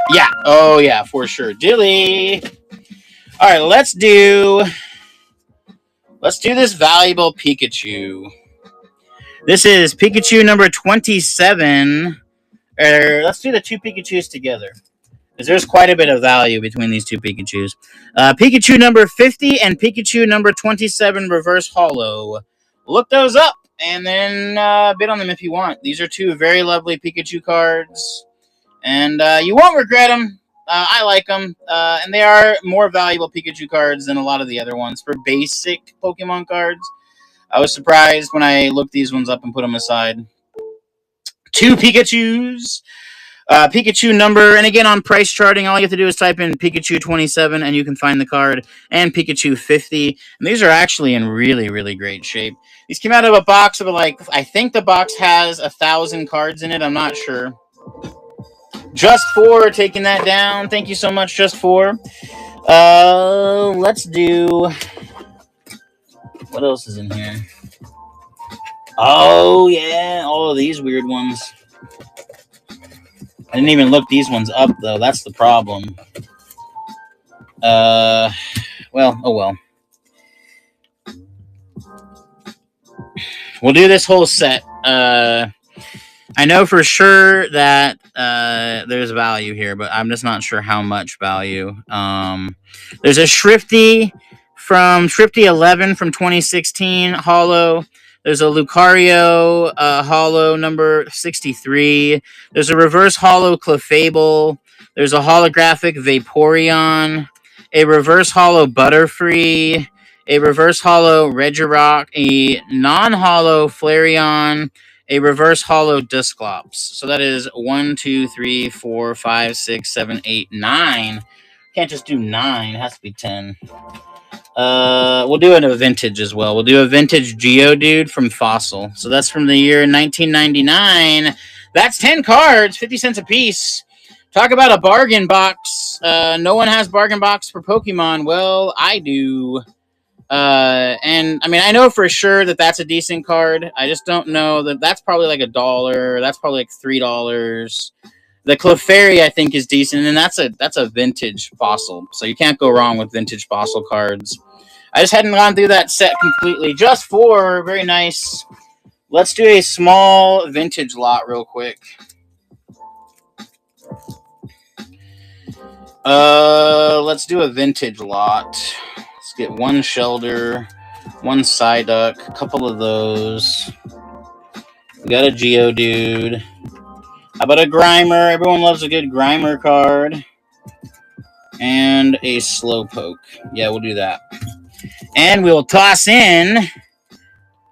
Yeah. Oh, yeah, for sure. Dilly. All right, let's do this valuable Pikachu. This is Pikachu number 27. Let's do the two Pikachus together, because there's quite a bit of value between these two Pikachus. Pikachu number 50 and Pikachu number 27 reverse holo. Look those up and then bid on them if you want. These are two very lovely Pikachu cards, and you won't regret them. I like them, and they are more valuable Pikachu cards than a lot of the other ones for basic Pokemon cards. I was surprised when I looked these ones up and put them aside. Two Pikachus. Pikachu number, and again on price charting, all you have to do is type in Pikachu 27 and you can find the card, and Pikachu 50. And these are actually in really, really great shape. These came out of a box of I think the box has 1,000 cards in it. I'm not sure. Just for taking that down. Thank you so much, Just for. Let's do. What else is in here? Oh, yeah. All of these weird ones. I didn't even look these ones up, though. That's the problem. Well, oh well. We'll do this whole set. I know for sure that there's value here, but I'm just not sure how much value. There's a Shrifty 11 from 2016, holo. There's a Lucario holo number 63. There's a reverse holo Clefable. There's a holographic Vaporeon. A reverse holo Butterfree. A reverse holo Regirock. A non-holo Flareon. A reverse holo Dusclops. So that is 1, 2, 3, 4, 5, 6, 7, 8, 9. Can't just do 9. It has to be 10. We'll do a vintage as well. We'll do a vintage Geodude from Fossil. So that's from the year 1999. That's 10 cards, 50 cents a piece. Talk about a bargain box. No one has bargain box for Pokemon. Well, I do. And I mean, I know for sure that that's a decent card. I just don't know that that's probably like $1. That's probably like $3. The Clefairy, I think, is decent, and that's a vintage fossil, so you can't go wrong with vintage fossil cards. I just hadn't gone through that set completely. Just for very nice. Let's do a small vintage lot real quick. Let's do a vintage lot. Let's get one Shelder, one Psyduck, a couple of those. We got a Geodude. How about a Grimer? Everyone loves a good Grimer card. And a Slowpoke. Yeah, we'll do that. And we'll toss in.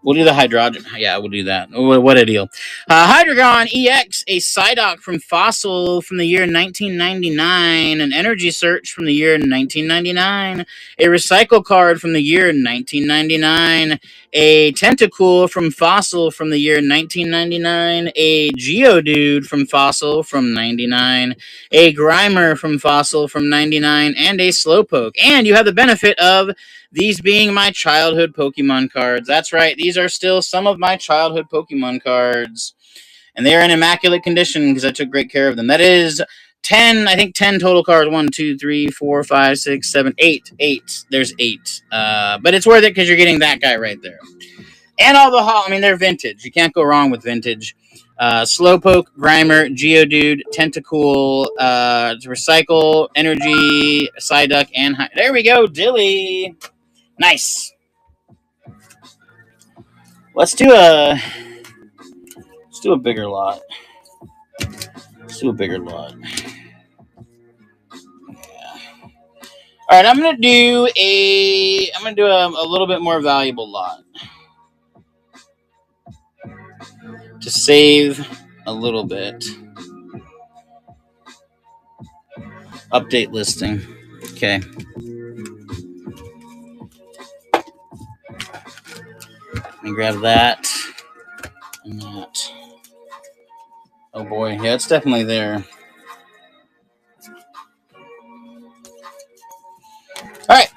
We'll do the Hydrogen. Yeah, we'll do that. What a deal. Hydreigon EX, a Psyduck from Fossil from the year 1999. An Energy Search from the year 1999. A Recycle card from the year 1999. A Tentacool from Fossil from the year 1999. A Geodude from Fossil from 99. A Grimer from Fossil from 99. And a Slowpoke. And you have the benefit of these being my childhood Pokemon cards. That's right. These are still some of my childhood Pokemon cards. And they are in immaculate condition because I took great care of them. That is 10, I think 10 total cards. 1, 2, 3, 4, 5, 6, 7, 8. 8. There's 8. But it's worth it because you're getting that guy right there. And all the, they're vintage. You can't go wrong with vintage. Slowpoke, Grimer, Geodude, Tentacool, Recycle, Energy, Psyduck, and there we go, Dilly. Nice. Let's do a bigger lot. Let's do a bigger lot. Yeah. All right, I'm gonna do a little bit more valuable lot to save a little bit. Update listing. Okay. Let me grab that and that. Oh boy, yeah, it's definitely there. All right,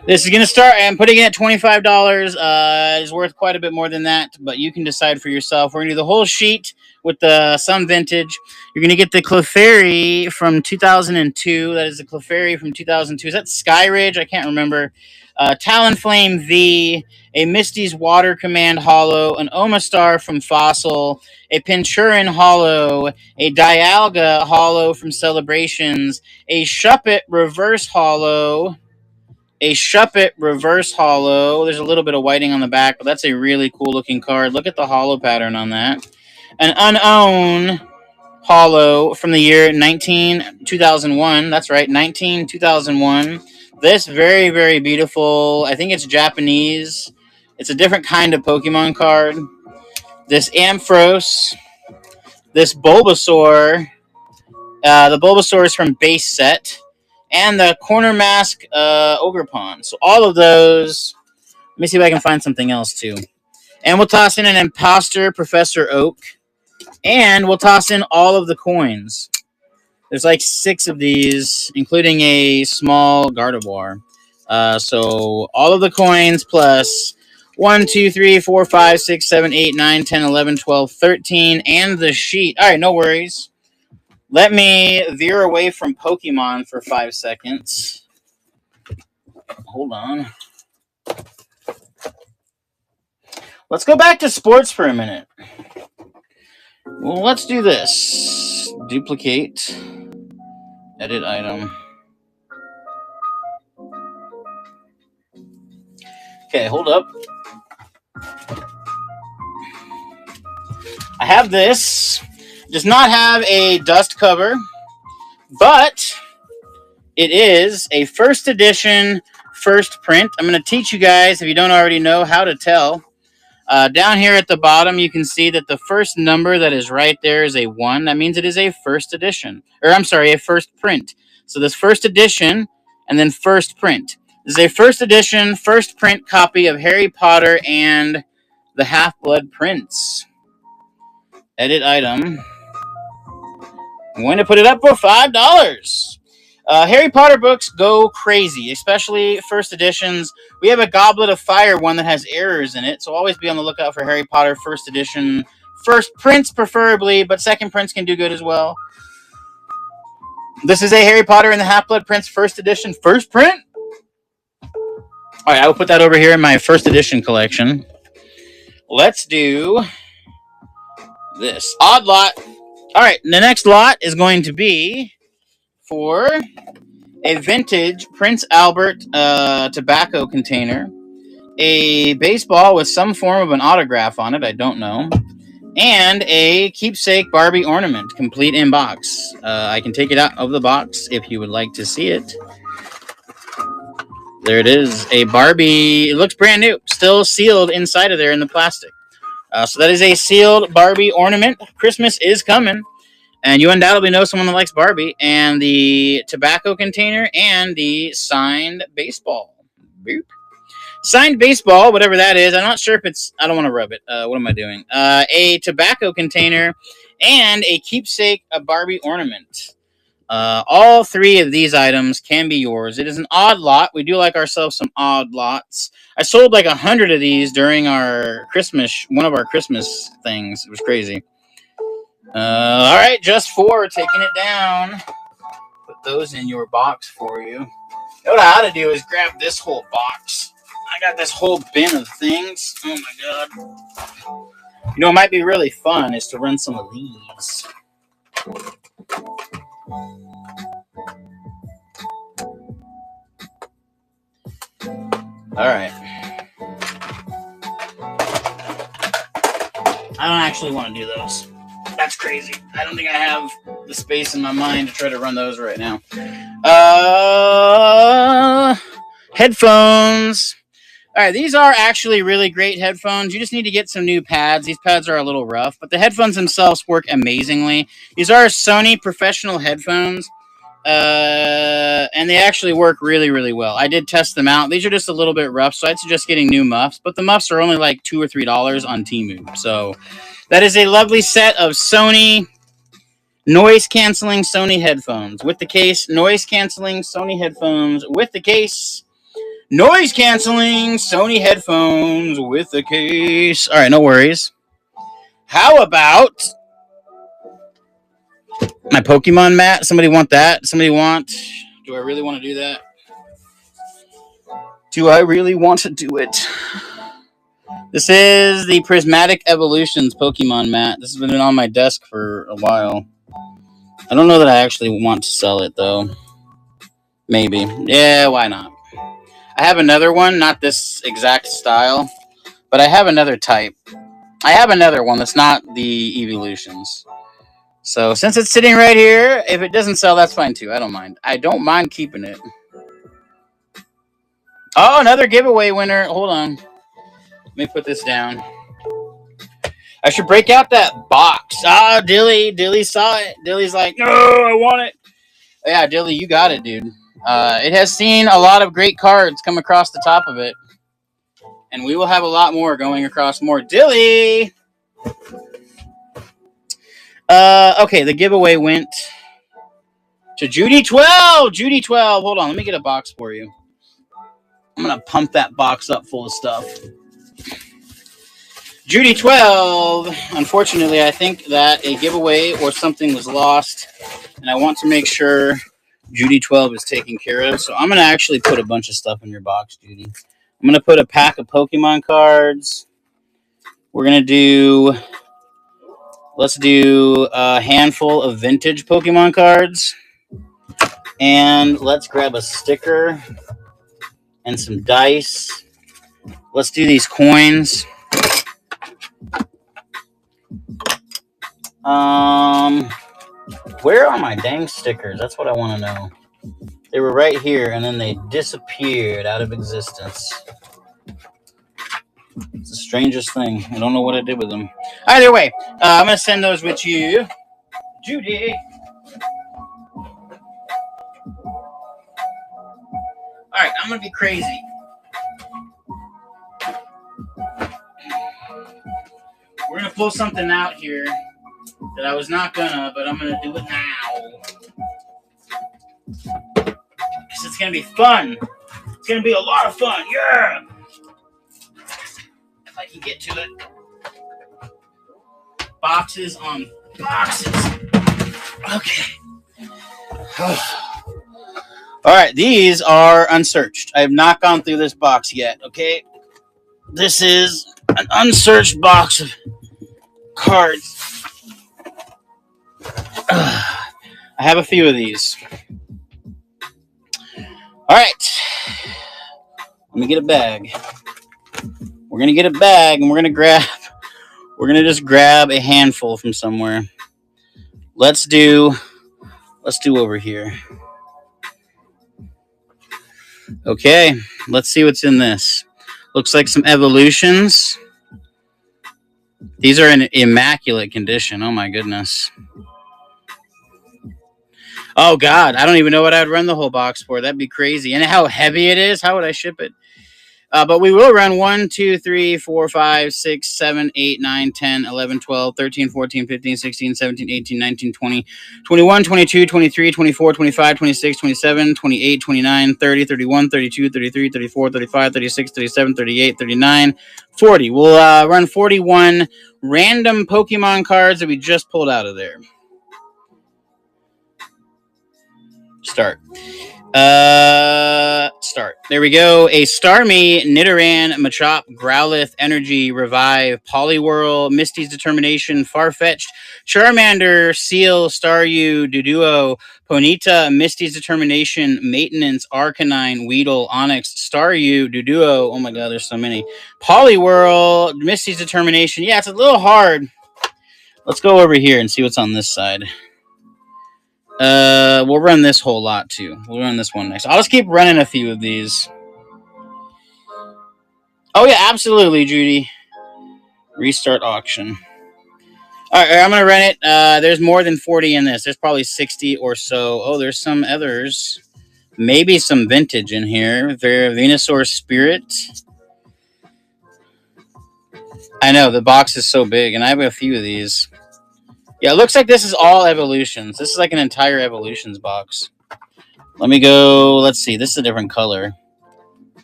this is going to start. I'm putting it at $25. It's worth quite a bit more than that, but you can decide for yourself. We're going to do the whole sheet with some vintage. You're going to get the Clefairy from 2002. That is the Clefairy from 2002. Is that Skyridge? I can't remember. Talonflame V, a Misty's Water Command Holo, an Omastar from Fossil, a Pinchurin Holo, a Dialga Holo from Celebrations, a Shuppet Reverse Holo, a Shuppet Reverse Holo. There's a little bit of whiting on the back, but that's a really cool looking card. Look at the holo pattern on that. An Unown Holo from the year 2001. That's right, 2001. This very, very beautiful. I think it's Japanese. It's a different kind of Pokemon card. This Ampharos. This Bulbasaur. The Bulbasaur is from base set. And the Corner Mask Ogerpon. So all of those. Let me see if I can find something else too. And we'll toss in an Imposter Professor Oak. And we'll toss in all of the coins. There's like 6 of these, including a small Gardevoir. So all of the coins plus 1, 2, 3, 4, 5, 6, 7, 8, 9, 10, 11, 12, 13, and the sheet. All right, no worries. Let me veer away from Pokemon for 5 seconds. Hold on. Let's go back to sports for a minute. Well, let's do this. Duplicate. Edit item. Okay, hold up. I have this. It does not have a dust cover, but it is a first edition, first print. I'm going to teach you guys, if you don't already know, how to tell. Down here at the bottom, you can see that the first number that is right there is a 1. That means it is a first edition. Or, I'm sorry, a first print. So this first edition and then first print. This is a first edition, first print copy of Harry Potter and the Half-Blood Prince. Edit item. I'm going to put it up for $5. Harry Potter books go crazy, especially first editions. We have a Goblet of Fire one that has errors in it, so always be on the lookout for Harry Potter first edition. First prints preferably, but second prints can do good as well. This is a Harry Potter and the Half-Blood Prince first edition first print. All right, I will put that over here in my first edition collection. Let's do this odd lot. All right, the next lot is going to be for a vintage Prince Albert tobacco container, a baseball with some form of an autograph on it, I don't know, and a keepsake Barbie ornament, complete in box. I can take it out of the box if you would like to see it. There it is, a Barbie. It looks brand new, still sealed inside of there in the plastic. So that is a sealed Barbie ornament. Christmas is coming, and you undoubtedly know someone that likes Barbie. And the tobacco container and the signed baseball. Boop. Signed baseball, whatever that is. I'm not sure if it's... I don't want to rub it. What am I doing? A tobacco container and a keepsake Barbie ornament. All three of these items can be yours. It is an odd lot. We do like ourselves some odd lots. I sold like 100 of these during our Christmas, one of our Christmas things. It was crazy. All right, just 4, taking it down. Put those in your box for you. What I ought to do is grab this whole box. I got this whole bin of things. Oh my god. You know, it might be really fun is to run some of these. All right. I don't actually want to do those. That's crazy. I don't think I have the space in my mind to try to run those right now. Headphones. All right, these are actually really great headphones. You just need to get some new pads. These pads are a little rough, but the headphones themselves work amazingly. These are Sony professional headphones. And they actually work really, really well. I did test them out. These are just a little bit rough, so I'd suggest getting new muffs. But the muffs are only like $2 or $3 on Temu. So that is a lovely set of Sony noise-canceling Sony headphones with the case. Noise-canceling Sony headphones with the case. Noise-canceling Sony headphones with the case. All right, no worries. How about my Pokemon mat? Somebody want that? Somebody want... Do I really want to do that? Do I really want to do it? This is the Prismatic Evolutions Pokemon mat. This has been on my desk for a while. I don't know that I actually want to sell it, though. Maybe. Yeah, why not? I have another one, not this exact style, but I have another type. I have another one that's not the Evolutions. So since it's sitting right here, if it doesn't sell, that's fine too. I don't mind. I don't mind keeping it. Oh, another giveaway winner. Hold on. Let me put this down. I should break out that box. Ah, Dilly. Dilly saw it. Dilly's like, no, I want it. Yeah, Dilly, you got it, dude. It has seen a lot of great cards come across the top of it. And we will have a lot more going across more. Dilly! Okay, the giveaway went to Judy 12. Judy 12. Hold on, let me get a box for you. I'm going to pump that box up full of stuff. Judy 12. Unfortunately, I think that a giveaway or something was lost. And I want to make sure Judy 12 is taken care of. So I'm going to actually put a bunch of stuff in your box, Judy. I'm going to put a pack of Pokemon cards. We're going to do... Let's do a handful of vintage Pokemon cards. And let's grab a sticker and some dice. Let's do these coins. Where are my dang stickers? That's what I want to know. They were right here, and then they disappeared out of existence. It's the strangest thing. I don't know what I did with them. Either way, I'm going to send those with you. Judy. All right, I'm going to be crazy. We're going to pull something out here that I was not going to, but I'm going to do it now. going to be fun. It's going to be a lot of fun. Yeah. If I can get to it. Boxes on boxes. Okay. All right. These are unsearched. I have not gone through this box yet. Okay. This is an unsearched box of cards. I have a few of these. All right. Let me get a bag. We're going to get a bag and we're going to just grab a handful from somewhere. Let's do over here. Okay. Let's see what's in this. Looks like some evolutions. These are in immaculate condition. Oh my goodness. Oh God, I don't even know what I'd run the whole box for. That'd be crazy. And how heavy it is. How would I ship it? But we will run 1, 2, 3, 4, 5, 6, 7, 8, 9, 10, 11, 12, 13, 14, 15, 16, 17, 18, 19, 20, 21, 22, 23, 24, 25, 26, 27, 28, 29, 30, 31, 32, 33, 34, 35, 36, 37, 38, 39, 40. We'll run 41 random Pokemon cards that we just pulled out of there. Start. There we go. A Starmie, Nidoran, Machop, Growlithe, Energy, Revive, Poliwhirl, Misty's Determination, Farfetch'd, Charmander, Seal, Staryu, Doduo, Ponyta, Misty's Determination, Maintenance, Arcanine, Weedle, Onix, Staryu, Doduo. Oh my God, there's so many. Poliwhirl, Misty's Determination. Yeah, it's a little hard. Let's go over here and see what's on this side. We'll run this whole lot too. We'll run this one next. I'll just keep running a few of these. Oh yeah, absolutely, Judy. Restart auction. All right, I'm gonna run it. There's more than 40 in this. There's probably 60 or so. Oh, there's some others. Maybe some vintage in here. Venusaur Spirit. I know the box is so big, and I have a few of these. Yeah, it looks like this is all evolutions. This is like an entire evolutions box. Let me go. Let's see. This is a different color.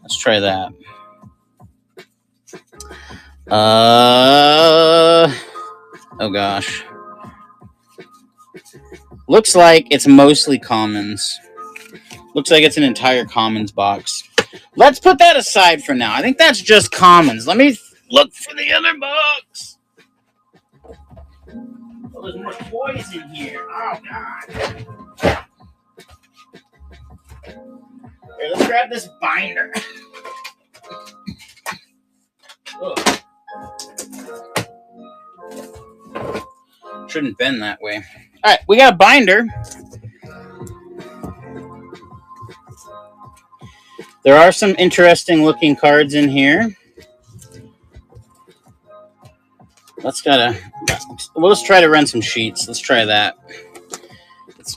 Let's try that. Oh gosh. Looks like it's mostly commons. Looks like it's an entire commons box. Let's put that aside for now. I think that's just commons. Let me look for the other box. Oh, there's more toys in here. Oh, God. Here, let's grab this binder. Ugh. Shouldn't bend that way. All right, we got a binder. There are some interesting looking cards in here. We'll just try to run some sheets. Let's try that.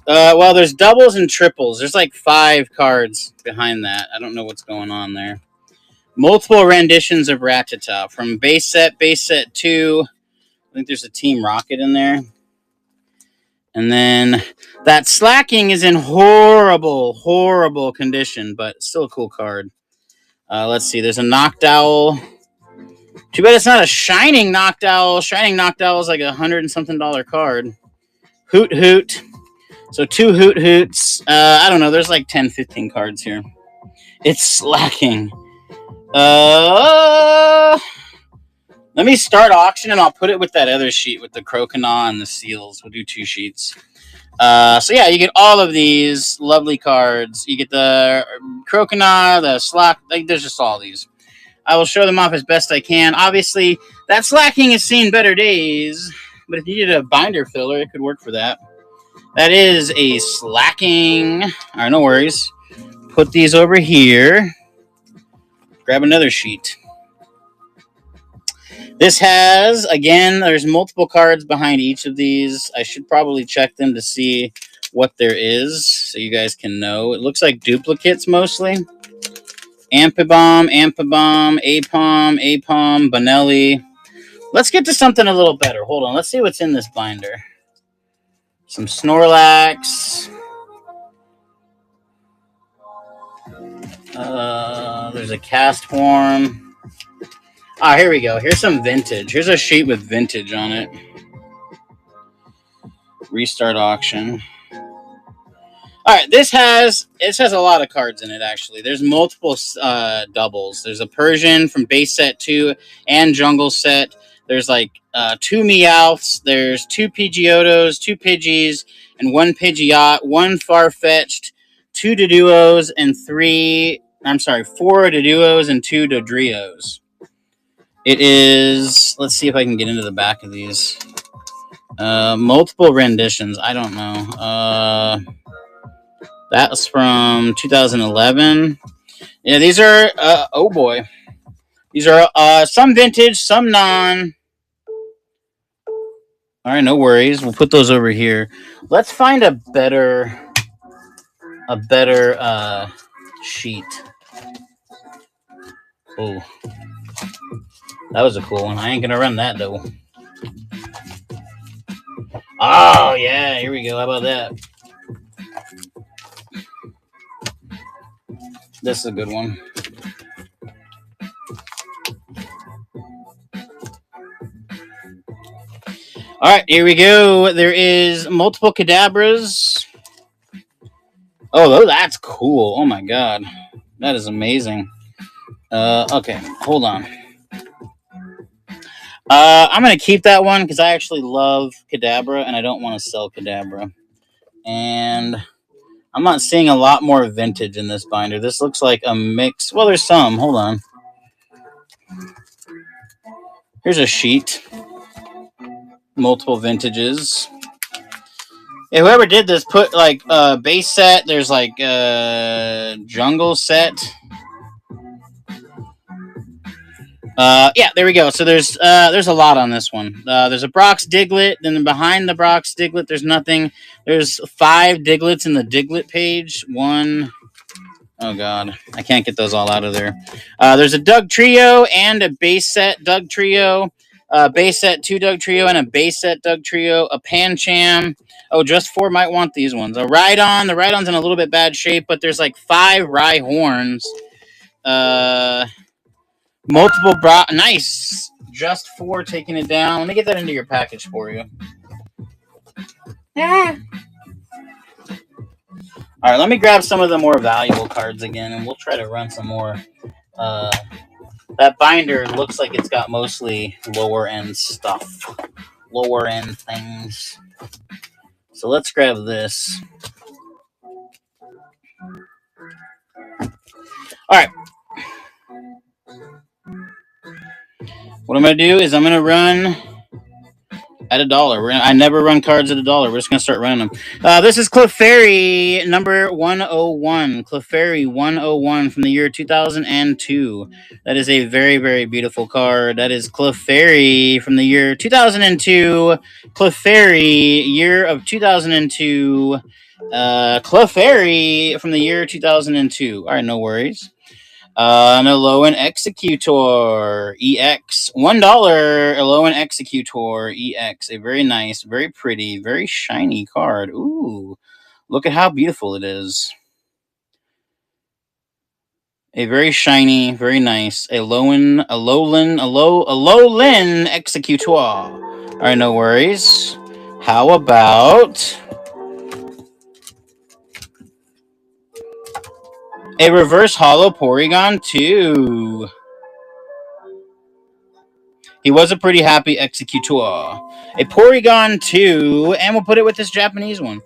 Well, there's doubles and triples. There's like 5 cards behind that. I don't know what's going on there. Multiple renditions of Rattata from base set 2. I think there's a Team Rocket in there. And then that Slacking is in horrible, horrible condition, but still a cool card. Let's see. There's a Noctowl. Too bad it's not a Shining Noctowl. Shining Noctowl is like $100 and something card. Hoot Hoot. So 2 Hoot Hoots. I don't know. There's like 10, 15 cards here. It's Slacking. Let me start auction and I'll put it with that other sheet with the Croconaw and the seals. We'll do 2 sheets. So yeah, you get all of these lovely cards. You get the Croconaw, the Slack. Like, there's just all these. I will show them off as best I can. Obviously, that Slacking has seen better days, but if you needed a binder filler, it could work for that. That is a Slacking. All right, no worries. Put these over here. Grab another sheet. This has, again, there's multiple cards behind each of these. I should probably check them to see what there is so you guys can know. It looks like duplicates mostly. Ampibomb, Apom, Bonelli. Let's get to something a little better. Hold on. Let's see what's in this binder. Some Snorlax. There's a cast form. Ah, here we go. Here's some vintage. Here's a sheet with vintage on it. Restart auction. All right, this has a lot of cards in it, actually. There's multiple doubles. There's a Persian from base set 2 and jungle set. There's like 2 Meowths. There's 2 Pidgeotos, 2 Pidgeys, and 1 Pidgeot, 1 Farfetch'd, 2 Doduos, and 4 Doduos and 2 Dodrios. It is, let's see if I can get into the back of these. Multiple renditions. I don't know. That was from 2011. Yeah, these are, oh boy. These are some vintage, some non. All right, no worries. We'll put those over here. Let's find a better sheet. Oh, that was a cool one. I ain't gonna run that though. Oh yeah, here we go. How about that? This is a good one. All right, here we go. There is multiple Kadabras. Oh, that's cool. Oh my god, that is amazing. Okay, hold on. I'm gonna keep that one because I actually love Kadabra and I don't want to sell Kadabra. And I'm not seeing a lot more vintage in this binder. This looks like a mix. Well, there's some. Hold on. Here's a sheet. Multiple vintages. Yeah, whoever did this put like base set. There's like jungle set. Yeah, there we go. So there's a lot on this one. There's a Brock's Diglett. Then behind the Brock's Diglett, there's nothing. There's 5 Diglets in the Diglett page. 1. Oh god, I can't get those all out of there. There's a Dugtrio and a base set Dugtrio. Base set 2 Dugtrio and a base set Dugtrio. A Pancham. Oh, Just 4 might want these ones. A Rhydon. The Rhydon's in a little bit bad shape, but there's like 5 Rhyhorns. Multiple nice. Just 4 taking it down. Let me get that into your package for you. Yeah. All right, let me grab some of the more valuable cards again, and we'll try to run some more. That binder looks like it's got mostly lower end stuff, lower end things. So let's grab this. All right. What I'm going to do is I'm going to run at $1. I never run cards at $1. We're just going to start running them. This is Clefairy number 101. Clefairy 101 from the year 2002. That is a very, very beautiful card. That is Clefairy from the year 2002. Clefairy, year of 2002. Clefairy from the year 2002. All right, no worries. An Alolan Executor EX. $1 Alolan Executor EX. A very nice, very pretty, very shiny card. Ooh, look at how beautiful it is. A very shiny, very nice Alolan Executor. All right, no worries. How about a reverse holo Porygon 2. He was a pretty happy Executor. A Porygon 2, and we'll put it with this Japanese one.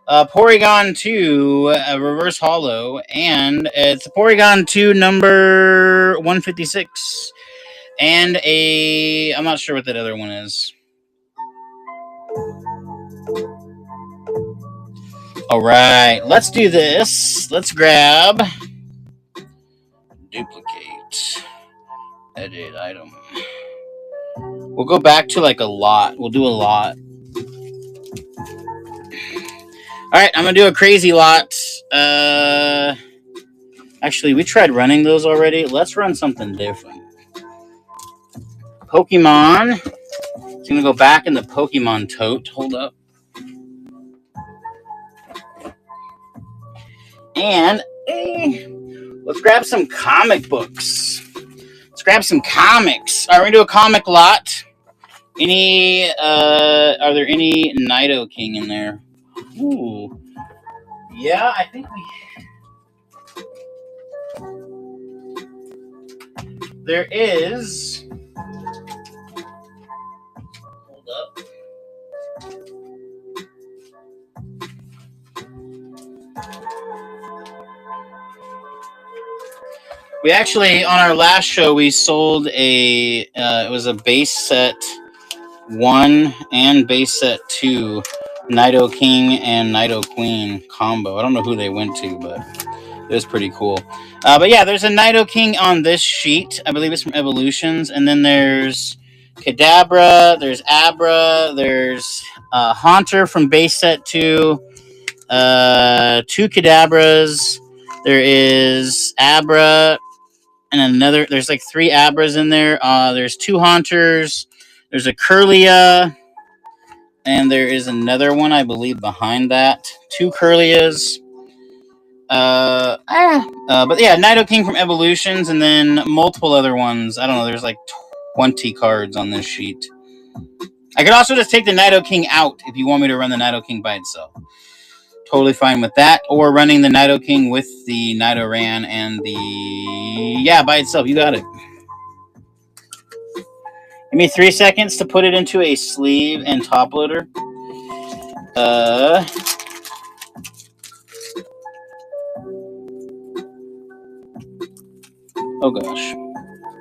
Porygon 2, a reverse holo, and it's a Porygon 2 number 156. And I'm not sure what that other one is. All right, let's do this. Let's grab duplicate, edit item. We'll go back to like a lot. We'll do a lot. All right, I'm gonna do a crazy lot. Actually, we tried running those already. Let's run something different. Pokemon. It's gonna go back in the Pokemon tote. Hold up. And Let's grab some comic books. Let's grab some comics. All right, we're gonna do a comic lot. Are there any Nido King in there? Ooh. Yeah, I think there is. Hold up. We actually, on our last show, we sold it was a base set 1 and base set 2 Nido King and Nido Queen combo. I don't know who they went to, but it was pretty cool. But yeah, there's a Nido King on this sheet. I believe it's from Evolutions. And then there's Kadabra, there's Abra, there's Haunter from base set 2, 2 Kadabras, there is Abra, and there's like 3 Abras in there. There's 2 Haunters, there's a Curlia, and there is another one, I believe, behind that. 2 Curlias. But yeah, Nido King from Evolutions, and then multiple other ones. I don't know, there's like 20 cards on this sheet. I could also just take the Nido King out if you want me to run the Nido King by itself. Totally fine with that. Or running the Nido King with the Nidoran and by itself. You got it. Give me 3 seconds to put it into a sleeve and top loader. Oh gosh.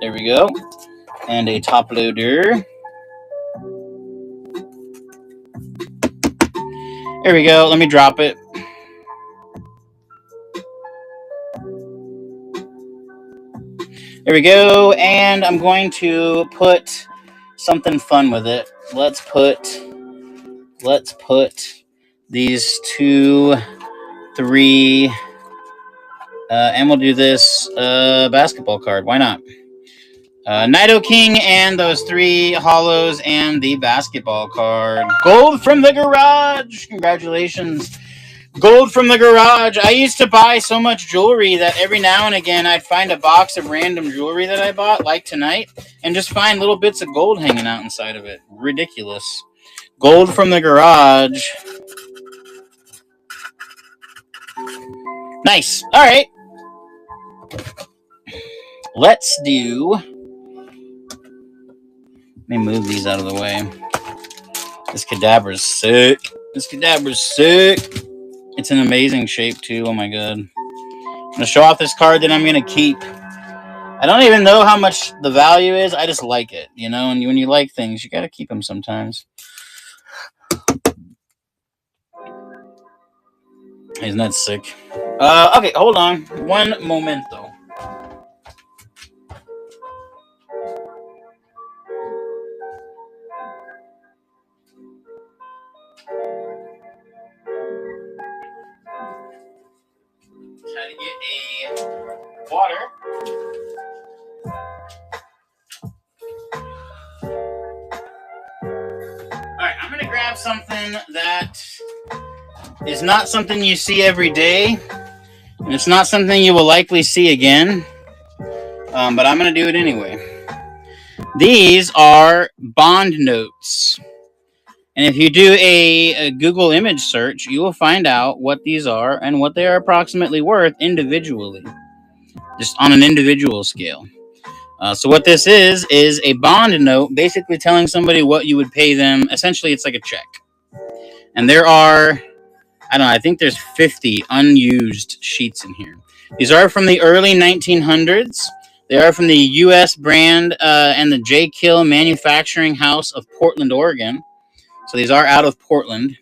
There we go. And a top loader. There we go. Let me drop it. There we go. And I'm going to put something fun with it. Let's put these 2, 3, and we'll do this basketball card. Why not? Nido King and those 3 hollows and the basketball card. Gold from the garage. Congratulations. Gold from the garage. I used to buy so much jewelry that every now and again I'd find a box of random jewelry that I bought, like tonight, and just find little bits of gold hanging out inside of it. Ridiculous. Gold from the garage. Nice. All right. Let's do... Let me move these out of the way. This Kadabra's sick. It's an amazing shape, too. Oh, my God. I'm going to show off this card that I'm going to keep. I don't even know how much the value is. I just like it, you know? And when you like things, you got to keep them sometimes. Isn't that sick? Okay, hold on. One momento. Try to get a water. Alright, I'm going to grab something that is not something you see every day, and it's not something you will likely see again, but I'm going to do it anyway. These are bond notes. And if you do a Google image search, you will find out what these are and what they are approximately worth individually, just on an individual scale. So what this is a bond note, basically telling somebody what you would pay them. Essentially, it's like a check. And there are, I don't know, I think there's 50 unused sheets in here. These are from the early 1900s. They are from the U.S. brand and the J. Kill Manufacturing House of Portland, Oregon. So these are out of Portland.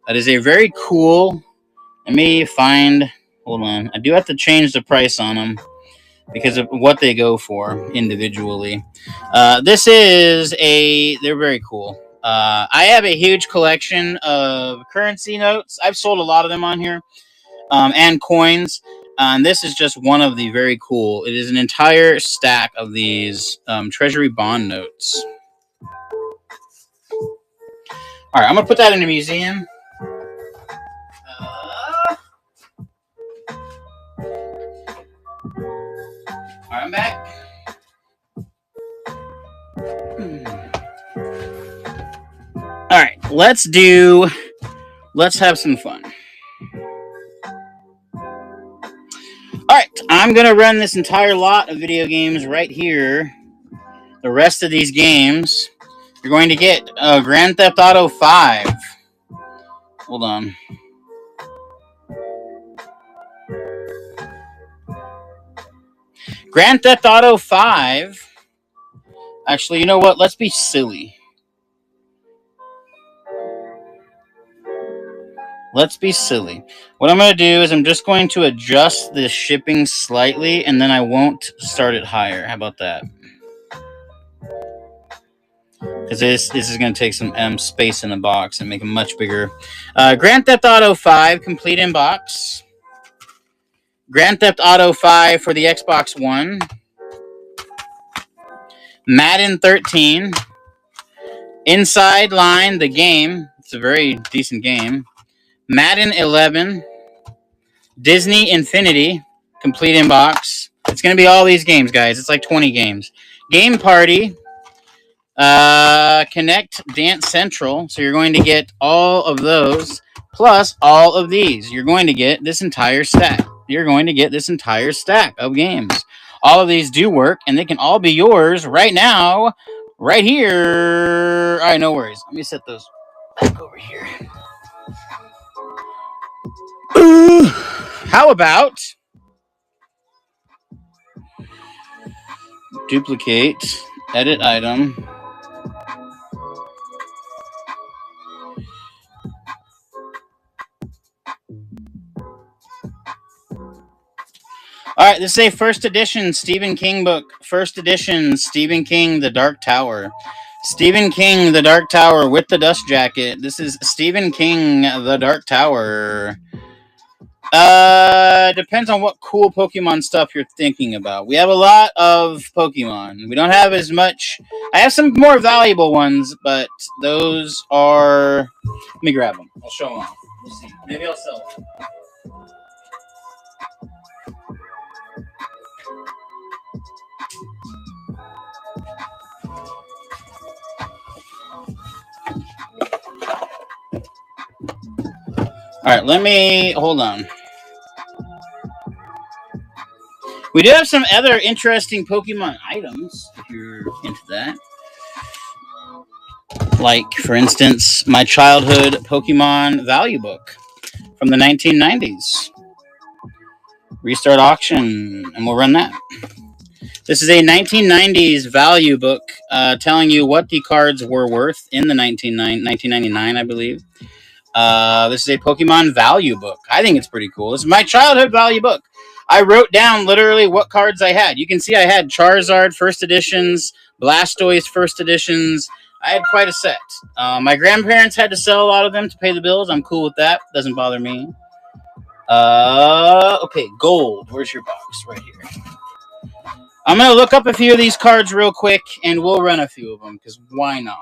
That is a very cool... Let me find... Hold on. I do have to change the price on them because of what they go for individually. This is they're very cool. I have a huge collection of currency notes. I've sold a lot of them on here, and coins. And this is just one of the very cool. It is an entire stack of these Treasury bond notes. All right, I'm going to put that in a museum. let's have some fun. Alright, I'm going to run this entire lot of video games right here. The rest of these games, you're going to get Grand Theft Auto 5. Hold on. Grand Theft Auto 5. Actually, you know what? Let's be silly. Let's be silly. What I'm going to do is I'm just going to adjust the shipping slightly, and then I won't start it higher. How about that? Because this is going to take some space in the box and make it much bigger. Grand Theft Auto 5 complete in box. Grand Theft Auto 5 for the Xbox One. Madden 13. Inside Line, the game. It's a very decent game. Madden 11. Disney Infinity, complete in box. It's going to be all these games, guys. It's like 20 games. Game Party. Connect Dance Central. So you're going to get all of those, plus all of these. You're going to get this entire stack. You're going to get this entire stack of games. All of these do work, and they can all be yours right now, right here. All right, no worries. Let me set those back over here. How about duplicate, edit item. All right, this is a first edition Stephen King book. First edition Stephen King, The Dark Tower. Stephen King, The Dark Tower with the dust jacket. This is Stephen King, The Dark Tower. Depends on what cool Pokemon stuff you're thinking about. We have a lot of Pokemon. We don't have as much. I have some more valuable ones, but those are. Let me grab them. I'll show them off. We'll see. Maybe I'll sell them. All right, let me hold on. We do have some other interesting Pokemon items, if you're into that. Like, for instance, my childhood Pokemon value book from the 1990s. Restart auction, and we'll run that. This is a 1990s value book telling you what the cards were worth in the 1999, I believe. This is a Pokemon value book. I think it's pretty cool. This is my childhood value book. I wrote down literally what cards I had. You can see I had Charizard first editions, Blastoise first editions. I had quite a set. My grandparents had to sell a lot of them to pay the bills. I'm cool with that. Doesn't bother me. Okay, gold. Where's your box? Right here. I'm going to look up a few of these cards real quick, and we'll run a few of them, because why not?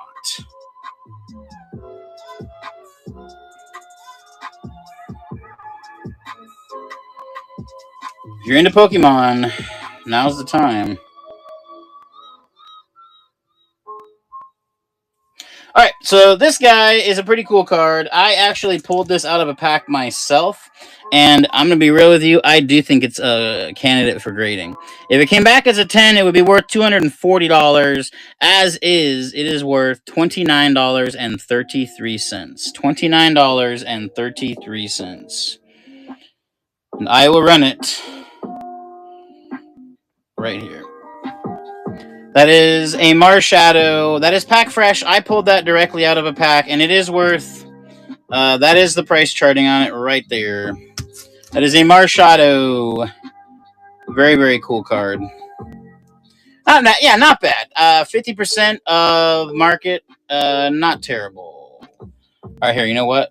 If you're into Pokemon, now's the time. All right, so this guy is a pretty cool card. I actually pulled this out of a pack myself, and I'm going to be real with you. I do think it's a candidate for grading. If it came back as a 10, it would be worth $240. As is, it is worth $29.33. $29.33. And I will run it right here. That is a Marshadow. That is pack fresh. I pulled that directly out of a pack, and it is worth. That is the price charting on it right there. That is a Marshadow. Very, very cool card. Not bad. 50% of market. Not terrible. All right, here. You know what?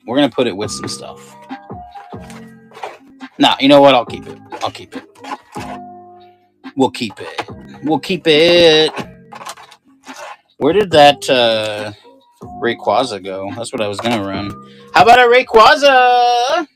We're gonna put it with some stuff. Nah, you know what? I'll keep it. We'll keep it. Where did that Rayquaza go? That's what I was gonna run. How about a Rayquaza?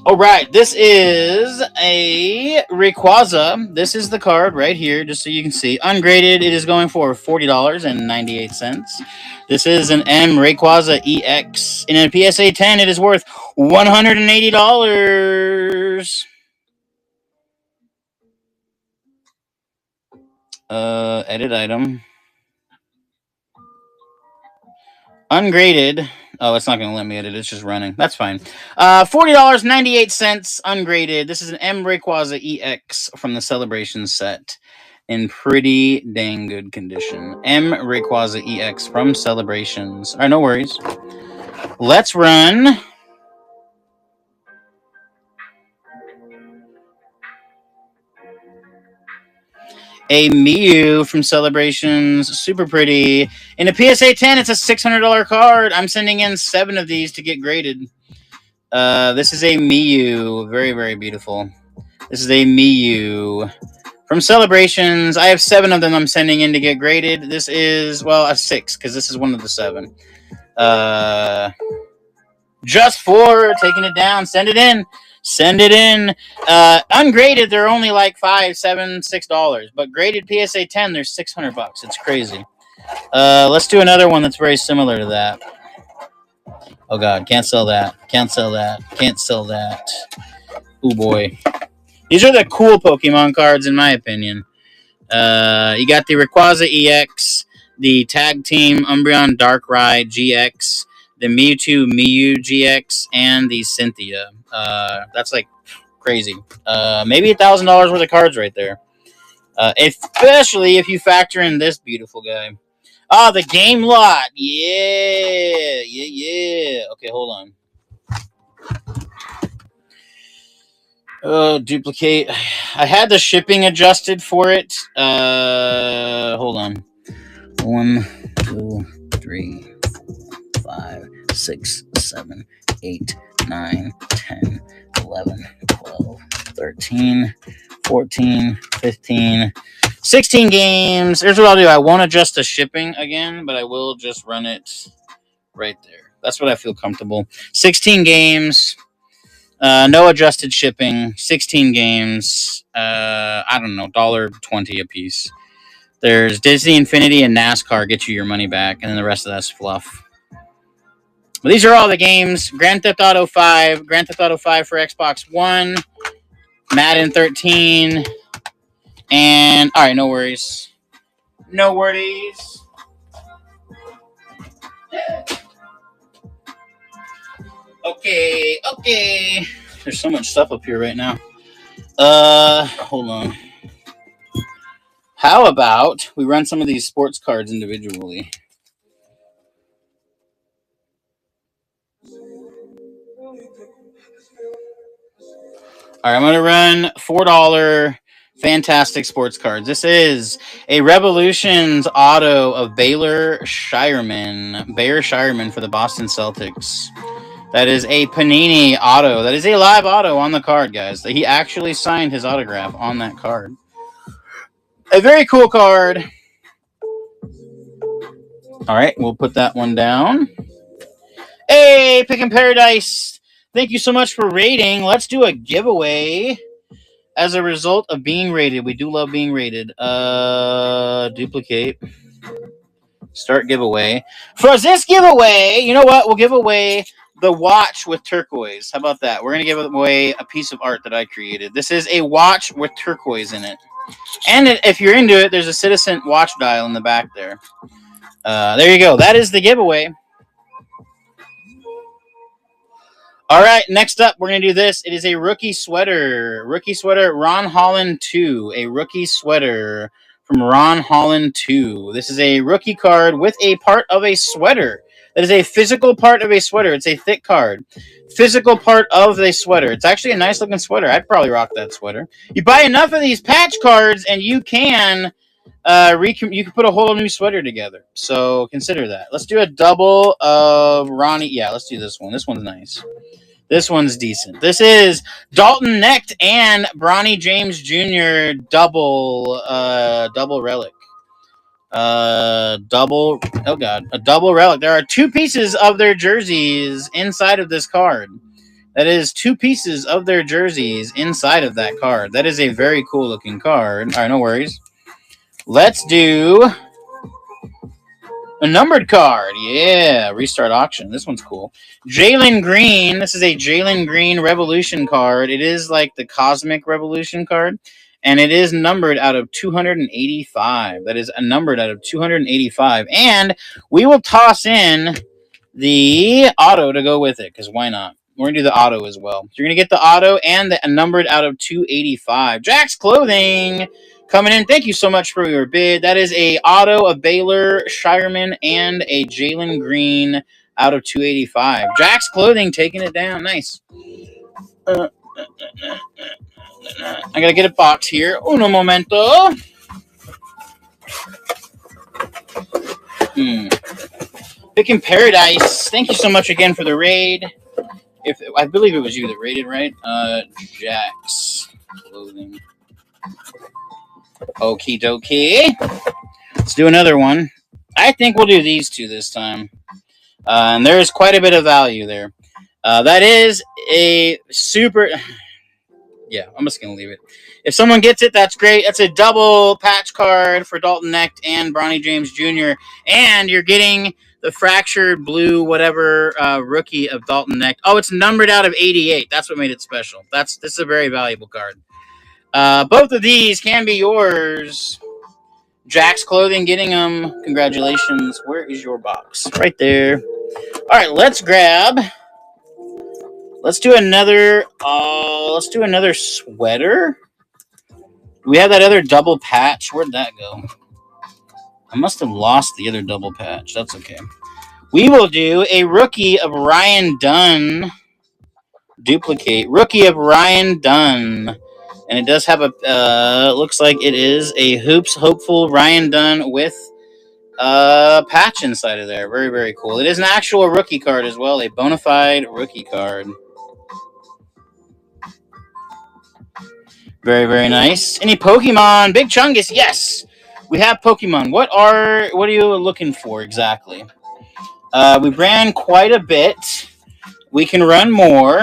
All right, this is a Rayquaza. This is the card right here, just so you can see. Ungraded, it is going for $40.98. This is an M Rayquaza EX. In a PSA 10, it is worth $180. Edit item. Ungraded. Oh, it's not going to let me edit. It's just running. That's fine. $40.98 ungraded. This is an M Rayquaza EX from the Celebration set in pretty dang good condition. M Rayquaza EX from Celebrations. All right, no worries. Let's run a Mew from Celebrations. Super pretty. In a PSA 10, it's a $600 card. I'm sending in 7 of these to get graded. This is a Mew. Very, very beautiful. This is a Mew from Celebrations. I have 7 of them I'm sending in to get graded. This is, well, a 6, because this is one of the 7. Just for taking it down. Send it in. Send it in. Ungraded, they're only like $5, $7, $6. But graded PSA 10, they're $600. It's crazy. Let's do another one that's very similar to that. Oh, God. Can't sell that. Can't sell that. Can't sell that. Oh, boy. These are the cool Pokemon cards, in my opinion. You got the Rayquaza EX, the Tag Team Umbreon Darkrai GX, the Mewtwo Mew GX, and the Cynthia. That's like crazy. Maybe $1,000 worth of cards right there. Especially if you factor in this beautiful guy. Oh, the game lot. Yeah. Okay, hold on. Duplicate. I had the shipping adjusted for it. Hold on. 1, 2, 3, 4, 5, 6, 7, 8, 9, 10, 11, 12, 13, 14, 15, 16 games. Here's what I'll do. I won't adjust the shipping again, but I will just run it right there. That's what I feel comfortable. 16 games. No adjusted shipping. 16 games. I don't know, $1.20 a piece. There's Disney Infinity and NASCAR get you your money back, and then the rest of that's fluff. But these are all the games. Grand Theft Auto 5, Grand Theft Auto 5 for Xbox One, Madden 13, and all right, no worries. No worries. Okay. There's so much stuff up here right now. Hold on. How about we run some of these sports cards individually? All right, I'm going to run $4 fantastic sports cards. This is a Revolutions auto of Baylor Shireman for the Boston Celtics. That is a Panini auto. That is a live auto on the card, guys. He actually signed his autograph on that card. A very cool card. All right, we'll put that one down. Hey, Pick and Paradise. Thank you so much for rating. Let's do a giveaway as a result of being rated. We do love being rated. Duplicate. Start giveaway. For this giveaway, you know what? We'll give away the watch with turquoise. How about that? We're going to give away a piece of art that I created. This is a watch with turquoise in it. And if you're into it, there's a Citizen watch dial in the back there. There you go. That is the giveaway. All right, next up, we're going to do this. It is a rookie sweater. Rookie sweater, Ron Holland 2. A rookie sweater from Ron Holland 2. This is a rookie card with a part of a sweater. That is a physical part of a sweater. It's a thick card. Physical part of a sweater. It's actually a nice-looking sweater. I'd probably rock that sweater. You buy enough of these patch cards, and you can you can put a whole new sweater together. So consider that. Let's do a double of Ronnie. Yeah, let's do this one. This one's nice. This one's decent. This is Dalton Knecht and Bronny James Jr. double relic. A double relic. There are 2 pieces of their jerseys inside of this card. That is 2 pieces of their jerseys inside of that card. That is a very cool looking card. All right, no worries. Let's do a numbered card. Yeah, restart auction. This one's cool. Jalen Green. This is a Jalen Green Revolution card. It is like the Cosmic Revolution card, and it is numbered out of 285. That is numbered out of 285. And we will toss in the auto to go with it, because why not? We're going to do the auto as well. So you're going to get the auto and the numbered out of 285. Jack's Clothing coming in. Thank you so much for your bid. That is a auto, a Baylor, Shireman, and a Jalen Green out of 285. Jack's Clothing taking it down. Nice. I got to get a box here. Uno momento. Picking Paradise. Thank you so much again for the raid. I believe it was you that raided, right? Jack's Clothing. Okie dokie. Let's do another one. I think we'll do these 2 this time. And there is quite a bit of value there. That is a super... Yeah, I'm just going to leave it. If someone gets it, that's great. That's a double patch card for Dalton Knecht and Bronny James Jr. And you're getting the fractured blue whatever rookie of Dalton Knecht. Oh, it's numbered out of 88. That's what made it special. This is a very valuable card. Both of these can be yours. Jack's Clothing getting them. Congratulations. Where is your box? Right there. All right, let's grab... Let's do another sweater. Do we have that other double patch? Where'd that go? I must have lost the other double patch. That's okay. We will do a rookie of Ryan Dunn. Duplicate. Rookie of Ryan Dunn. And it does have a, looks like it is a Hoops Hopeful Ryan Dunn with a patch inside of there. Very, very cool. It is an actual rookie card as well. A bona fide rookie card. Very, very nice. Any Pokemon? Big Chungus, yes. We have Pokemon. What are you looking for exactly? We ran quite a bit. We can run more.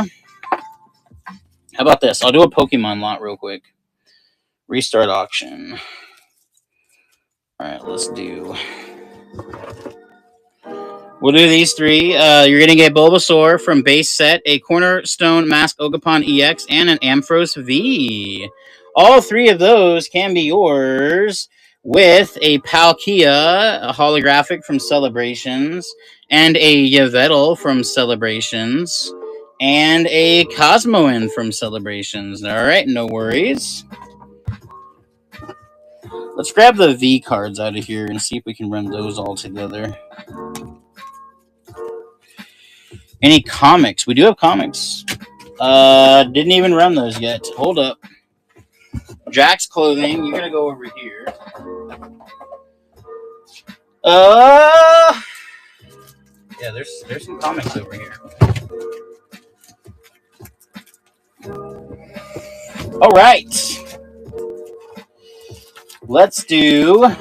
How about this? I'll do a Pokemon lot real quick. Restart auction. All right, let's do... We'll do these 3. You're going to get Bulbasaur from base set, a Cornerstone Mask Ogerpon EX, and an Ampharos V. All 3 of those can be yours with a Palkia, a holographic from Celebrations, and a Yveltal from Celebrations, and a Cosmoem from Celebrations. All right, no worries. Let's grab the V cards out of here and see if we can run those all together. Any comics? We do have comics. Didn't even run those yet. Hold up. Jack's Clothing. You're gonna go over here. Yeah, there's some comics over here. All right. Let's do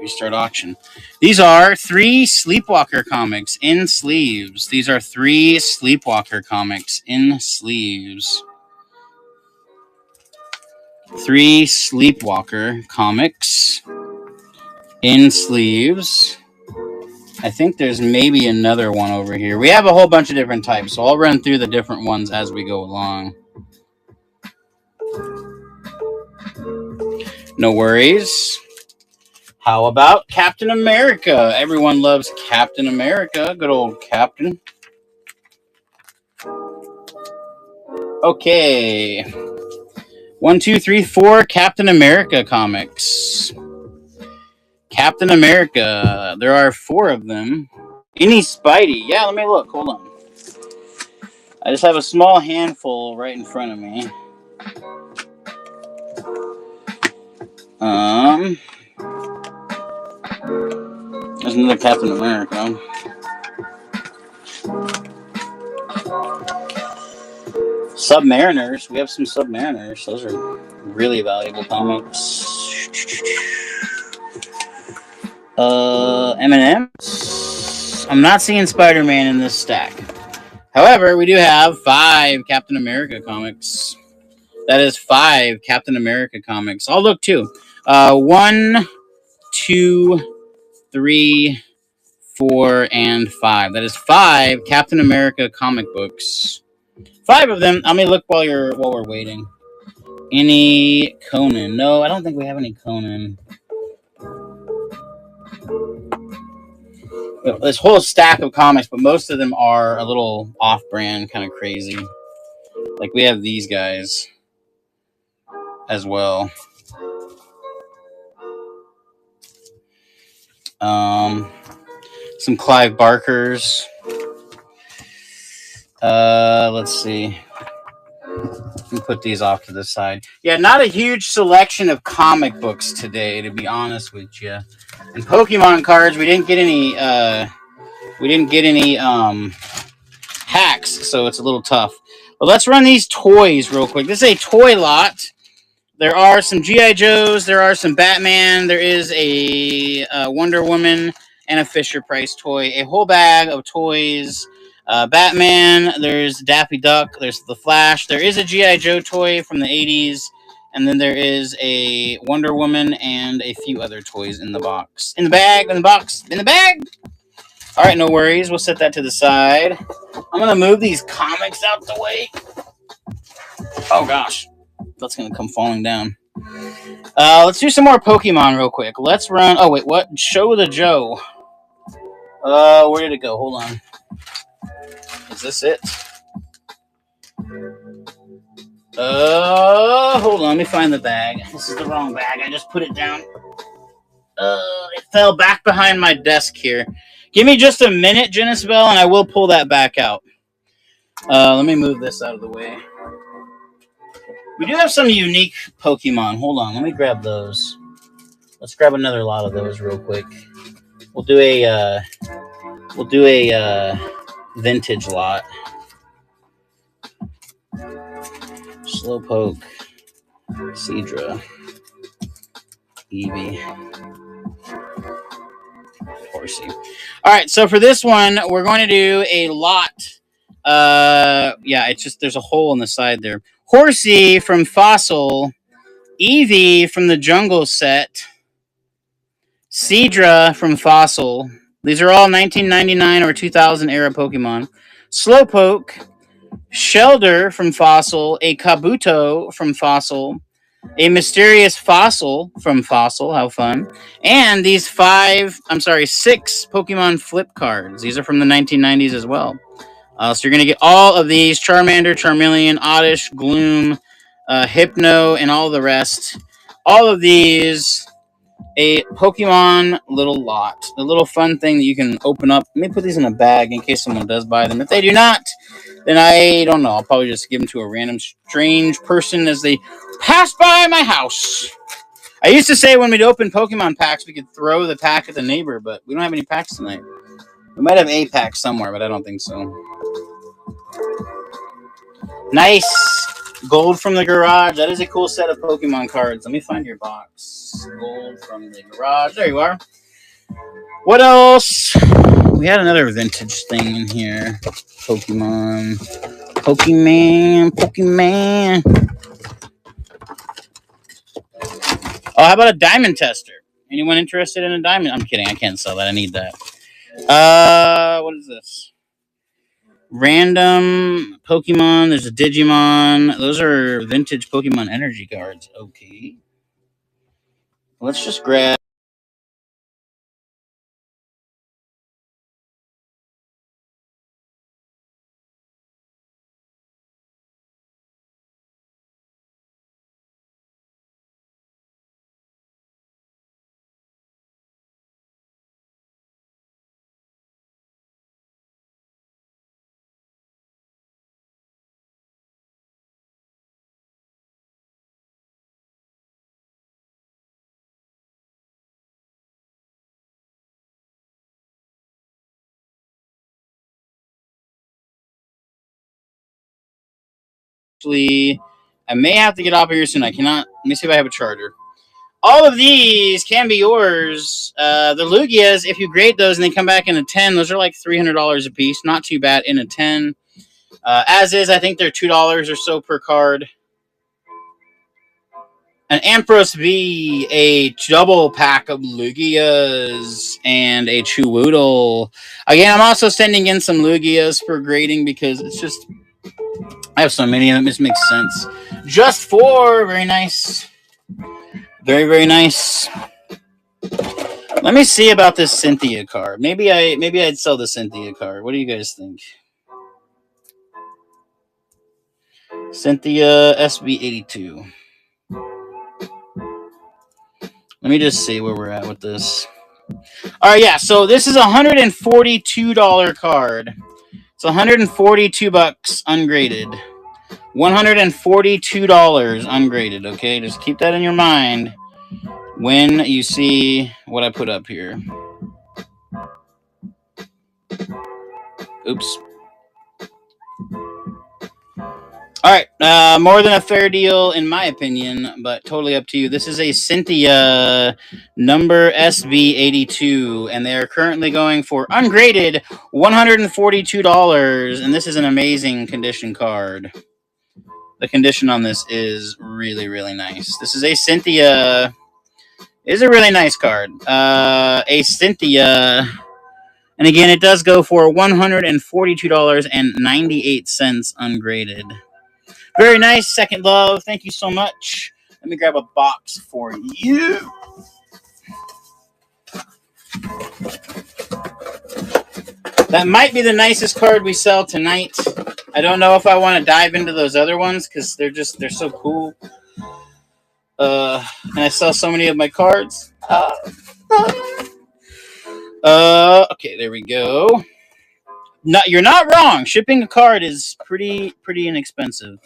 restart auction. These are 3 Sleepwalker comics in sleeves. These are 3 Sleepwalker comics in sleeves. 3 Sleepwalker comics in sleeves. I think there's maybe another one over here. We have a whole bunch of different types, so I'll run through the different ones as we go along. No worries. How about Captain America? Everyone loves Captain America. Good old Captain. Okay. 1, 2, 3, 4 Captain America comics. Captain America. There are 4 of them. Any Spidey? Yeah, let me look. Hold on. I just have a small handful right in front of me. There's another Captain America. Submariners. We have some Submariners. Those are really valuable comics. M&M's. I'm not seeing Spider-Man in this stack. However, we do have 5 Captain America comics. That is 5 Captain America comics. I'll look too. 1, 2, 3, 4, and 5. That is 5 Captain America comic books. 5 of them. Let me look while we're waiting. Any Conan? No, I don't think we have any Conan. This whole stack of comics, but most of them are a little off-brand, kind of crazy. Like we have these guys as well. Some Clive Barkers. Let's see. Let me put these off to the side. Yeah, not a huge selection of comic books today, to be honest with you. And Pokemon cards, we didn't get any. Hacks, so it's a little tough. But let's run these toys real quick. This is a toy lot. There are some G.I. Joes. There are some Batman. There is a Wonder Woman and a Fisher-Price toy. A whole bag of toys. Batman. There's Daffy Duck. There's the Flash. There is a G.I. Joe toy from the 80s. And then there is a Wonder Woman and a few other toys in the box. In the bag. In the box. In the bag. All right, no worries. We'll set that to the side. I'm going to move these comics out the way. Oh, gosh. That's going to come falling down. Let's do some more Pokemon real quick. Let's run... Oh, wait, what? Show the Joe. Where did it go? Hold on. Is this it? Hold on. Let me find the bag. This is the wrong bag. I just put it down. It fell back behind my desk here. Give me just a minute, Genisbell, and I will pull that back out. Let me move this out of the way. We do have some unique Pokemon. Hold on, let me grab those. Let's grab another lot of those real quick. We'll do a vintage lot. Slowpoke, Seadra, Eevee, Horsey. All right, so for this one, we're going to do a lot. Yeah, it's just there's a hole in the side there. Horsey from Fossil, Eevee from the Jungle set, Seadra from Fossil. These are all 1999 or 2000 era Pokemon. Slowpoke, Shelder from Fossil, a Kabuto from Fossil, a Mysterious Fossil from Fossil. How fun. And these 6 Pokemon flip cards. These are from the 1990s as well. So you're going to get all of these: Charmander, Charmeleon, Oddish, Gloom, Hypno, and all the rest. All of these, a Pokemon little lot. A little fun thing that you can open up. Let me put these in a bag in case someone does buy them. If they do not, then I don't know. I'll probably just give them to a random strange person as they pass by my house. I used to say when we'd open Pokemon packs, we could throw the pack at the neighbor, but we don't have any packs tonight. We might have a pack somewhere, but I don't think so. Nice. Gold from the garage. That is a cool set of Pokemon cards. Let me find your box. Gold from the garage. There you are. What else? We had another vintage thing in here. Pokemon. Oh, how about a diamond tester? Anyone interested in a diamond? I'm kidding. I can't sell that. I need that. What is this? Random Pokemon. There's a Digimon. Those are vintage Pokemon energy cards. Okay. Let's just grab. I may have to get off here soon. I cannot. Let me see if I have a charger. All of these can be yours. The Lugias, if you grade those and they come back in a 10, those are like $300 a piece. Not too bad in a 10. As is, I think they're $2 or so per card. An Ampharos V, a double pack of Lugias, and a Chewootle. Again, I'm also sending in some Lugias for grading because it's just, I have so many of them, it just makes sense. Just four, very nice. Very, very nice. Let me see about this Cynthia card. Maybe I'd sell the Cynthia card. What do you guys think? Cynthia SB82. Let me just see where we're at with this. All right, yeah. So this is a $142 card. It's $142 ungraded. $142 ungraded. Okay, just keep that in your mind when you see what I put up here. Oops. All right, more than a fair deal in my opinion, but totally up to you. This is a Cynthia number SB82, and they are currently going for ungraded $142, and this is an amazing condition card. The condition on this is really, really nice. This is a Cynthia. It is a really nice card. A Cynthia. And again, it does go for $142.98 ungraded. Very nice, Second Love. Thank you so much. Let me grab a box for you. That might be the nicest card we sell tonight. I don't know if I want to dive into those other ones because they're so cool. And I sell so many of my cards. Okay, there we go. No, you're not wrong. Shipping a card is pretty inexpensive.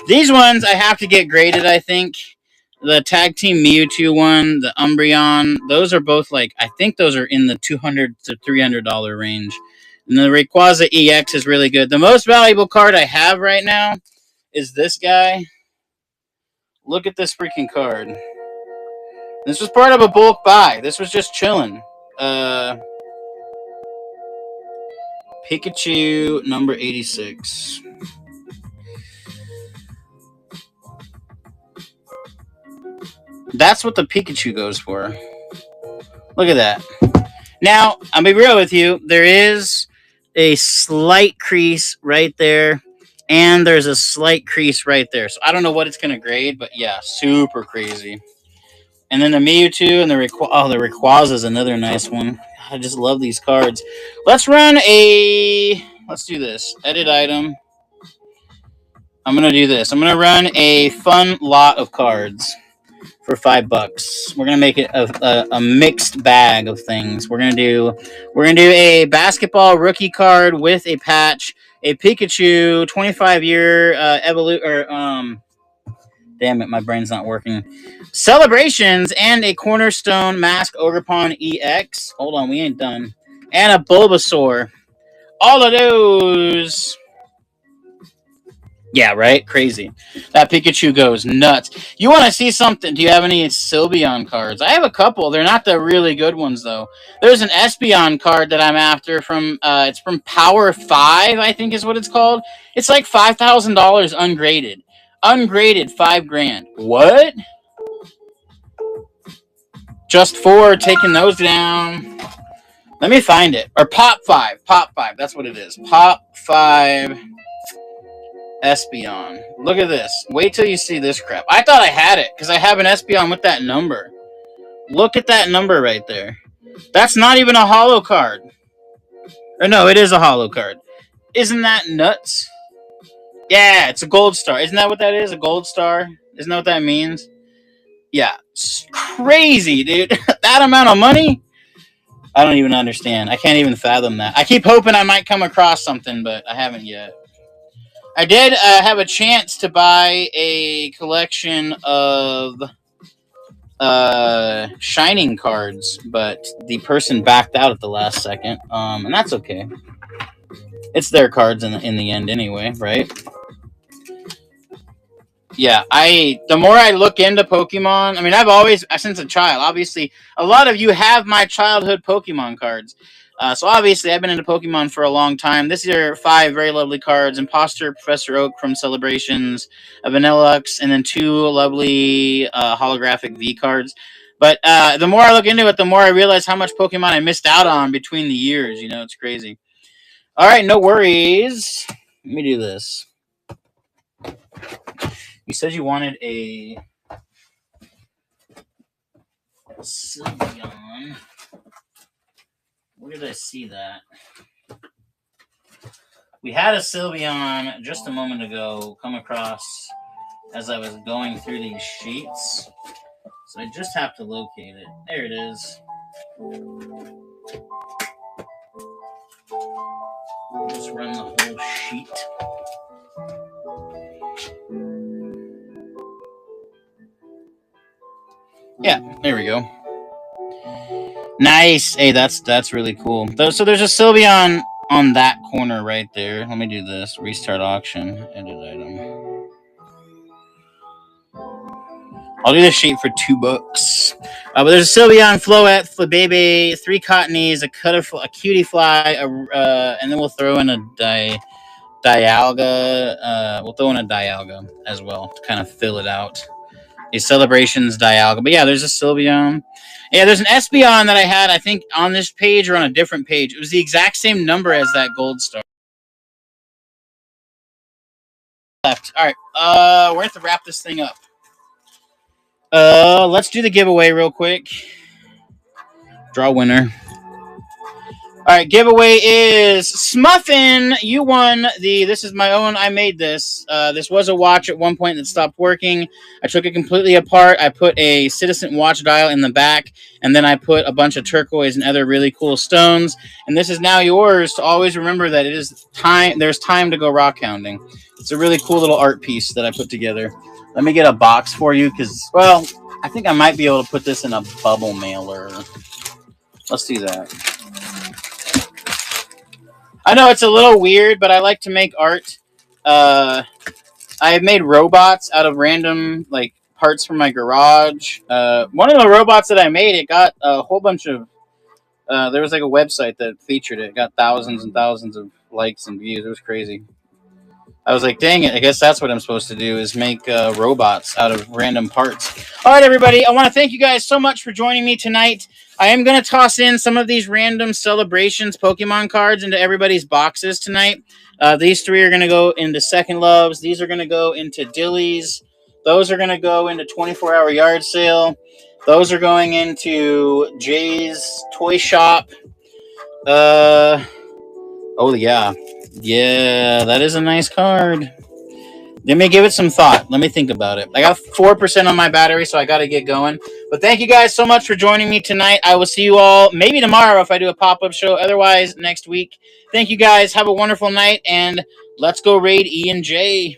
These ones I have to get graded, I think. The Tag Team Mewtwo one, the Umbreon, those are both like, I think those are in the $200 to $300 range. And the Rayquaza EX is really good. The most valuable card I have right now is this guy. Look at this freaking card. This was part of a bulk buy. This was just chilling. Pikachu number 86. That's what the Pikachu goes for. Look at that. Now, I'll be real with you. There is a slight crease right there, and there's a slight crease right there. So I don't know what it's going to grade, but yeah, super crazy. And then the Mewtwo and the Rayquaza is another nice one. I just love these cards. Let's do this. Edit item. I'm going to do this. I'm going to run a fun lot of cards for $5. We're going to make it a mixed bag of things. We're going to do a basketball rookie card with a patch, a Pikachu 25-year damn it, my brain's not working. Celebrations and a Cornerstone Mask Ogerpon EX. Hold on, we ain't done. And a Bulbasaur. All of those. Yeah, right? Crazy. That Pikachu goes nuts. You want to see something? Do you have any Sylveon cards? I have a couple. They're not the really good ones, though. There's an Espeon card that I'm after from, it's from Power 5, I think is what it's called. It's like $5,000 ungraded. Ungraded, $5,000. What? Just for taking those down. Let me find it. Or Pop 5. Pop 5. That's what it is. Pop 5 Espeon. Look at this. Wait till you see this crap. I thought I had it because I have an Espeon with that number. Look at that number right there. That's not even a holo card. Or no, it is a holo card. Isn't that nuts? Yeah, it's a gold star. Isn't that what that is? A gold star? Isn't that what that means? Yeah. It's crazy, dude. That amount of money? I don't even understand. I can't even fathom that. I keep hoping I might come across something, but I haven't yet. I did have a chance to buy a collection of Shining cards, but the person backed out at the last second, and that's okay. It's their cards in the end anyway, right? Yeah, the more I look into Pokemon, I mean, I've always, since a child, obviously, a lot of you have my childhood Pokemon cards. So obviously, I've been into Pokemon for a long time. This are 5 very lovely cards: Imposter, Professor Oak from Celebrations, a Vanillux, and then 2 lovely holographic V cards. But the more I look into it, the more I realize how much Pokemon I missed out on between the years. You know, it's crazy. All right, no worries. Let me do this. You said you wanted a Sylveon. Where did I see that? We had a Sylveon just a moment ago come across as I was going through these sheets. So I just have to locate it. There it is. Just run the whole sheet. Yeah, there we go. Nice. Hey, that's really cool. So there's a Sylveon on that corner right there. Let me do this. Restart auction. Edit item. I'll do this sheet for $2. But there's a Sylveon, Floette, Flabebe, 3 Cottonies, a Cutiefly, and then we'll throw in a Dialga. We'll throw in a Dialga as well to kind of fill it out. These Celebrations Dialga. But yeah, there's a Sylveon. Yeah, there's an Espeon that I had, I think, on this page or on a different page. It was the exact same number as that Gold Star. Left. All right. We're going to have to wrap this thing up. Let's do the giveaway real quick. Draw winner. All right, giveaway is Smuffin. You won this is my own. I made this. This was a watch at one point that stopped working. I took it completely apart. I put a Citizen watch dial in the back, and then I put a bunch of turquoise and other really cool stones. And this is now yours to always remember that it is time. There's time to go rock hounding. It's a really cool little art piece that I put together. Let me get a box for you because, well, I think I might be able to put this in a bubble mailer. Let's do that. I know it's a little weird, but I like to make art. I have made robots out of random parts from my garage. One of the robots that I made, it got a whole bunch of. There was a website that featured it. It got thousands and thousands of likes and views. It was crazy. I was like, dang it, I guess that's what I'm supposed to do is make robots out of random parts. All right, everybody, I want to thank you guys so much for joining me tonight. I am going to toss in some of these random Celebrations Pokemon cards into everybody's boxes tonight. These 3 are going to go into Second Loves. These are going to go into Dillies. Those are going to go into 24-hour yard sale. Those are going into Jay's Toy Shop. Oh, yeah. Yeah, that is a nice card. Let me give it some thought. Let me think about it. I got 4% on my battery, so I got to get going. But thank you guys so much for joining me tonight. I will see you all maybe tomorrow if I do a pop-up show. Otherwise, next week. Thank you guys. Have a wonderful night, and let's go raid E and J.